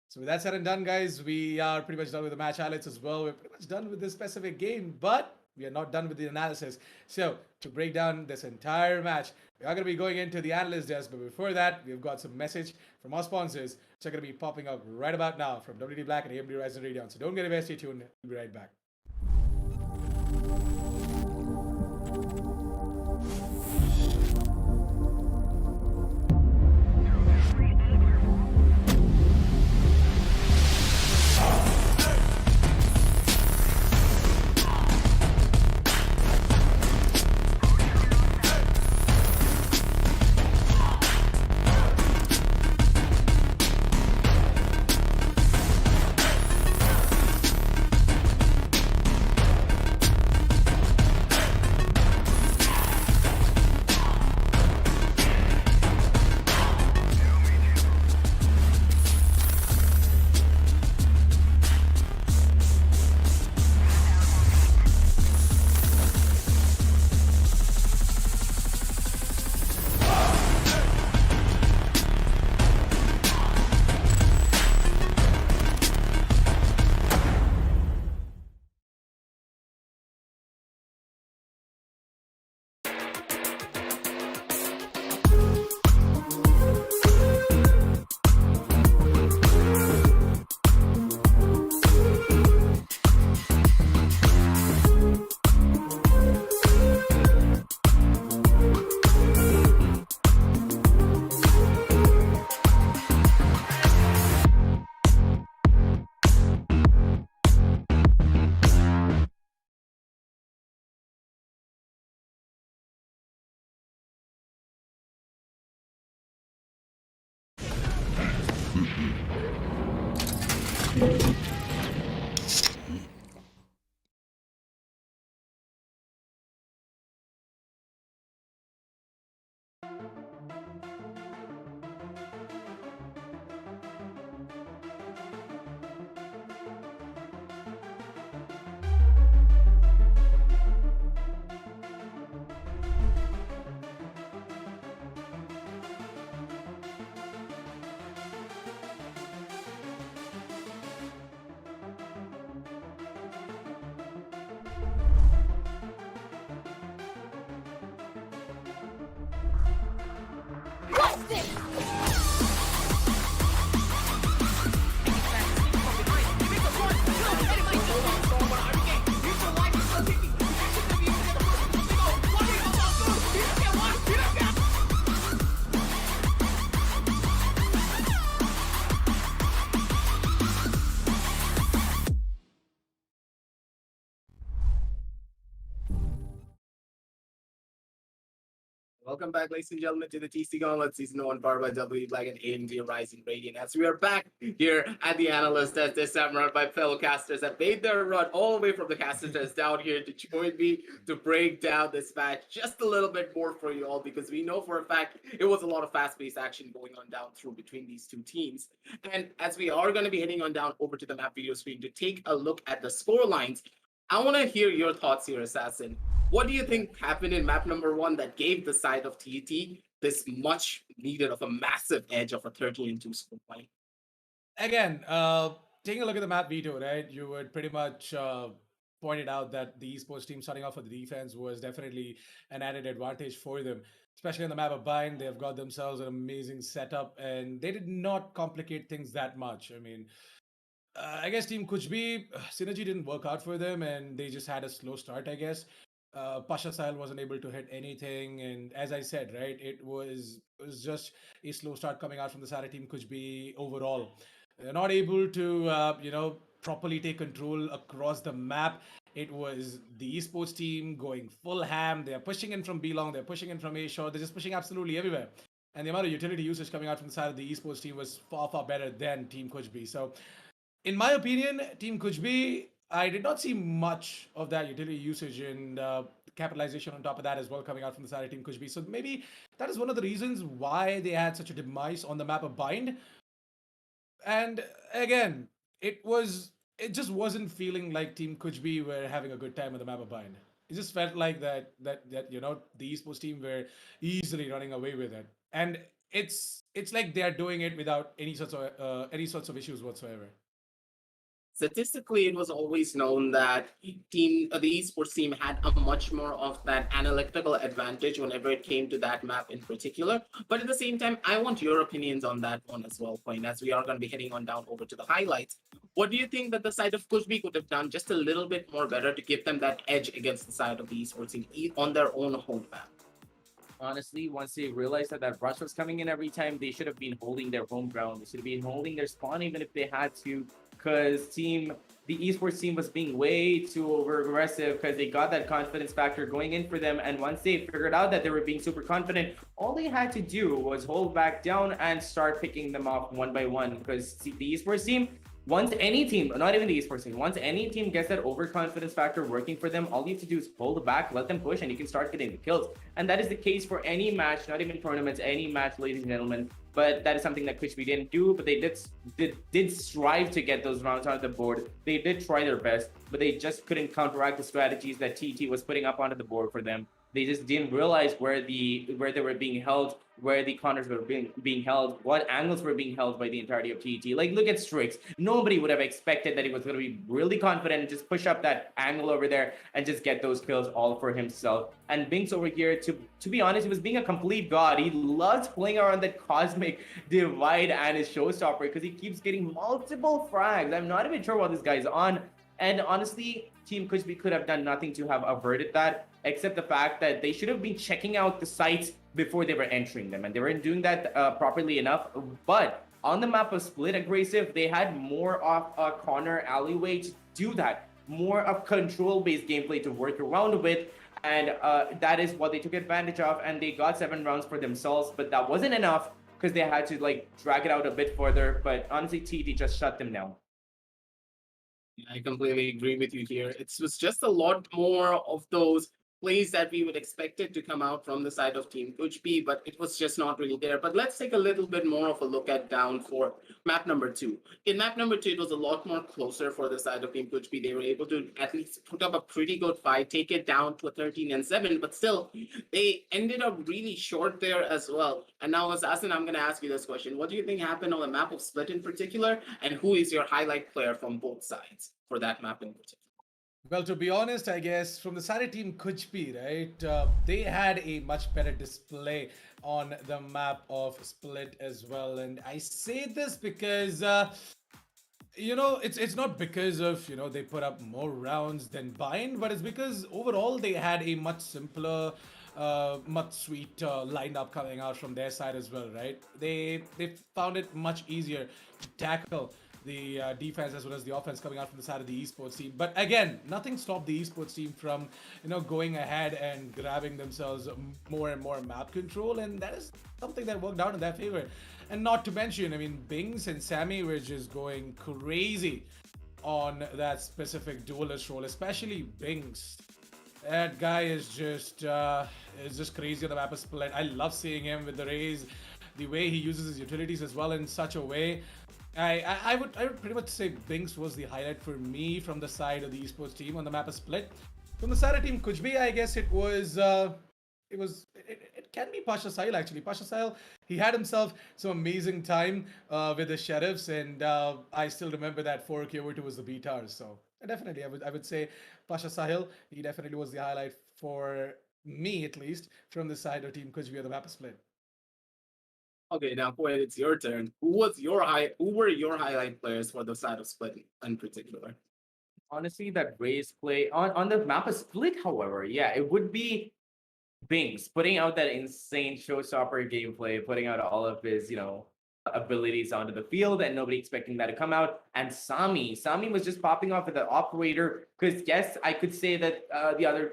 So with that said and done, guys, we are pretty much done with the match highlights as well. We're pretty much done with this specific game, but we are not done with the analysis. So to break down this entire match, we are going to be going into the analyst desk. But before that, we've got some message from our sponsors, which are going to be popping up right about now from WD Black and AMD Ryzen Radeon. So don't get away, stay tuned. We'll be right back. Welcome back, ladies and gentlemen, to the TC Gauntlet Season 1 powered by W Black and AMD Ryzen Radiant. As we are back here at the Analyst Test this time around, my fellow casters have made their run all the way from the caster test down here to join me to break down this match just a little bit more for you all, because we know for a fact it was a lot of fast-paced action going on down through between these two teams. And as we are going to be heading on down over to the map video screen to take a look at the score lines, I want to hear your thoughts here, Assassin. What do you think happened in map number 1 that gave the side of TET this much needed of a massive edge of a 13-2 score point? Again, taking a look at the map veto, right? You would pretty much pointed out that the esports team starting off with the defense was definitely an added advantage for them, especially on the map of Bind. They've got themselves an amazing setup, and they did not complicate things that much. I mean, I guess Team KUCH synergy didn't work out for them, and they just had a slow start, I guess. Pasha Sahel wasn't able to hit anything, and as I said, right, it was just a slow start coming out from the side of Team KUCH overall. They're not able to, properly take control across the map. It was the esports team going full ham. They're pushing in from B long, they're pushing in from A short, they're just pushing absolutely everywhere. And the amount of utility usage coming out from the side of the esports team was far, far better than Team KUCH. So in my opinion, Team KUCH, I did not see much of that utility usage and capitalization on top of that as well coming out from the side of Team KUCH. So maybe that is one of the reasons why they had such a demise on the map of Bind. And again, it just wasn't feeling like Team KUCH were having a good time on the map of Bind. It just felt like that the esports team were easily running away with it, and it's like they are doing it without any sorts of issues whatsoever. Statistically, it was always known that the esports team had a much more of that analytical advantage whenever it came to that map in particular. But at the same time, I want your opinions on that one as well, Point, as we are going to be heading on down over to the highlights. What do you think that the side of Kushbi could have done just a little bit more better to give them that edge against the side of the esports team on their own home map? Honestly, once they realized that that rush was coming in every time, they should have been holding their home ground. They should have been holding their spawn even if they had to, because the esports team was being way too over aggressive because they got that confidence factor going in for them. And once they figured out that they were being super confident, all they had to do was hold back down and start picking them off one by one. Because the esports team, once any team, not even the esports team, once any team gets that overconfidence factor working for them, all you have to do is hold back, let them push, and you can start getting the kills. And that is the case for any match, not even tournaments, any match, ladies and gentlemen. But that is something that KUCH didn't do, but they did strive to get those rounds on the board. They did try their best, but they just couldn't counteract the strategies that TT was putting up onto the board for them. They just didn't realize where they were being held, where the corners were being held, what angles were being held by the entirety of TT. Like, look at Strix. Nobody would have expected that he was going to be really confident and just push up that angle over there and just get those kills all for himself. And Binks over here, to be honest, he was being a complete god. He loves playing around that cosmic divide and his showstopper because he keeps getting multiple frags. I'm not even sure what this guy's on. And honestly, Team KUCH could have done nothing to have averted that, except the fact that they should have been checking out the sites before they were entering them, and they weren't doing that properly enough. But on the map of Split Aggressive, they had more of a corner alleyway to do that, more of control-based gameplay to work around with, and that is what they took advantage of, and they got 7 rounds for themselves, but that wasn't enough because they had to like drag it out a bit further. But honestly, TD just shut them down. I completely agree with you here. It was just a lot more of those plays that we would expect it to come out from the side of Team KUCH, but it was just not really there. But let's take a little bit more of a look at down for map number 2. In map number 2, it was a lot more closer for the side of Team KUCH. They were able to at least put up a pretty good fight, take it down to a 13-7, but still, they ended up really short there as well. And now, Assassin, I'm going to ask you this question. What do you think happened on the map of Split in particular, and who is your highlight player from both sides for that map in particular? Well, to be honest, I guess from the side of Team KUCH, right, they had a much better display on the map of Split as well. And I say this because, it's not because of, they put up more rounds than Bind, but it's because overall they had a much simpler, much sweeter lineup coming out from their side as well, right? They found it much easier to tackle the defense as well as the offense coming out from the side of the esports team. But again, nothing stopped the esports team from going ahead and grabbing themselves more and more map control, and that is something that worked out in their favor. And not to mention, I mean, Bings and Sammy were just going crazy on that specific duelist role, especially Bings. That guy is just crazy on the map of Split. I love seeing him with the Raze, the way he uses his utilities as well in such a way. I would pretty much say Binks was the highlight for me from the side of the esports team on the map of Split. From the side of Team KUCH, I guess it can be Pasha Sahil actually. Pasha Sahil, he had himself some amazing time with the Sheriffs, and I still remember that 4K over 2 was the BTARs. So definitely, I would say Pasha Sahil, he definitely was the highlight for me at least from the side of Team KUCH on the map of Split. Okay, now Quinn, it's your turn. Who were your highlight players for the side of Split in particular? Honestly, that Raze play on the map of Split, however, yeah, it would be Binks putting out that insane showstopper gameplay, putting out all of his, abilities onto the field, and nobody expecting that to come out. And Sami was just popping off with the operator. Because yes, I could say that the other,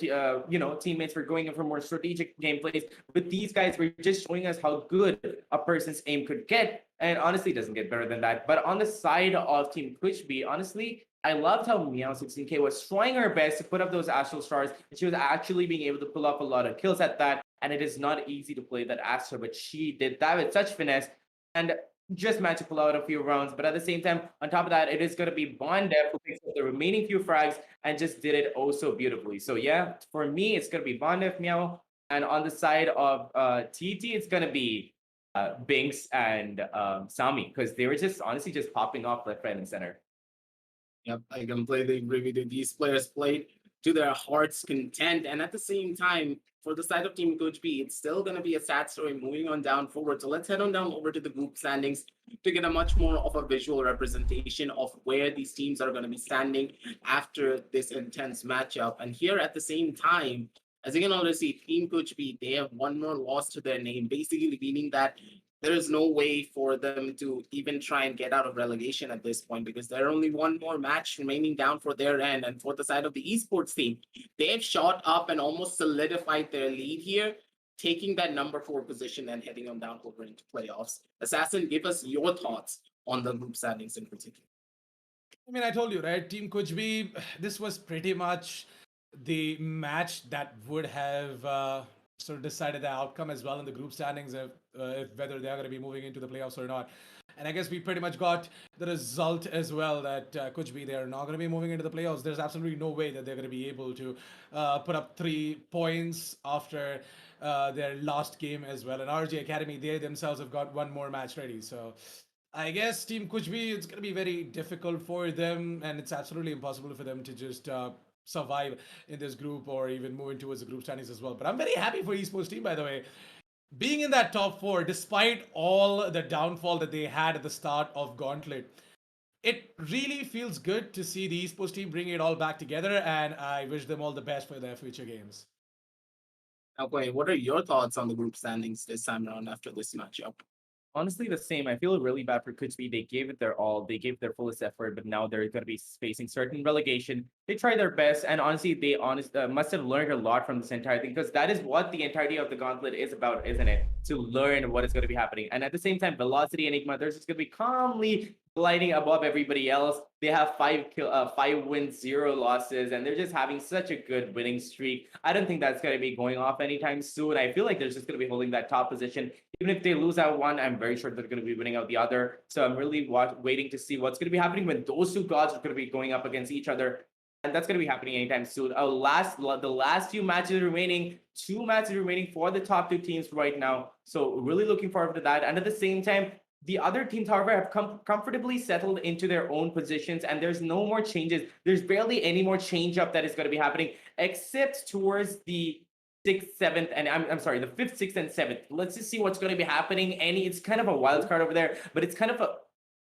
teammates were going in for more strategic gameplays, but these guys were just showing us how good a person's aim could get. And honestly, it doesn't get better than that. But on the side of Team KUCH, honestly, I loved how Meow16K was trying her best to put up those Astral Stars, and she was actually being able to pull up a lot of kills at that. And it is not easy to play that Astra, but she did that with such finesse and just managed to pull out a few rounds. But at the same time, on top of that, it is going to be Bondev who picks up the remaining few frags and just did it oh so beautifully. So yeah, for me, it's going to be Bondev, Meow. And on the side of TT, it's going to be Binks and Sami, because they were just honestly just popping off left, right, and center. Yep, I completely agree with you. These players played to their heart's content, and at the same time, for the side of Team Coach B, it's still going to be a sad story moving on down forward. So let's head on down over to the group standings to get a much more of a visual representation of where these teams are going to be standing after this intense matchup. And here at the same time, as you can already see, Team Coach B, they have one more loss to their name, basically meaning that there is no way for them to even try and get out of relegation at this point, because there are only one more match remaining down for their end. And for the side of the esports team, they've shot up and almost solidified their lead here, taking that number 4 position and heading on down over into playoffs. Assassin, give us your thoughts on the group standings in particular. I mean, I told you, right? Team KUCH B, this was pretty much the match that would have sort of decided the outcome as well in the group standings, if whether they are going to be moving into the playoffs or not. And I guess we pretty much got the result as well that KUCH B, they are not going to be moving into the playoffs. There's absolutely no way that they're going to be able to put up 3 points after their last game as well. And RG Academy, they themselves have got one more match ready. So I guess Team KUCH B, it's going to be very difficult for them, and it's absolutely impossible for them to just survive in this group or even moving towards the group standings as well. But I'm very happy for esports team, by the way, being in that top 4 despite all the downfall that they had at the start of Gauntlet. It really feels good to see the esports team bring it all back together, and I wish them all the best for their future games. Now, Quinn, what are your thoughts on the group standings this time around after this matchup? Honestly, the same. I feel really bad for KUCH. They gave it their all. They gave their fullest effort, but now they're going to be facing certain relegation. They tried their best, and honestly, they must have learned a lot from this entire thing, because that is what the entirety of the Gauntlet is about, isn't it? To learn what is going to be happening. And at the same time, Velocity Enigma, they're just going to be calmly gliding above everybody else. They have 5 wins, 0 losses, and they're just having such a good winning streak. I don't think that's going to be going off anytime soon. I feel like they're just going to be holding that top position. Even if they lose out one, I'm very sure they're going to be winning out the other. So I'm really waiting to see what's going to be happening when those 2 gods are going to be going up against each other. And that's going to be happening anytime soon. The last few matches remaining, 2 matches remaining for the top 2 teams right now. So really looking forward to that. And at the same time, the other teams, however, have comfortably settled into their own positions, and there's no more changes. There's barely any more change up that is going to be happening, except towards the 6th, 7th, and I'm sorry, the 5th, 6th, and 7th. Let's just see what's going to be happening. It's kind of a wild card over there, but it's kind of a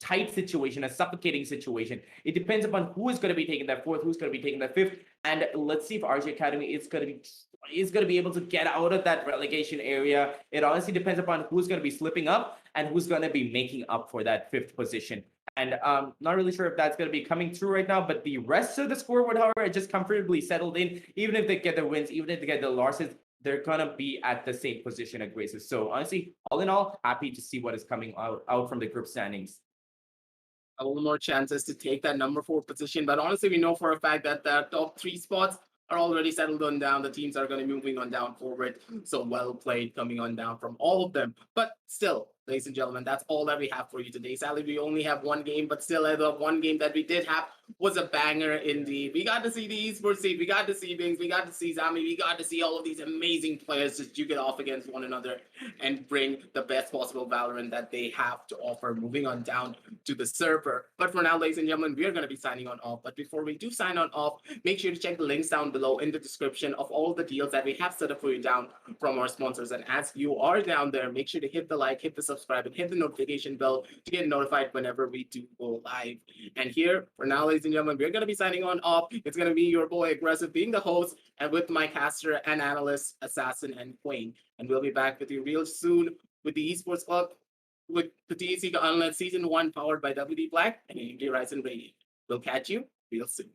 tight situation, a suffocating situation. It depends upon who is going to be taking that 4th, who's going to be taking that 5th, and let's see if RG Academy is going to be able to get out of that relegation area. It honestly depends upon who's going to be slipping up and who's going to be making up for that 5th position. And not really sure if that's going to be coming through right now, but the rest of the scoreboard, however, just comfortably settled in. Even if they get the wins, even if they get the losses, they're going to be at the same position as Graces. So honestly, all in all, happy to see what is coming out from the group standings. A little more chances to take that number 4 position. But honestly, we know for a fact that the top 3 spots are already settled on down. The teams are going to be moving on down forward. So well played coming on down from all of them. But still, ladies and gentlemen, that's all that we have for you today. Sadly, we only have one game, but still, the one game that we did have was a banger indeed. We got to see the esports team, we got to see Bings, we got to see Zami, we got to see all of these amazing players just duke it off against one another and bring the best possible Valorant that they have to offer, moving on down to the server. But for now, ladies and gentlemen, we are going to be signing on off. But before we do sign on off, make sure to check the links down below in the description of all the deals that we have set up for you down from our sponsors. And as you are down there, make sure to hit the like, hit the subscribe, and hit the notification bell to get notified whenever we do go live. And here, for now, ladies and gentlemen, we're going to be signing on off. It's going to be your boy Aggressive being the host, and with my caster and analyst, Assassin and Queen. And we'll be back with you real soon with the Esports Club, with the TEC Gauntlet Season 1 powered by WD Black and AMD Ryzen Radiant. We'll catch you real soon.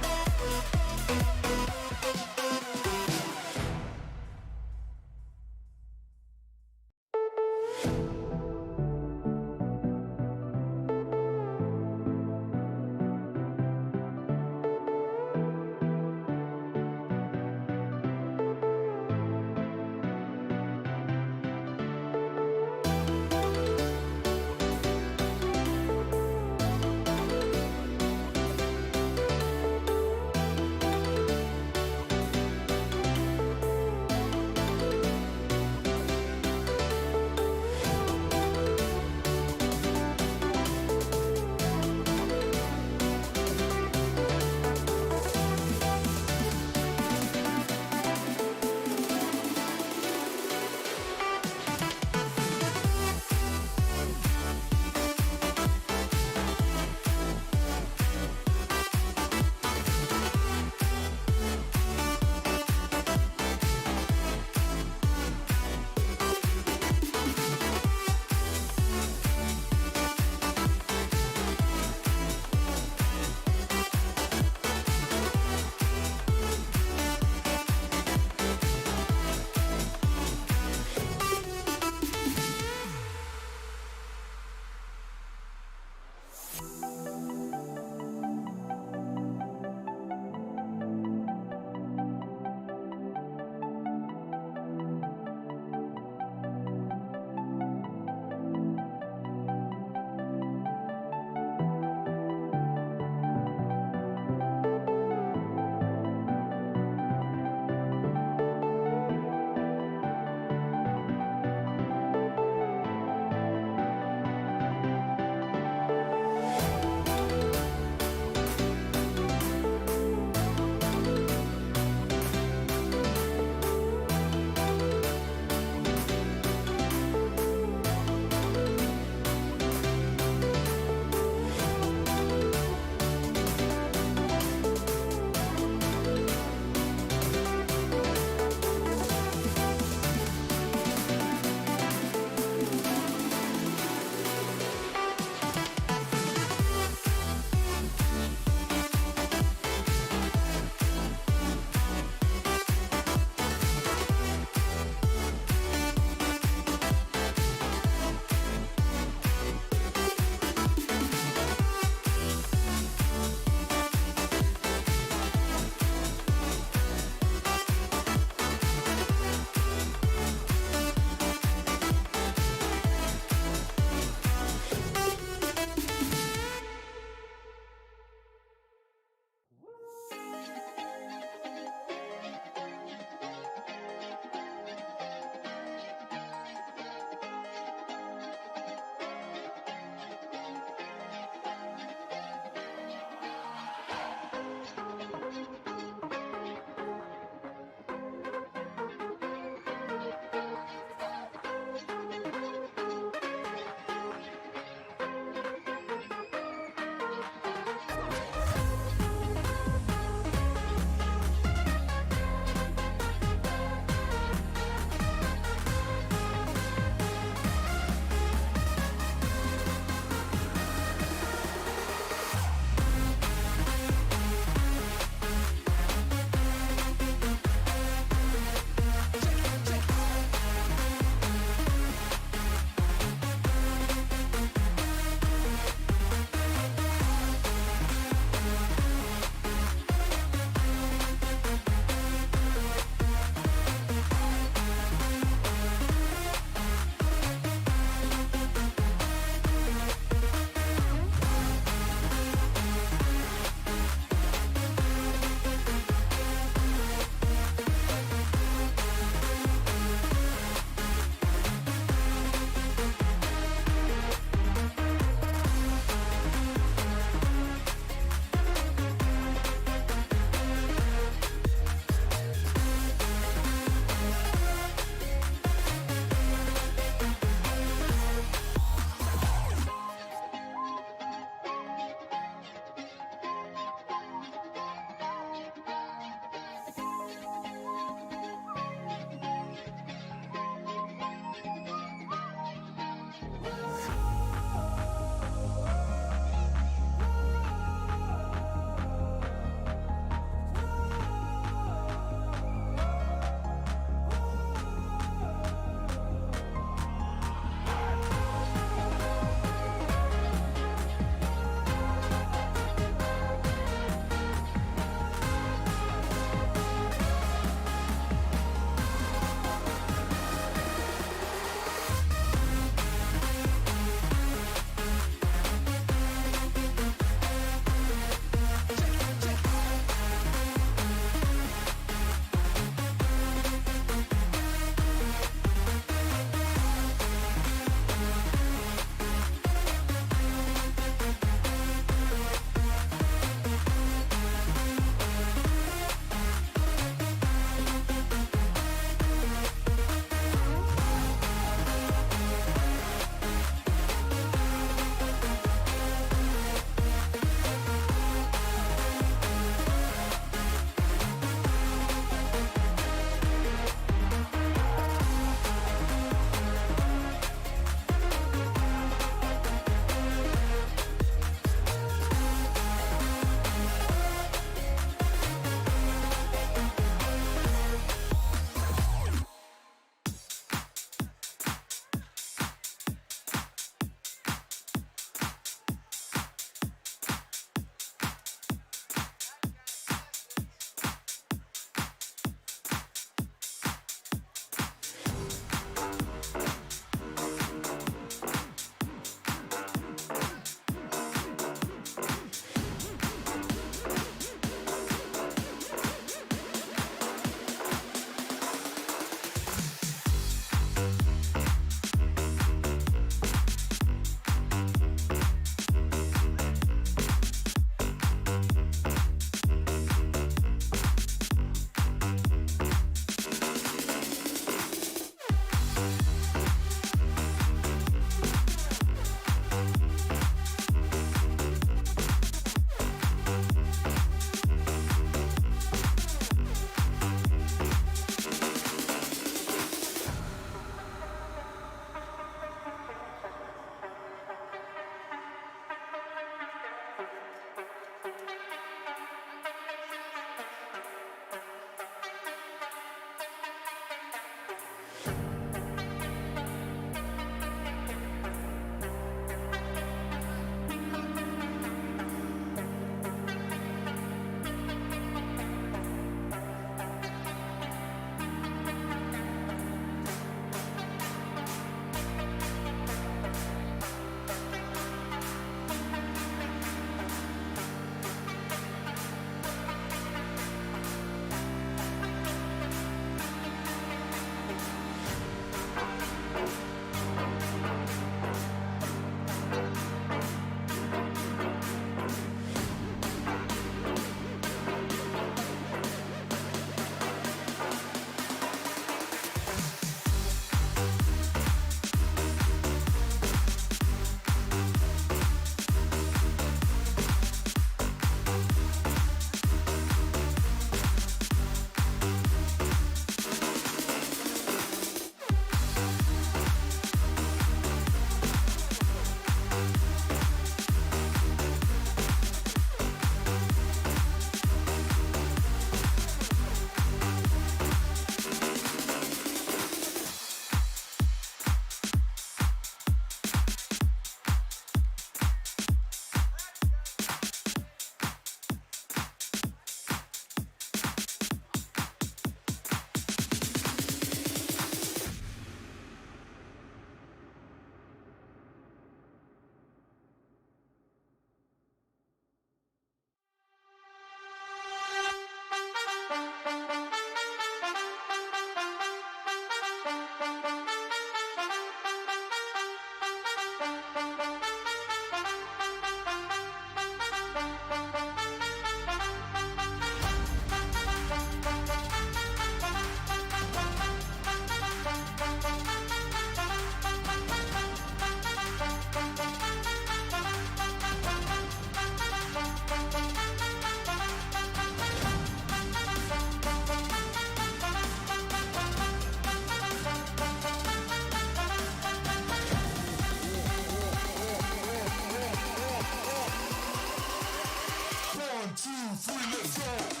free, let's go.